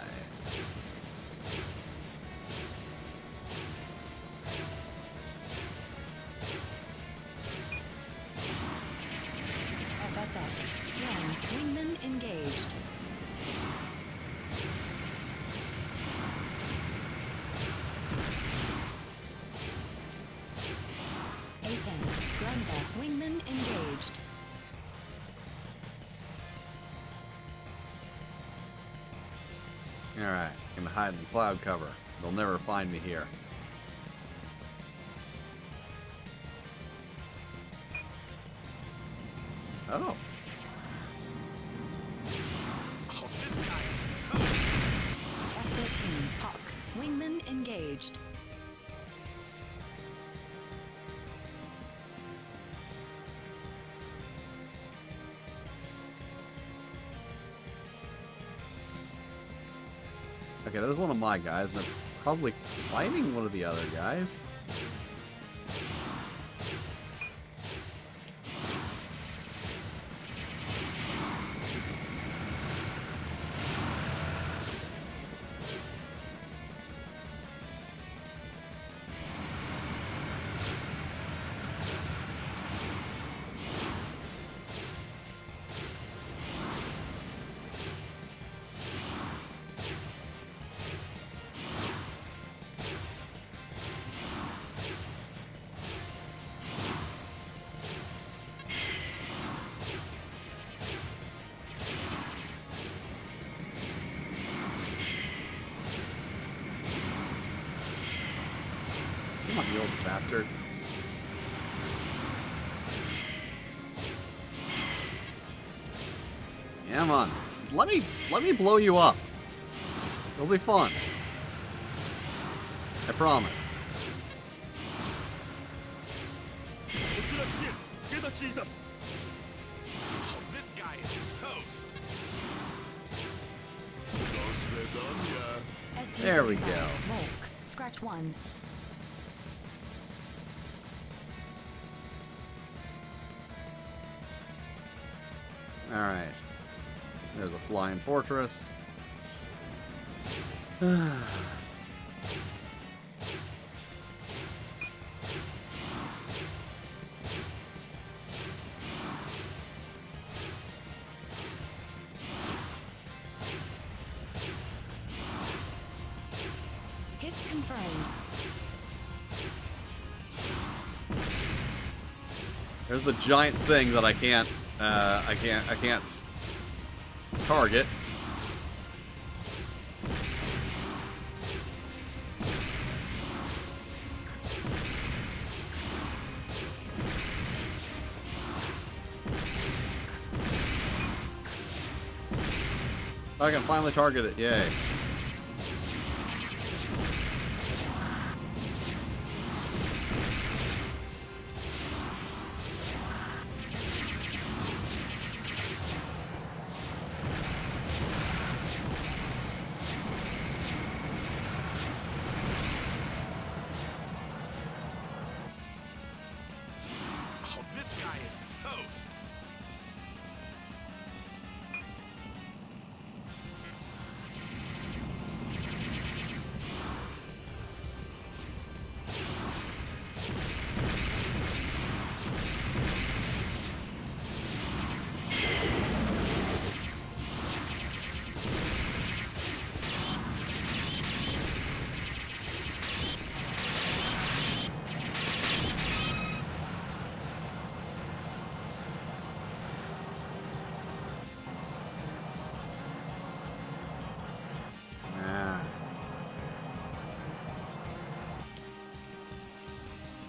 [SPEAKER 7] FSX. Yen. Wingman engaged. A10. Glenda. Wingman engaged.
[SPEAKER 1] Alright, gonna hide in the cloud cover. They'll never find me here. Oh.
[SPEAKER 2] Oh, this guy is toast.
[SPEAKER 7] F-13, Hawk. Wingman engaged.
[SPEAKER 1] Okay, there's one of my guys, and they're probably fighting one of the other guys. Come on, you old bastard. Yeah, come on. Let me blow you up. It'll be fun. I promise.
[SPEAKER 2] Oh, this guy is toast.
[SPEAKER 1] There we
[SPEAKER 7] SU-35,
[SPEAKER 1] go.
[SPEAKER 7] Volk. Scratch 1.
[SPEAKER 1] Alright. There's a flying fortress.
[SPEAKER 7] Hit confirmed.
[SPEAKER 1] There's the giant thing that I can't target. I can finally target it, yay.
[SPEAKER 2] Oh, this guy is toast.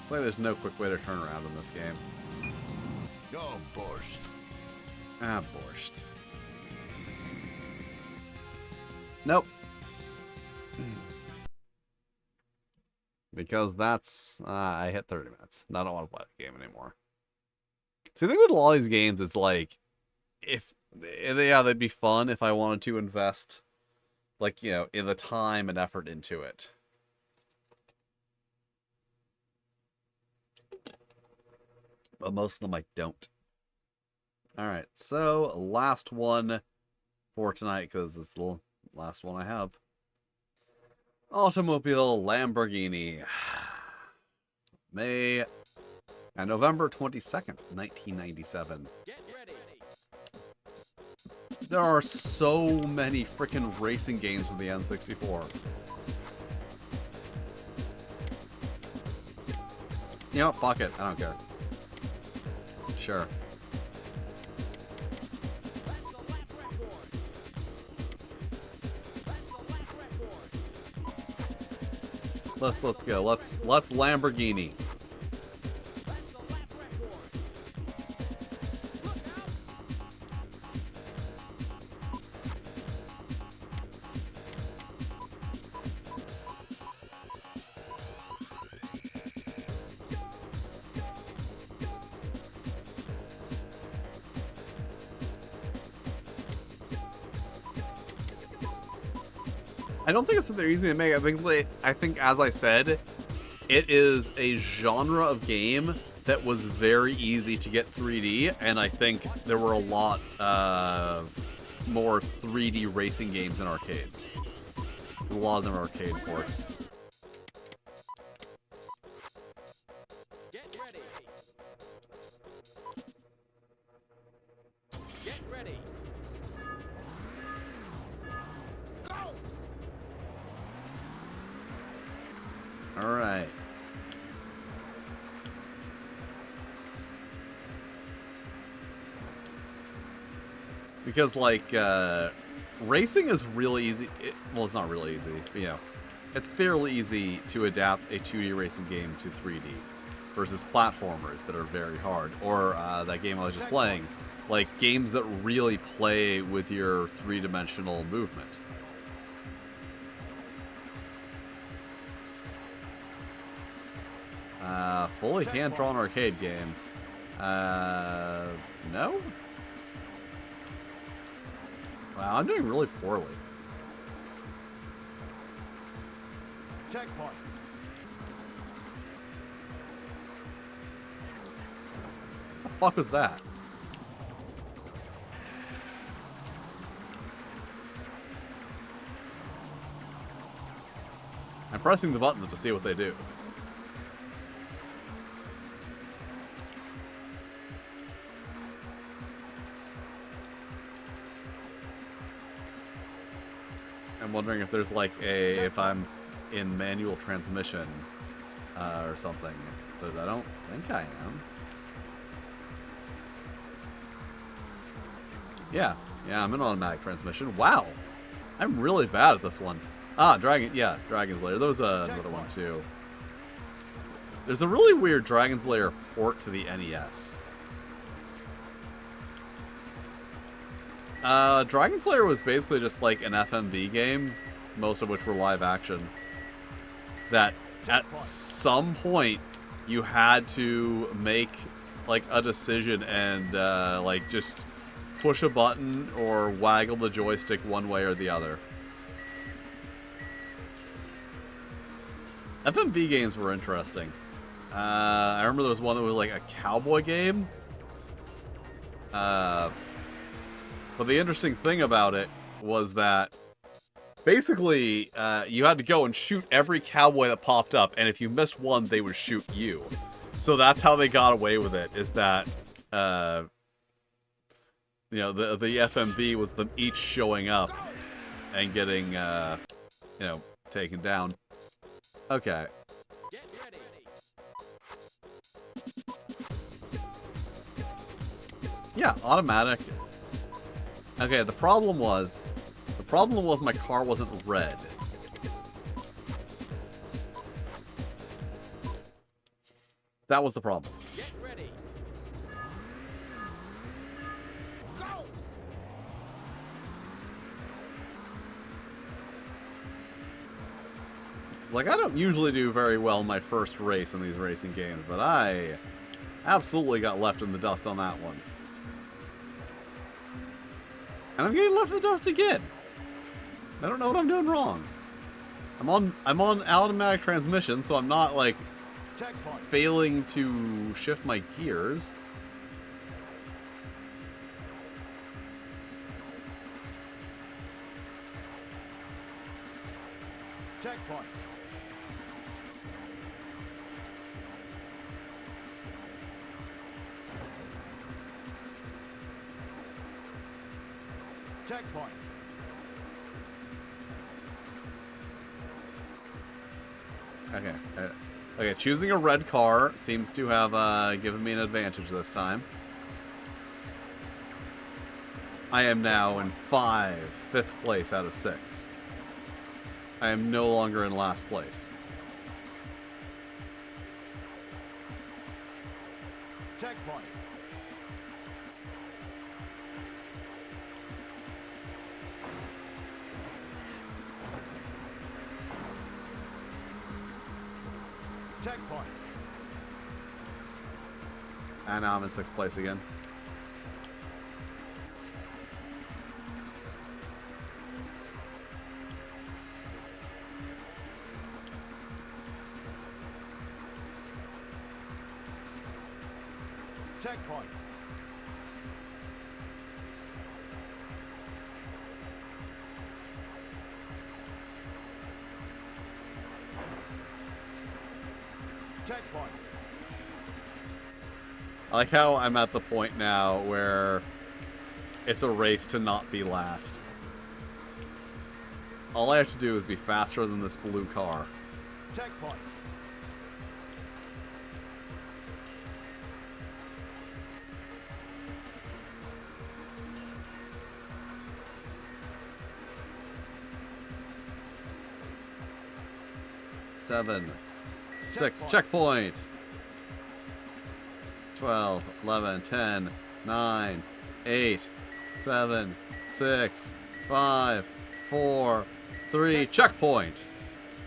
[SPEAKER 1] Looks like there's no quick way to turn around in this game.
[SPEAKER 5] Oh, borscht.
[SPEAKER 1] Ah, borscht. Nope. Because that's... I hit 30 minutes. I don't want to play the game anymore. See, the thing with a lot of these games, it's like... Yeah, they'd be fun if I wanted to invest, like, you know, in the time and effort into it. But most of them I don't. Alright, so last one for tonight, because it's the last one I have. Automobili Lamborghini. November 22nd, 1997. There are so many freaking racing games for the N64. You know what? Fuck it. I don't care. Sure. Let's go. Let's Lamborghini. I don't think it's that they're easy to make. I think, as I said, it is a genre of game that was very easy to get 3D, and I think there were a lot more 3D racing games in arcades. A lot of them are arcade ports.
[SPEAKER 2] Get ready. Get ready. Go!
[SPEAKER 1] Alright. Because, like, racing is really easy. Well, it's not really easy, but, you know, it's fairly easy to adapt a 2D racing game to 3D versus platformers that are very hard. Or that game I was just playing. Like, games that really play with your three-dimensional movement. Fully hand-drawn arcade game. No? Wow, I'm doing really poorly.
[SPEAKER 5] Checkpoint.
[SPEAKER 1] What the fuck was that? I'm pressing the buttons to see what they do. I'm wondering if there's like if I'm in manual transmission or something, but I don't think I am. Yeah, I'm in automatic transmission. Wow, I'm really bad at this one. Dragon's Lair. There was another one too. There's a really weird Dragon's Lair port to the NES. Dragon's Lair was basically just like an FMV game, most of which were live action. That at some point you had to make like a decision and like just push a button or waggle the joystick one way or the other. FMV games were interesting. I remember there was one that was like a cowboy game. But the interesting thing about it was that basically you had to go and shoot every cowboy that popped up, and if you missed one, they would shoot you. So that's how they got away with it, is that you know, the FMV was them each showing up and getting you know, taken down. Okay.
[SPEAKER 2] Get ready.
[SPEAKER 1] Yeah, automatic. Okay, the problem was my car wasn't red. That was the problem.
[SPEAKER 2] Get ready. Go!
[SPEAKER 1] It's like, I don't usually do very well in my first race in these racing games, but I absolutely got left in the dust on that one. And I'm getting left in the dust again. I don't know what I'm doing wrong. I'm on automatic transmission, so I'm not like failing to shift my gears.
[SPEAKER 5] Checkpoint. Checkpoint.
[SPEAKER 1] Okay. Okay, choosing a red car seems to have given me an advantage this time. I am now in 5th place out of 6. I am no longer in last place.
[SPEAKER 5] Checkpoint. Checkpoint.
[SPEAKER 1] And now I'm in 6th place again.
[SPEAKER 5] Checkpoint. Checkpoint.
[SPEAKER 1] I like how I'm at the point now where it's a race to not be last. All I have to do is be faster than this blue car.
[SPEAKER 5] Checkpoint.
[SPEAKER 1] Seven, 6, checkpoint. 12, 11, 10, 9, 8, 7, 6, 5, 4, 3, checkpoint.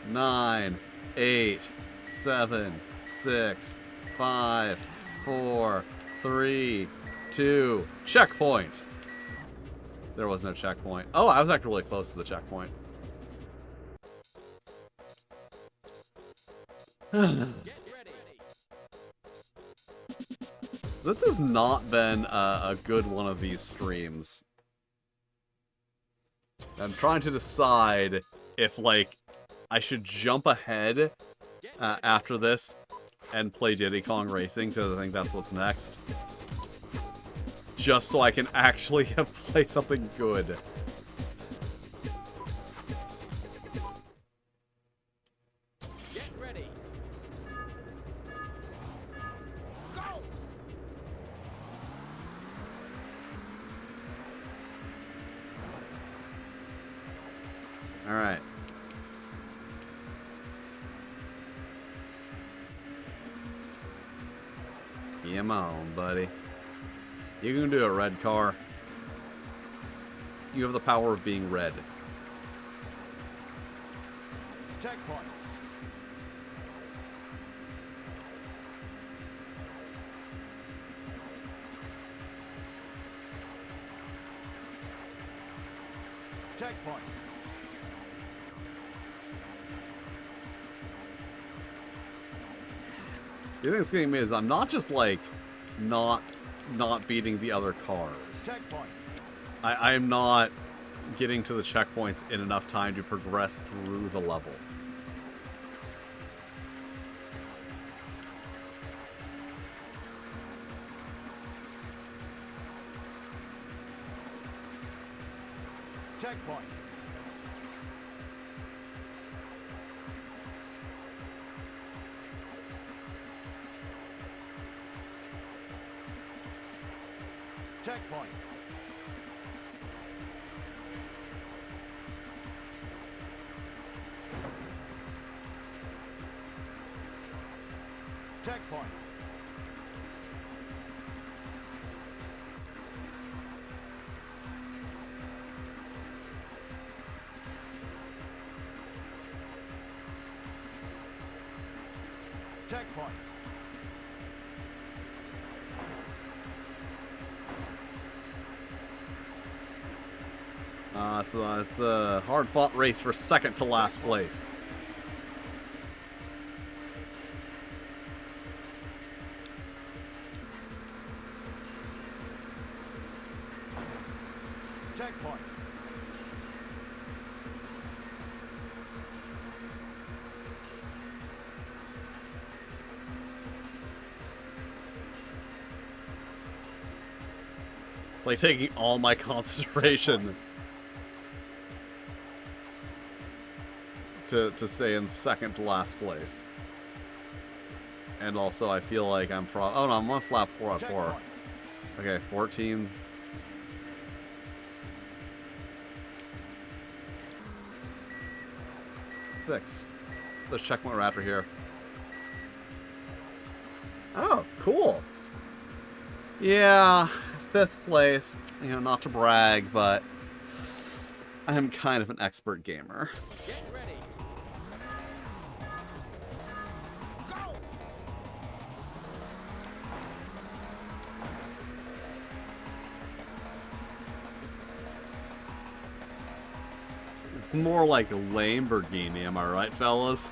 [SPEAKER 1] 9, 8, 7, 6, 5, 4, 3, 2, checkpoint. There was no checkpoint. Oh, I was actually really close to the checkpoint. This has not been a good one of these streams. I'm trying to decide if, like, I should jump ahead after this and play Diddy Kong Racing, because I think that's what's next. Just so I can actually play something good.
[SPEAKER 4] Get ready.
[SPEAKER 1] Alright. Come on, buddy. You can do a red car. You have the power of being red.
[SPEAKER 5] Checkpoint. Checkpoint.
[SPEAKER 1] See, the thing that's getting me is I'm not just, like, not beating the other cars.
[SPEAKER 5] Checkpoint.
[SPEAKER 1] I am not getting to the checkpoints in enough time to progress through the level.
[SPEAKER 5] Checkpoint. Checkpoint. Checkpoint. Checkpoint.
[SPEAKER 1] So it's the hard-fought race for second to last place.
[SPEAKER 5] Checkpoint.
[SPEAKER 1] It's like taking all my concentration to stay in second to last place. And also, I feel like I'm oh no, I'm on flap 4 out of 4.
[SPEAKER 5] Checkpoint.
[SPEAKER 1] Okay, 14. Six. There's checkpoint right after here. Oh, cool. Yeah, 5th place. You know, not to brag, but I am kind of an expert gamer.
[SPEAKER 4] Get ready.
[SPEAKER 1] More like a Lamborghini, am I right, fellas?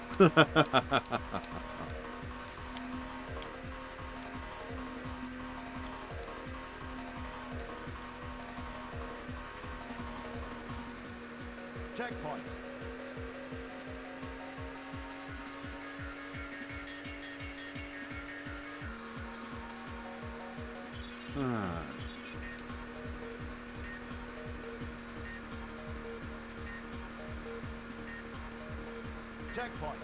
[SPEAKER 5] Checkpoint. Checkpoint.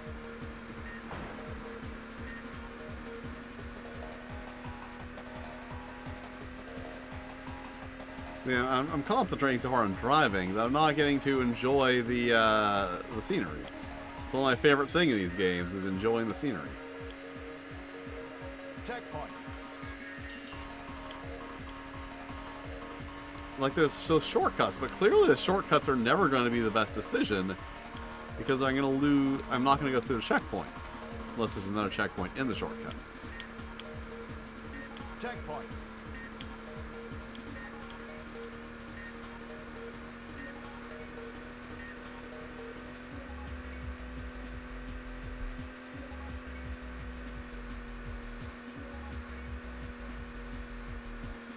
[SPEAKER 1] Yeah, I'm concentrating so hard on driving that I'm not getting to enjoy the scenery. It's one of my favorite things in these games is enjoying the scenery.
[SPEAKER 5] Checkpoint.
[SPEAKER 1] Like there's those shortcuts, but clearly the shortcuts are never going to be the best decision because I'm going to lose. I'm not going to go through the checkpoint unless there's another checkpoint in the shortcut.
[SPEAKER 5] Checkpoint.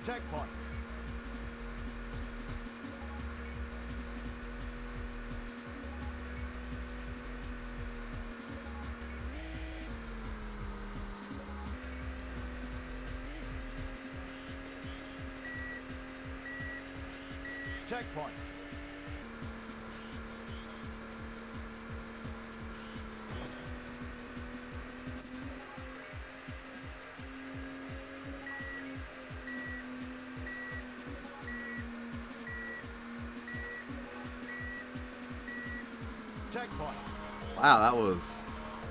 [SPEAKER 5] Checkpoint. Checkpoint. Checkpoint.
[SPEAKER 1] Wow, that was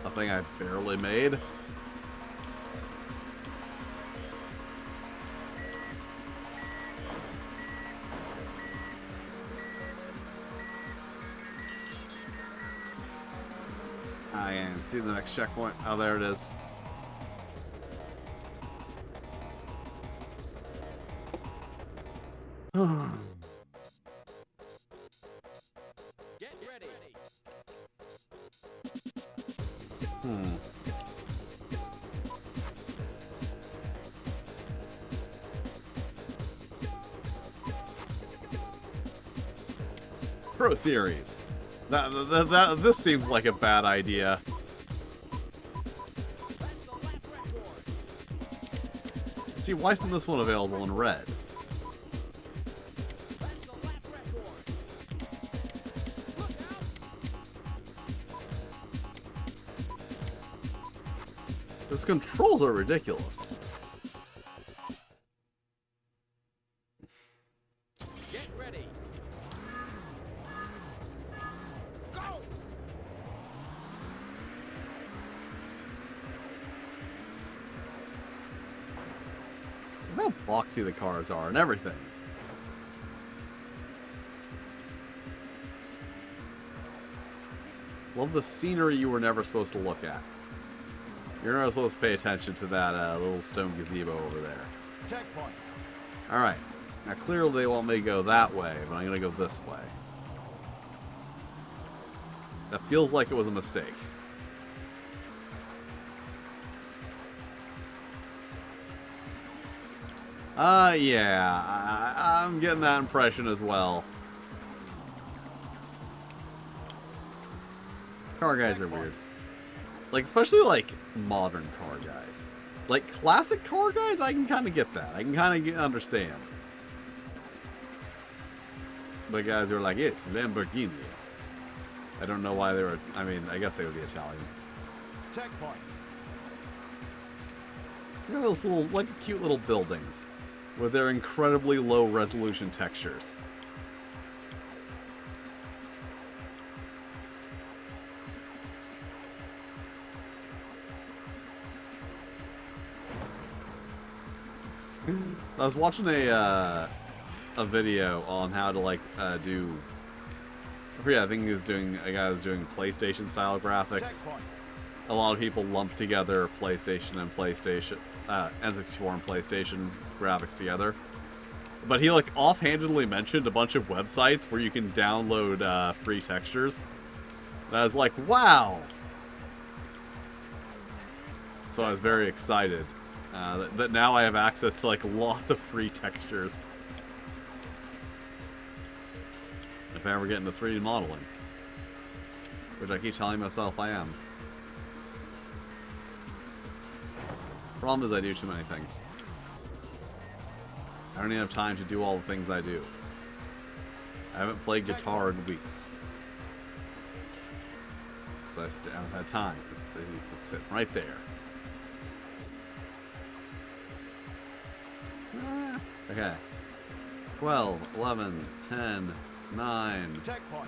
[SPEAKER 1] a thing I barely made. I can see the next checkpoint. Oh, there it is.
[SPEAKER 4] Get ready.
[SPEAKER 1] Pro Series. This seems like a bad idea. See, why isn't this one available in red? Those controls are ridiculous.
[SPEAKER 4] Get ready.
[SPEAKER 1] Look how boxy the cars are and everything. Love the scenery you were never supposed to look at. You're not supposed to pay attention to that little stone gazebo over there.
[SPEAKER 5] Checkpoint.
[SPEAKER 1] Alright. Now clearly they want me to go that way, but I'm going to go this way. That feels like it was a mistake. Yeah. I'm getting that impression as well. Car guys are weird. Like, especially, like, modern car guys. Like, classic car guys, I can kind of get that. I can kind of understand. But guys who are like, yes, Lamborghini. I don't know why they were... I mean, I guess they would be Italian.
[SPEAKER 5] Checkpoint.
[SPEAKER 1] You know, those little, like, cute little buildings. With their incredibly low resolution textures. I was watching a video on how to like do. I think he was doing a guy was doing PlayStation style graphics. A lot of people lump together PlayStation and PlayStation, N64 and PlayStation graphics together. But he like offhandedly mentioned a bunch of websites where you can download free textures. And I was like, wow. So I was very excited that now I have access to like lots of free textures. If I ever get into 3D modeling. Which I keep telling myself I am. Problem is I do too many things. I don't even have time to do all the things I do. I haven't played guitar in weeks. So I haven't had time. It's sitting right there. Okay. 12, 11, 10, 9.
[SPEAKER 4] Checkpoint.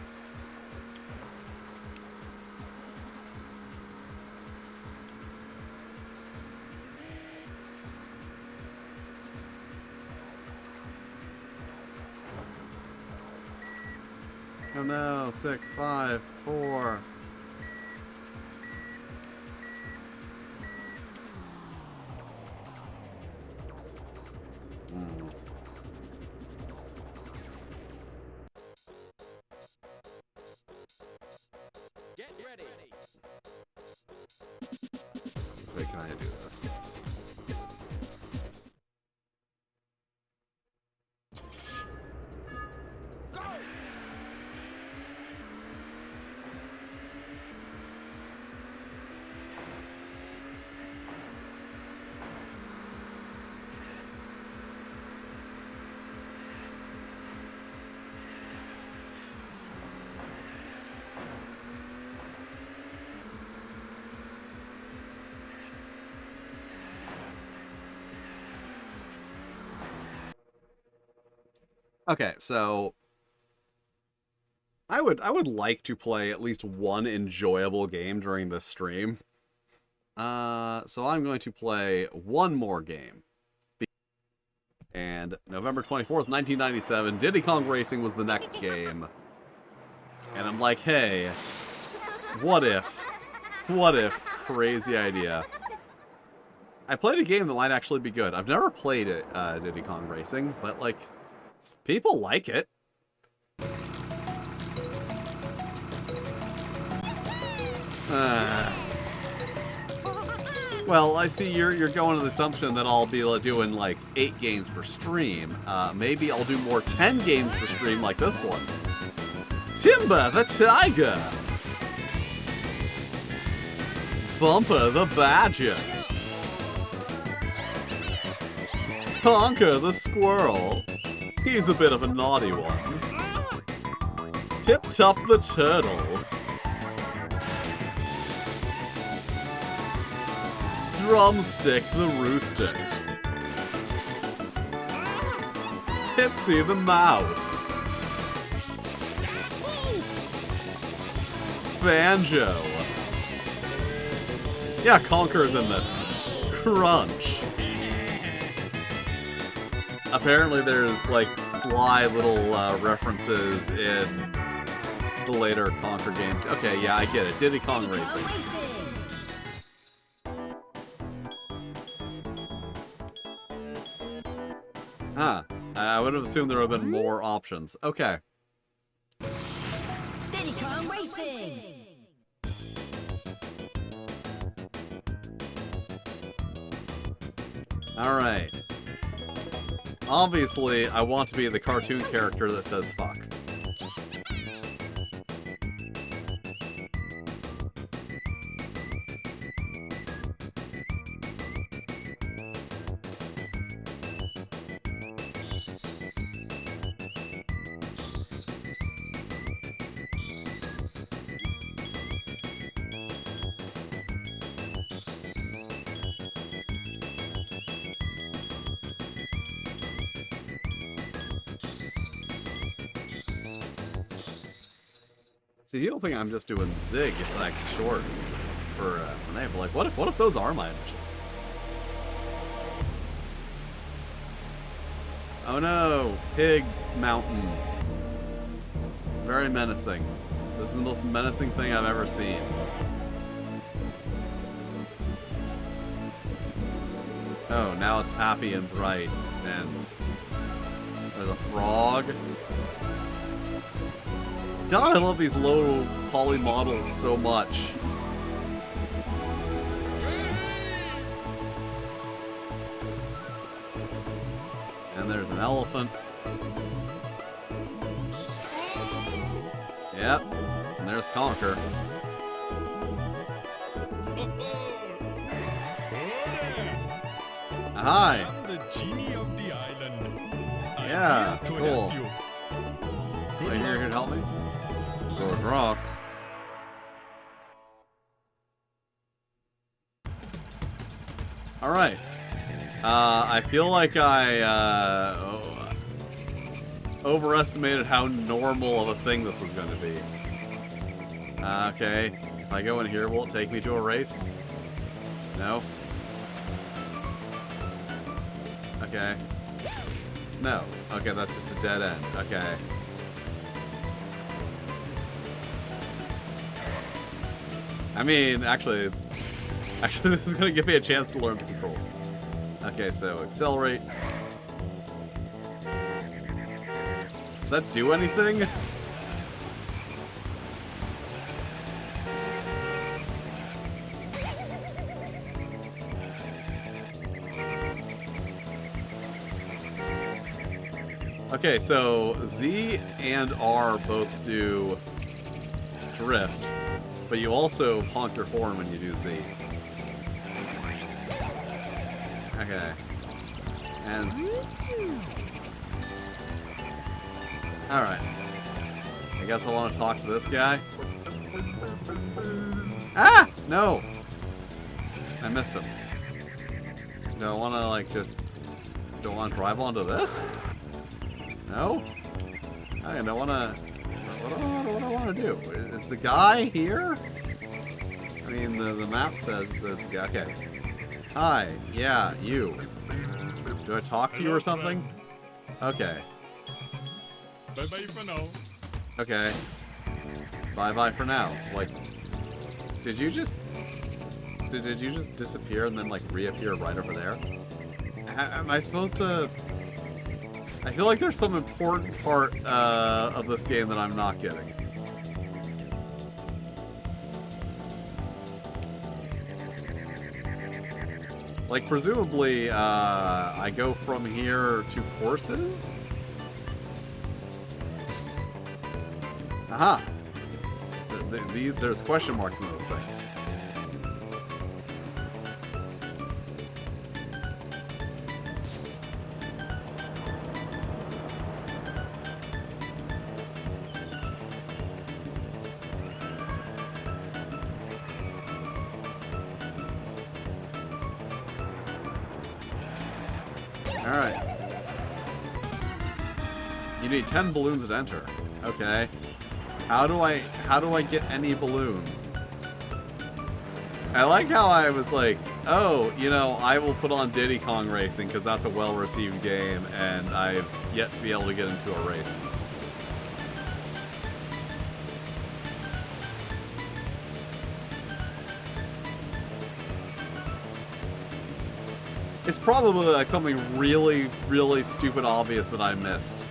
[SPEAKER 1] Oh no, 6, 5, 4.
[SPEAKER 4] Get ready.
[SPEAKER 1] Okay, can I do this? Okay, so I would like to play at least one enjoyable game during this stream. So I'm going to play one more game. And November 24th, 1997, Diddy Kong Racing was the next game. And I'm like, hey, what if, crazy idea. I played a game that might actually be good. I've never played it, Diddy Kong Racing, but like, people like it. Well, I see you're going to the assumption that I'll be doing like 8 games per stream. Maybe I'll do more 10 games per stream like this one. Timber the Tiger. Bumper the Badger. Conker the Squirrel. He's a bit of a naughty one. Tip Top the Turtle. Drumstick the Rooster. Pipsy the Mouse. Banjo. Yeah, Conker's in this. Crunch. Apparently there's, like, sly little references in the later Conker games. Okay, yeah, I get it. Diddy Kong Racing. Huh. I would have assumed there would have been more options. Okay.
[SPEAKER 3] Diddy Kong Racing!
[SPEAKER 1] Alright. Obviously, I want to be the cartoon character that says fuck. See, you don't think I'm just doing Zig, like, short for name, but like, what if those are my initials? Oh no! Pig Mountain. Very menacing. This is the most menacing thing I've ever seen. Oh, now it's happy and bright, and there's a frog. God, I love these low poly models so much. And there's an elephant. Yep. And there's Conker. Hi.
[SPEAKER 9] I'm the genie of the island.
[SPEAKER 1] Yeah,
[SPEAKER 9] I'm here to
[SPEAKER 1] cool.
[SPEAKER 9] help you.
[SPEAKER 1] Are you here to help me? Good rock. Alright. I feel like I overestimated how normal of a thing this was going to be. Okay. If I go in here, will it take me to a race? No? Okay. No. Okay, that's just a dead end. Okay. I mean, actually, this is going to give me a chance to learn the controls. Okay, so accelerate. Does that do anything? Okay, so Z and R both do drift, but you also honk your horn when you do Z. Okay. And... Alright. I guess I want to talk to this guy. Ah! No! I missed him. Do I want to, like, just... Do I want to drive onto this? No? I don't want to... What do I want to do? Is the guy here? I mean, the map says there's a guy. Okay. Hi. Yeah, you. Do I talk to you or something? Okay.
[SPEAKER 9] Bye-bye for now.
[SPEAKER 1] Okay. Bye-bye for now. Like, did you just disappear and then, like, reappear right over there? Am I supposed to... I feel like there's some important part of this game that I'm not getting. Like, presumably, I go from here to courses? Aha! There's question marks in those things. Alright. You need 10 balloons to enter. Okay. How do I get any balloons? I like how I was like, oh, you know, I will put on Diddy Kong Racing because that's a well-received game and I've yet to be able to get into a race. It's probably like something really, really stupid obvious that I missed.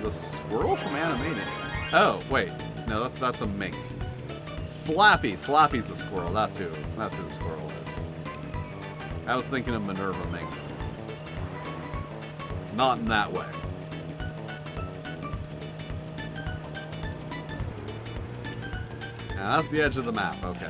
[SPEAKER 1] The squirrel from Animaniacs. Oh, wait. No, that's a mink. Slappy. Slappy's a squirrel. That's who the squirrel is. I was thinking of Minerva Mink. Not in that way. Now, that's the edge of the map, okay.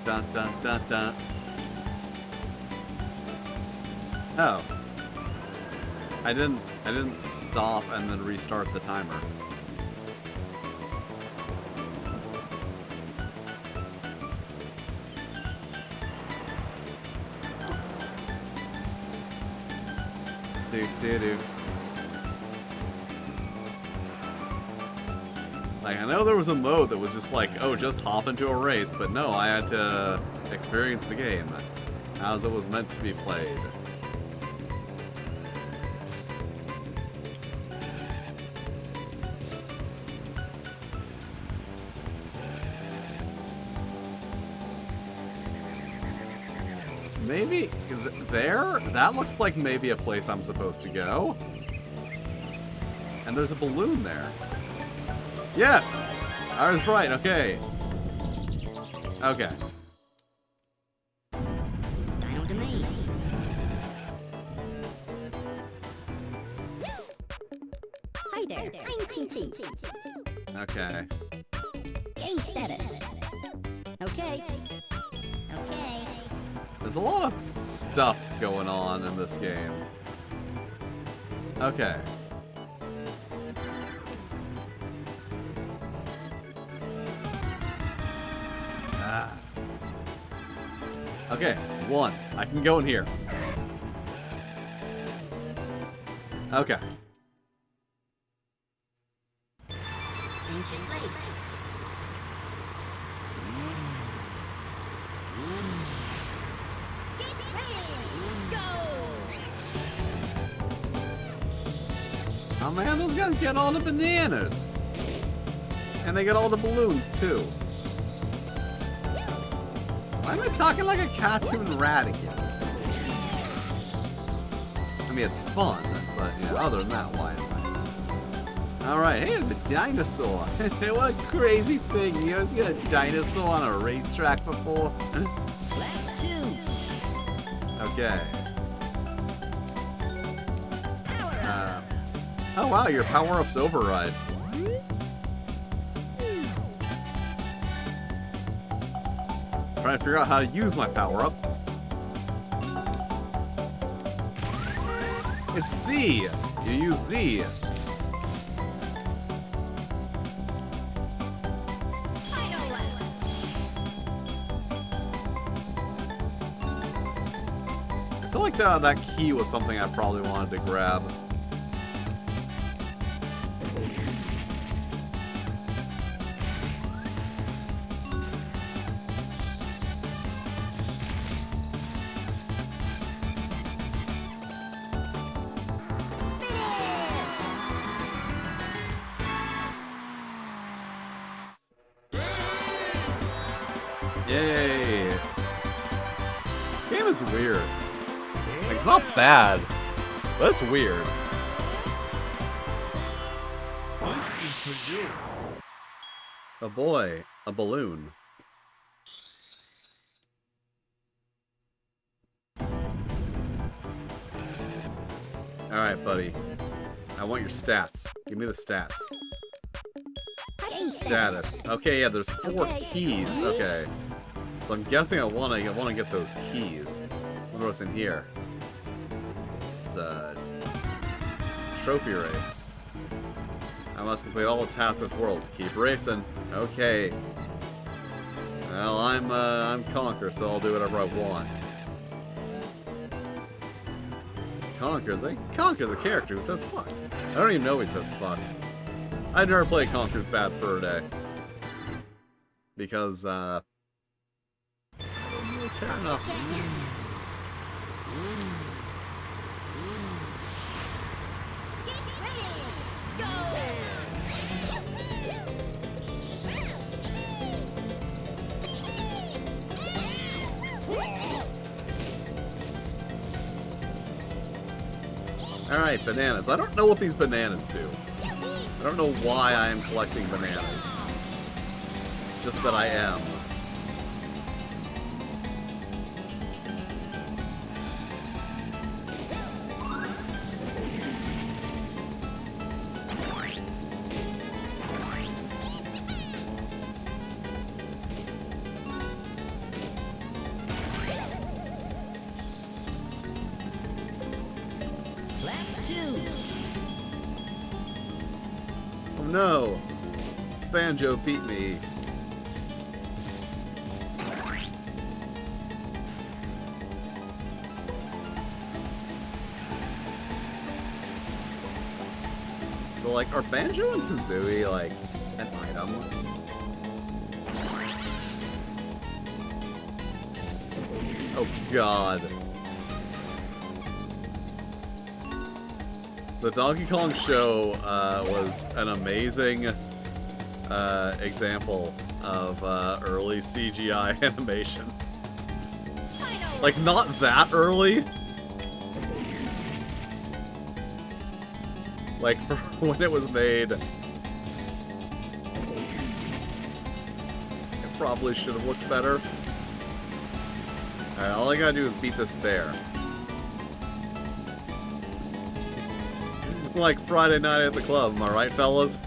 [SPEAKER 1] Dun, dun, dun, dun. Oh. I didn't stop and then restart the timer. Do-do-do. Like, I know there was a mode that was just like, oh, just hop into a race, but no, I had to experience the game as it was meant to be played. Maybe there? That looks like maybe a place I'm supposed to go. And there's a balloon there. Yes! I was right, okay. Okay.
[SPEAKER 3] Dino to me. Hi there, I'm TT.
[SPEAKER 1] Okay.
[SPEAKER 3] Game status. Okay. Okay.
[SPEAKER 1] There's a lot of stuff going on in this game. Okay. Okay, 1. I can go in here. Okay.
[SPEAKER 3] Ancient lake. Get ready. Go.
[SPEAKER 1] Oh man, those guys get all the bananas. And they get all the balloons too. Why am I talking like a cartoon rat again? I mean, it's fun, but you know, other than that, why am I? Alright, hey, there's a dinosaur. What a crazy thing. You guys seen a dinosaur on a racetrack before?
[SPEAKER 3] Lap 2.
[SPEAKER 1] Okay.
[SPEAKER 3] Power up.
[SPEAKER 1] Oh wow, your power-up's override. Trying to figure out how to use my power-up. It's Z! You use Z.
[SPEAKER 3] Final lap.
[SPEAKER 1] I feel like that key was something I probably wanted to grab. Yay! This game is weird. Like, it's not bad, but it's weird.
[SPEAKER 9] This is for you.
[SPEAKER 1] A boy, a balloon. Alright, buddy. I want your stats. Give me the stats. Status. Okay, yeah, there's 4 keys. Okay. So I'm guessing I wanna get those keys. Wonder what's in here. It's a trophy race. I must complete all the tasks in this world to keep racing. Okay. Well, I'm Conquer, so I'll do whatever I want. Conquer's a character who says fuck. I don't even know he says fuck. I'd never play Conquer's Bad Fur Day. Because, I don't really care enough. Alright, bananas. I don't know what these bananas do. I don't know why I am collecting bananas. Just that I am.
[SPEAKER 3] Lap 2.
[SPEAKER 1] Oh no! Banjo beat me. So, like, are Banjo and Kazooie, like, an item? Oh, God. The Donkey Kong show was an amazing example of early CGI animation. Like, not that early. Like, for when it was made, it probably should have looked better. Alright, all I gotta do is beat this bear. Like Friday night at the club, am I right, fellas?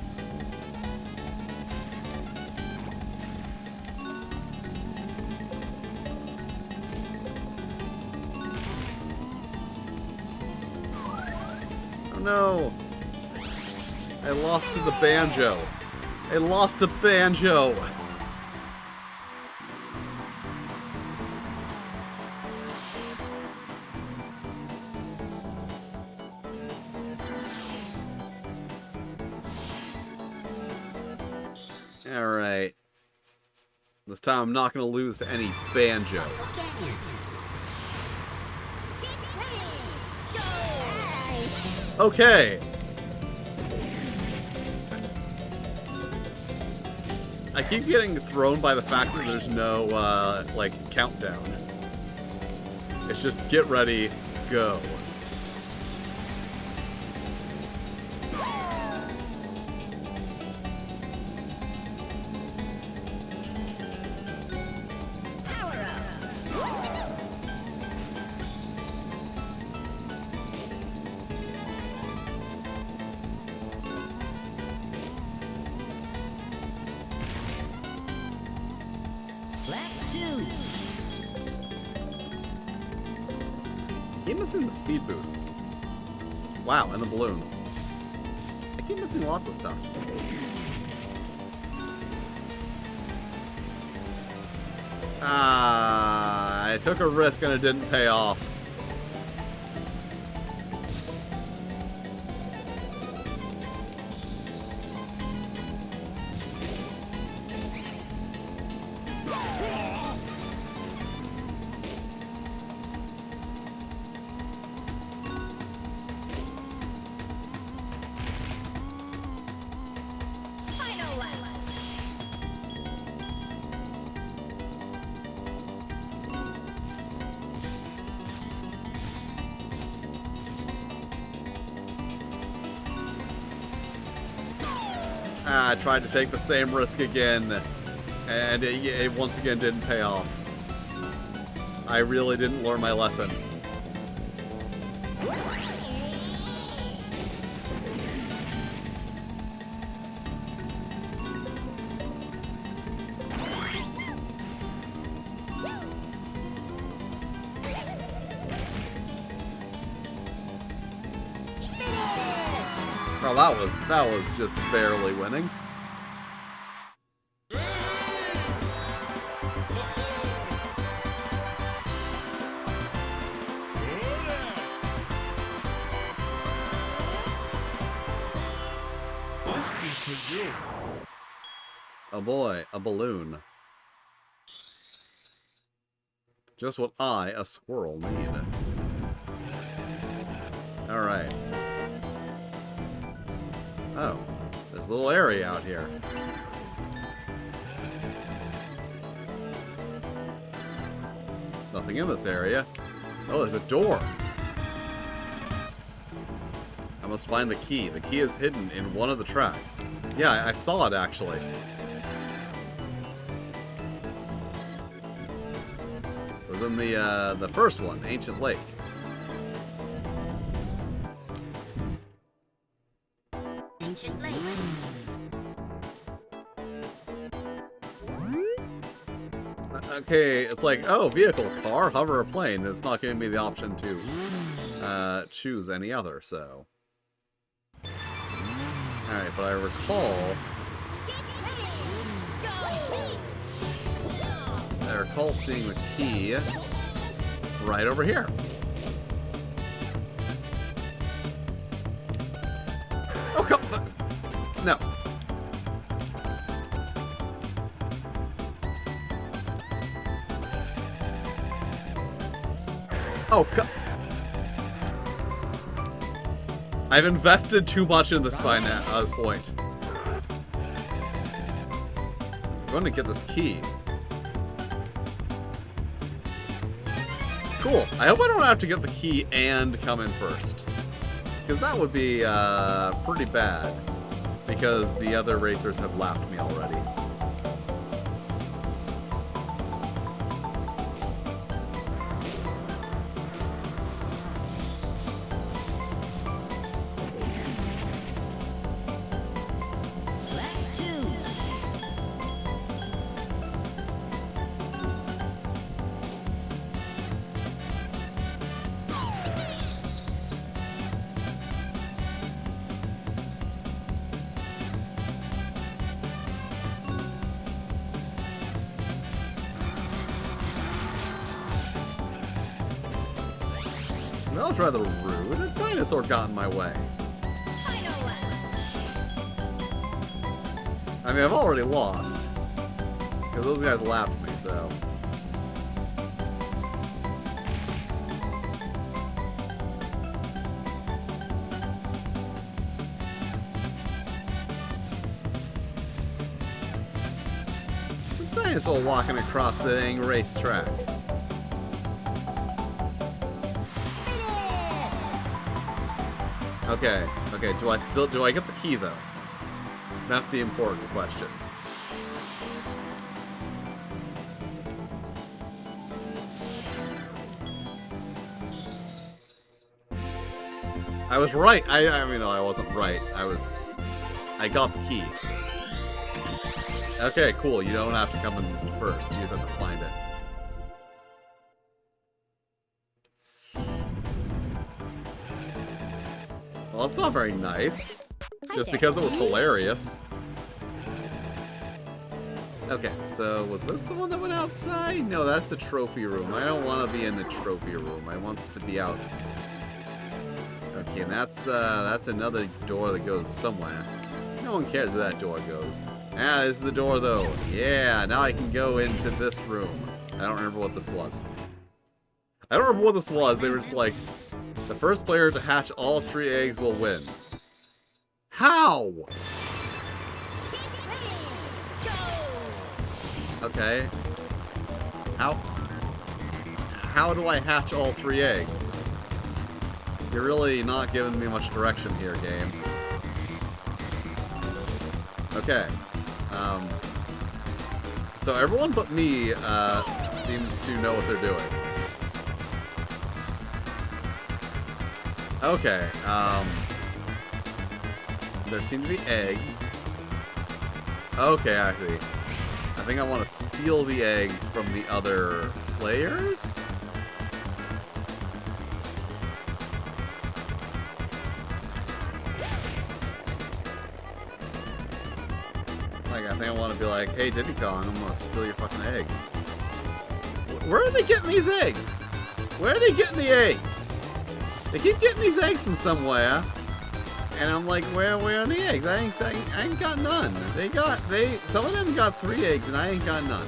[SPEAKER 1] Oh no! I lost to the Banjo. I lost to Banjo! Alright. This time I'm not going to lose to any Banjo. Okay. I keep getting thrown by the fact that there's no, like, countdown. It's just get ready, go. Keep missing the speed boosts. Wow, and the balloons. I keep missing lots of stuff. Ah, I took a risk and it didn't pay off. I tried to take the same risk again, and it once again didn't pay off. I really didn't learn my lesson. Oh, that was just barely winning. Oh boy, a balloon. Just what I, a squirrel, need. Alright. Oh, there's a little area out here. There's nothing in this area. Oh, there's a door. I must find the key. The key is hidden in one of the tracks. Yeah, I saw it actually. It was in the first one, Ancient Lake.
[SPEAKER 3] Ancient Lake.
[SPEAKER 1] Okay, it's like, oh, vehicle, car, hover, or plane. It's not giving me the option to choose any other, so. Alright, but I recall... seeing the key right over here. Oh, come... Oh, I've invested too much in this by now, at this point. I'm going to get this key. Cool. I hope I don't have to get the key and come in first. Because that would be pretty bad. Because the other racers have lapped me already. That was rather rude. A dinosaur got in my way. I mean, I've already lost. Because those guys lapped me, so... There's a dinosaur walking across the dang racetrack. Okay, do I get the key though? That's the important question. I was right. I mean, no, I wasn't right. I got the key. Okay, cool. You don't have to come in first. You just have to find it. Well, it's not very nice. Just because it was hilarious. Okay, so was this the one that went outside? No, that's the trophy room. I don't want to be in the trophy room. I want to be out. Okay, and that's another door that goes somewhere. No one cares where that door goes. Ah, this is the door though. Yeah, now I can go into this room. I don't remember what this was. I don't remember what this was. They were just like, the first player to hatch all 3 eggs will win. How? Okay. How do I hatch all 3 eggs? You're really not giving me much direction here, game. Okay. So everyone but me seems to know what they're doing. Okay, there seem to be eggs. Okay, I see. I think I want to steal the eggs from the other players? Like, I think I want to be like, hey, Diddy Kong, I'm going to steal your fucking egg. Where are they getting these eggs? Where are they getting the eggs? They keep getting these eggs from somewhere, and I'm like, where are the eggs? I ain't got none. Some of them got 3 eggs, and I ain't got none.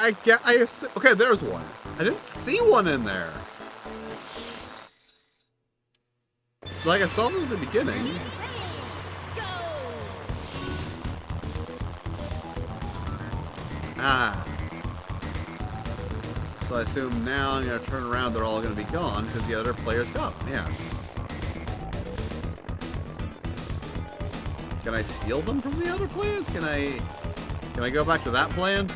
[SPEAKER 1] Okay, okay, there's one. I didn't see one in there. Like, I saw them at the beginning. Ah. So I assume now I'm going to turn around, they're all going to be gone because the other players got them, yeah. Can I steal them from the other players? Can I go back to that plan?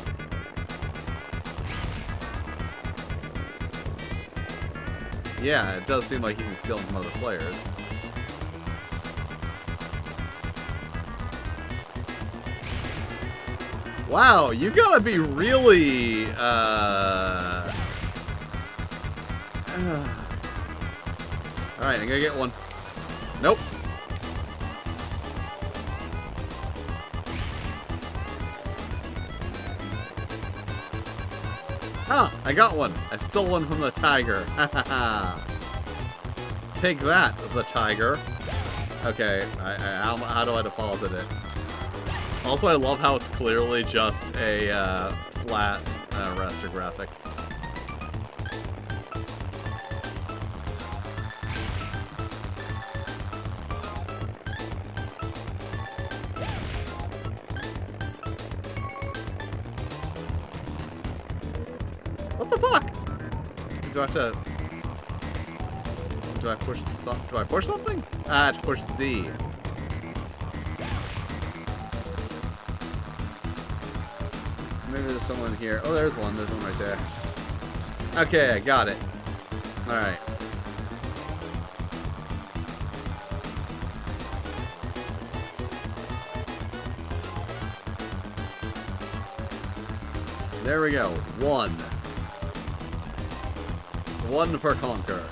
[SPEAKER 1] Yeah, it does seem like you can steal them from other players. Wow, you gotta be really, Alright, I'm gonna get one. Nope. Huh, I got one. I stole one from the tiger. Ha ha ha. Take that, the tiger. Okay, how do I deposit it? Also, I love how it's clearly just a flat raster graphic. What the fuck? Do I have to... Do I push something? Ah, to push Z. Maybe there's someone here. Oh, there's one. There's one right there. Okay, I got it. Alright. There we go. One. One per conquer.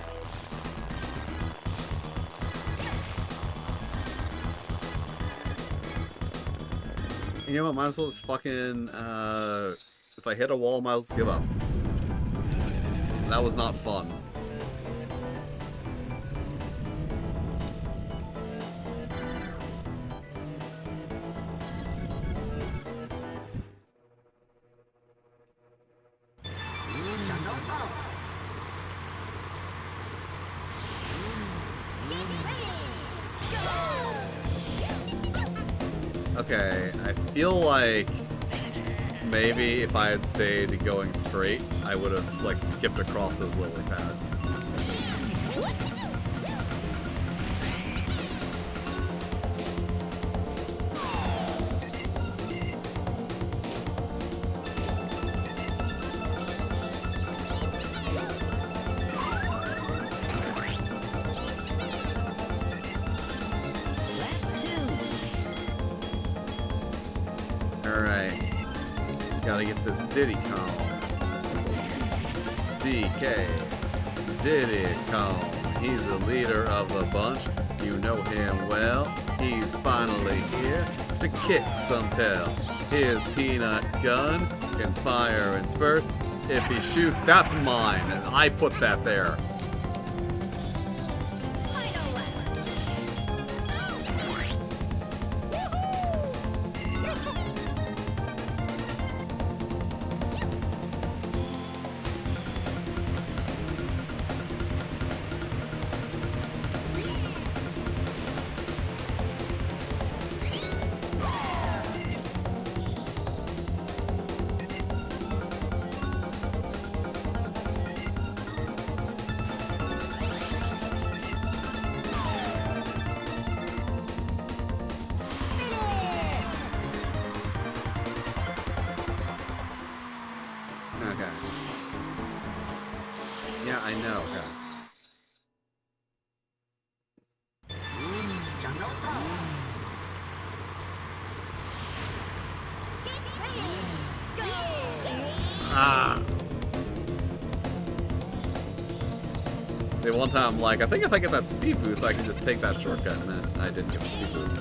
[SPEAKER 1] You know what, might as well just fucking, if I hit a wall, might as well give up. That was not fun. Okay, I feel like maybe if I had stayed going straight, I would have, like, skipped across those lily pads. Gotta get this Diddy cone. DK. Diddy cone. He's the leader of the bunch. You know him well. He's finally here to kick some tail. His peanut gun can fire in spurts. If he shoots, that's mine. And I put that there. Yeah, I know. Okay. Ah! The one time I'm like, I think if I get that speed boost, I can just take that shortcut, and then I didn't get the speed boost.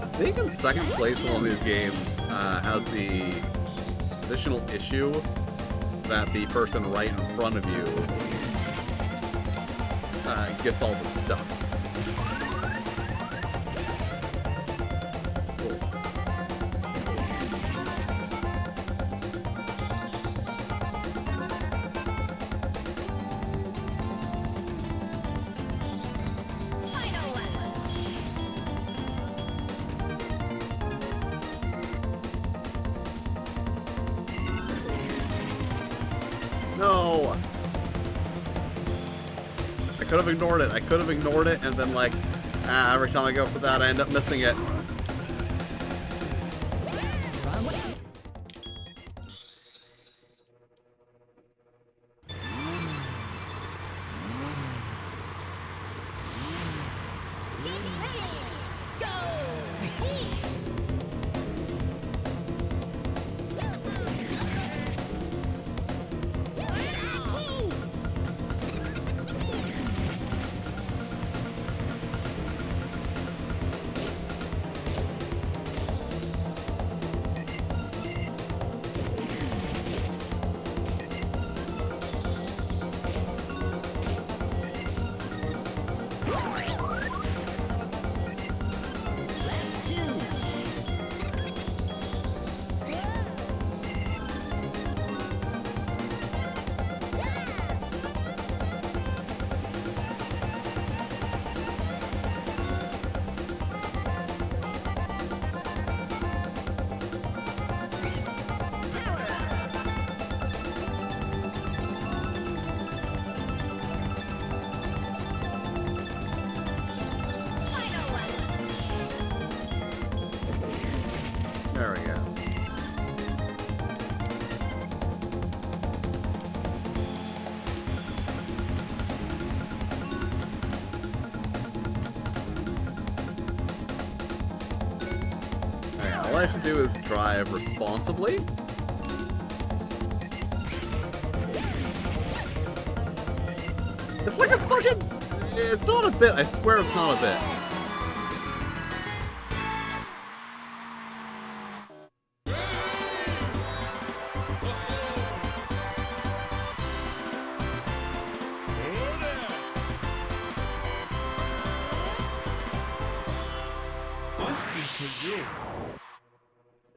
[SPEAKER 1] I think in second place in one of these games has the additional issue that the person right in front of you gets all the stuff. Cool. No! I could have ignored it. I could have ignored it, and then, like, every time I go for that, I end up missing it. All I have to do is drive responsibly. It's like a fucking... It's not a bit. I swear it's not a bit.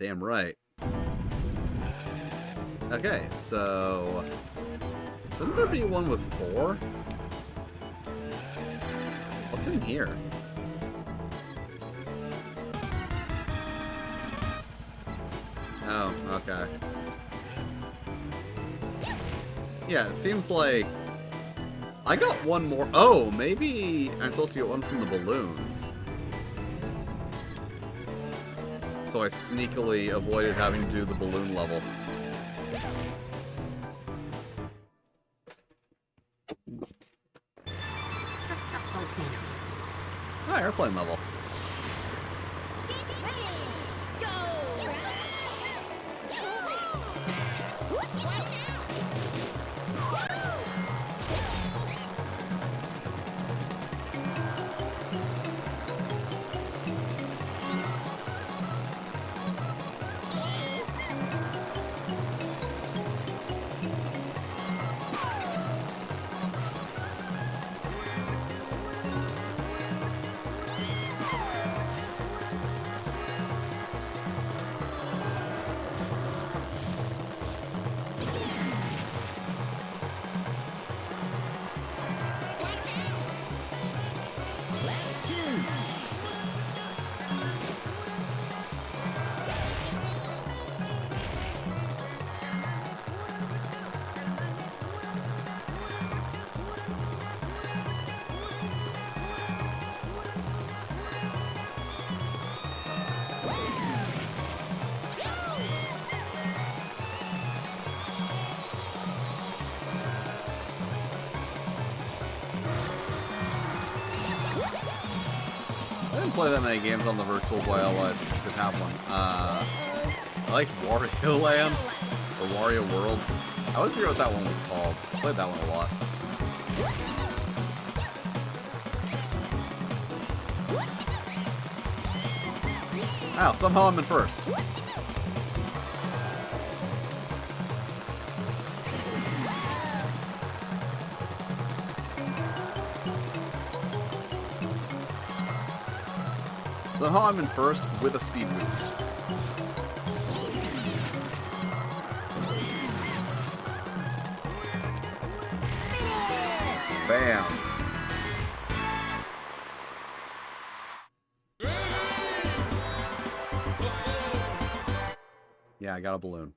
[SPEAKER 1] Damn right. Okay, so... Shouldn't there be one with 4? What's in here? Oh, okay. Yeah, it seems like... I got one more... Oh, maybe I'm supposed to get one from the balloons. So I sneakily avoided having to do the balloon level. Ah, airplane level. I didn't play that many games on the Virtual Boy, although I did have one. I liked Wario Land, or Wario World. I always forget what that one was called. I played that one a lot. Wow, somehow I'm in first. Somehow I'm in first with a speed boost. Bam. Yeah, I got a balloon.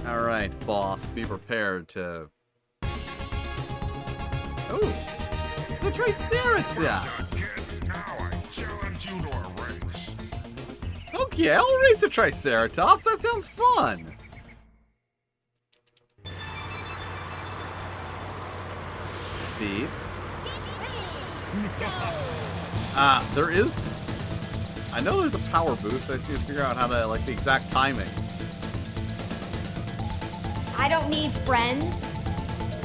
[SPEAKER 1] Alright, boss, be prepared to... Oh! It's a Triceratops! Okay, I'll race a Triceratops, that sounds fun! Beep. There is... I know there's a power boost, I just need to figure out how to, like, the exact timing.
[SPEAKER 6] I don't need friends.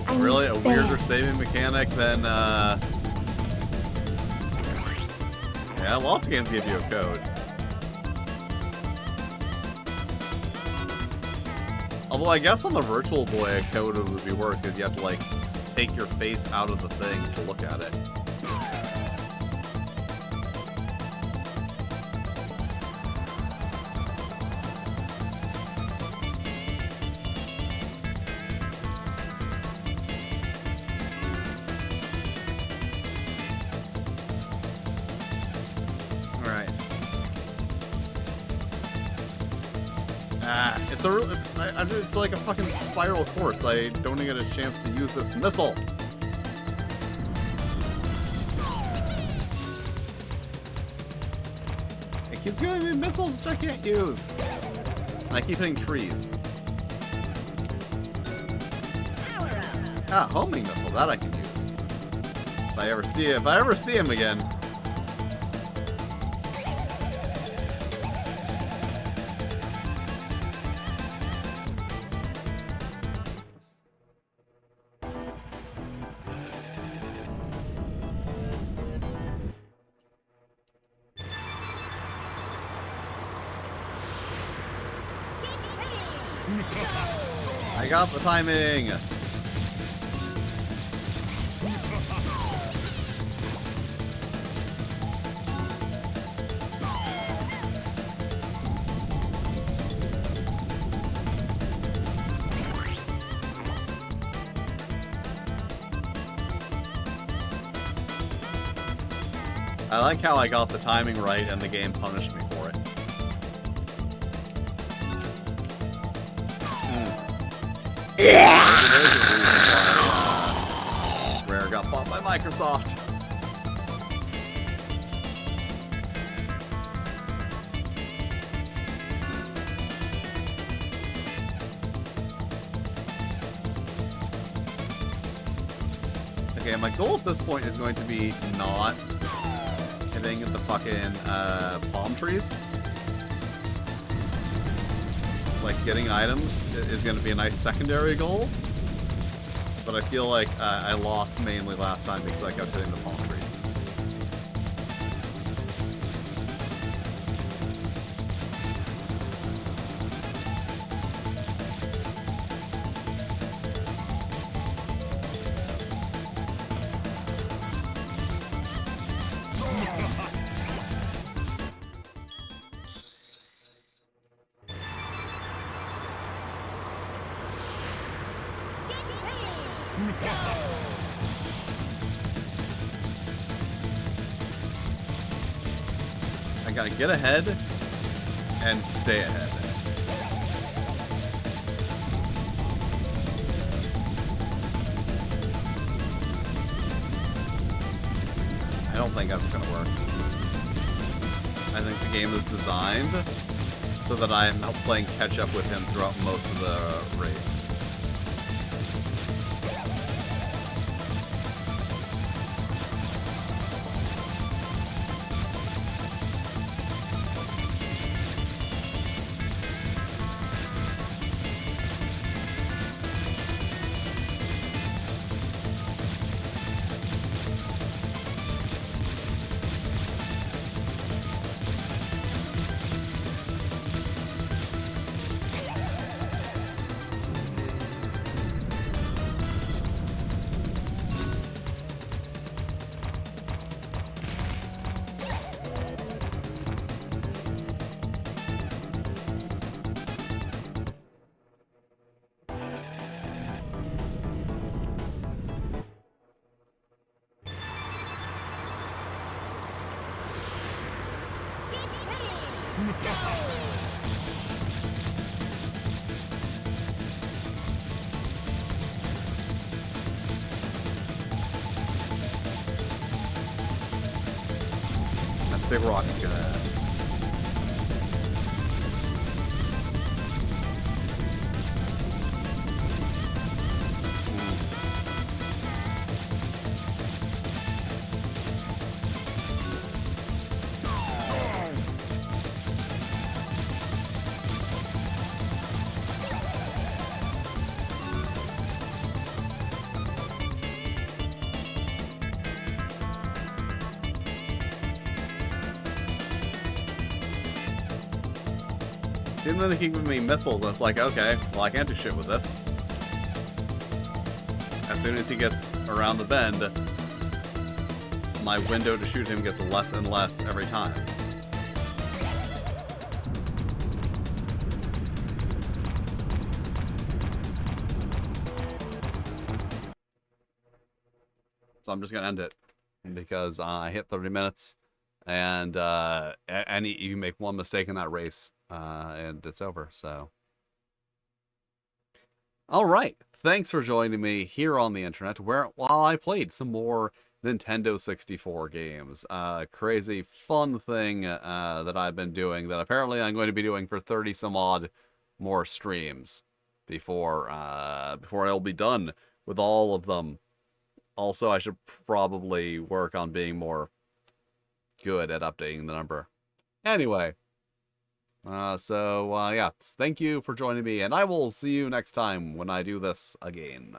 [SPEAKER 6] I
[SPEAKER 1] Really?
[SPEAKER 6] need
[SPEAKER 1] A weirder
[SPEAKER 6] fans.
[SPEAKER 1] saving mechanic than, Yeah, lots of games give you a code. Although I guess on the Virtual Boy, a code would be worse because you have to, like, take your face out of the thing to look at it. It's like a fucking spiral course. I don't even get a chance to use this missile. It keeps giving me missiles which I can't use. And I keep hitting trees. Ah, homing missile. That I can use. If I ever see him again. I got the timing. I like how I got the timing right and the game punished me for it. Maybe there's a reason why Rare got bought by Microsoft. Okay, my goal at this point is going to be not hitting the fucking palm trees. Like, getting items is going to be a nice secondary goal. But I feel like I lost mainly last time because I kept hitting the palm trees. I gotta get ahead and stay ahead. I don't think that's gonna work. I think the game is designed so that I am not playing catch up with him throughout most of the race. That big rock is gonna... And then they keep giving me missiles, and it's like, okay, well, I can't do shit with this. As soon as he gets around the bend, my window to shoot him gets less and less every time. So I'm just gonna end it, because I hit 30 minutes, and you make one mistake in that race, and it's over. So, all right, thanks for joining me here on the internet, while I played some more Nintendo 64 games. Crazy fun thing that I've been doing, that apparently I'm going to be doing for 30 some odd more streams before it'll be done with all of them. Also, I should probably work on being more good at updating the number. Anyway, yeah, thank you for joining me, and I will see you next time when I do this again.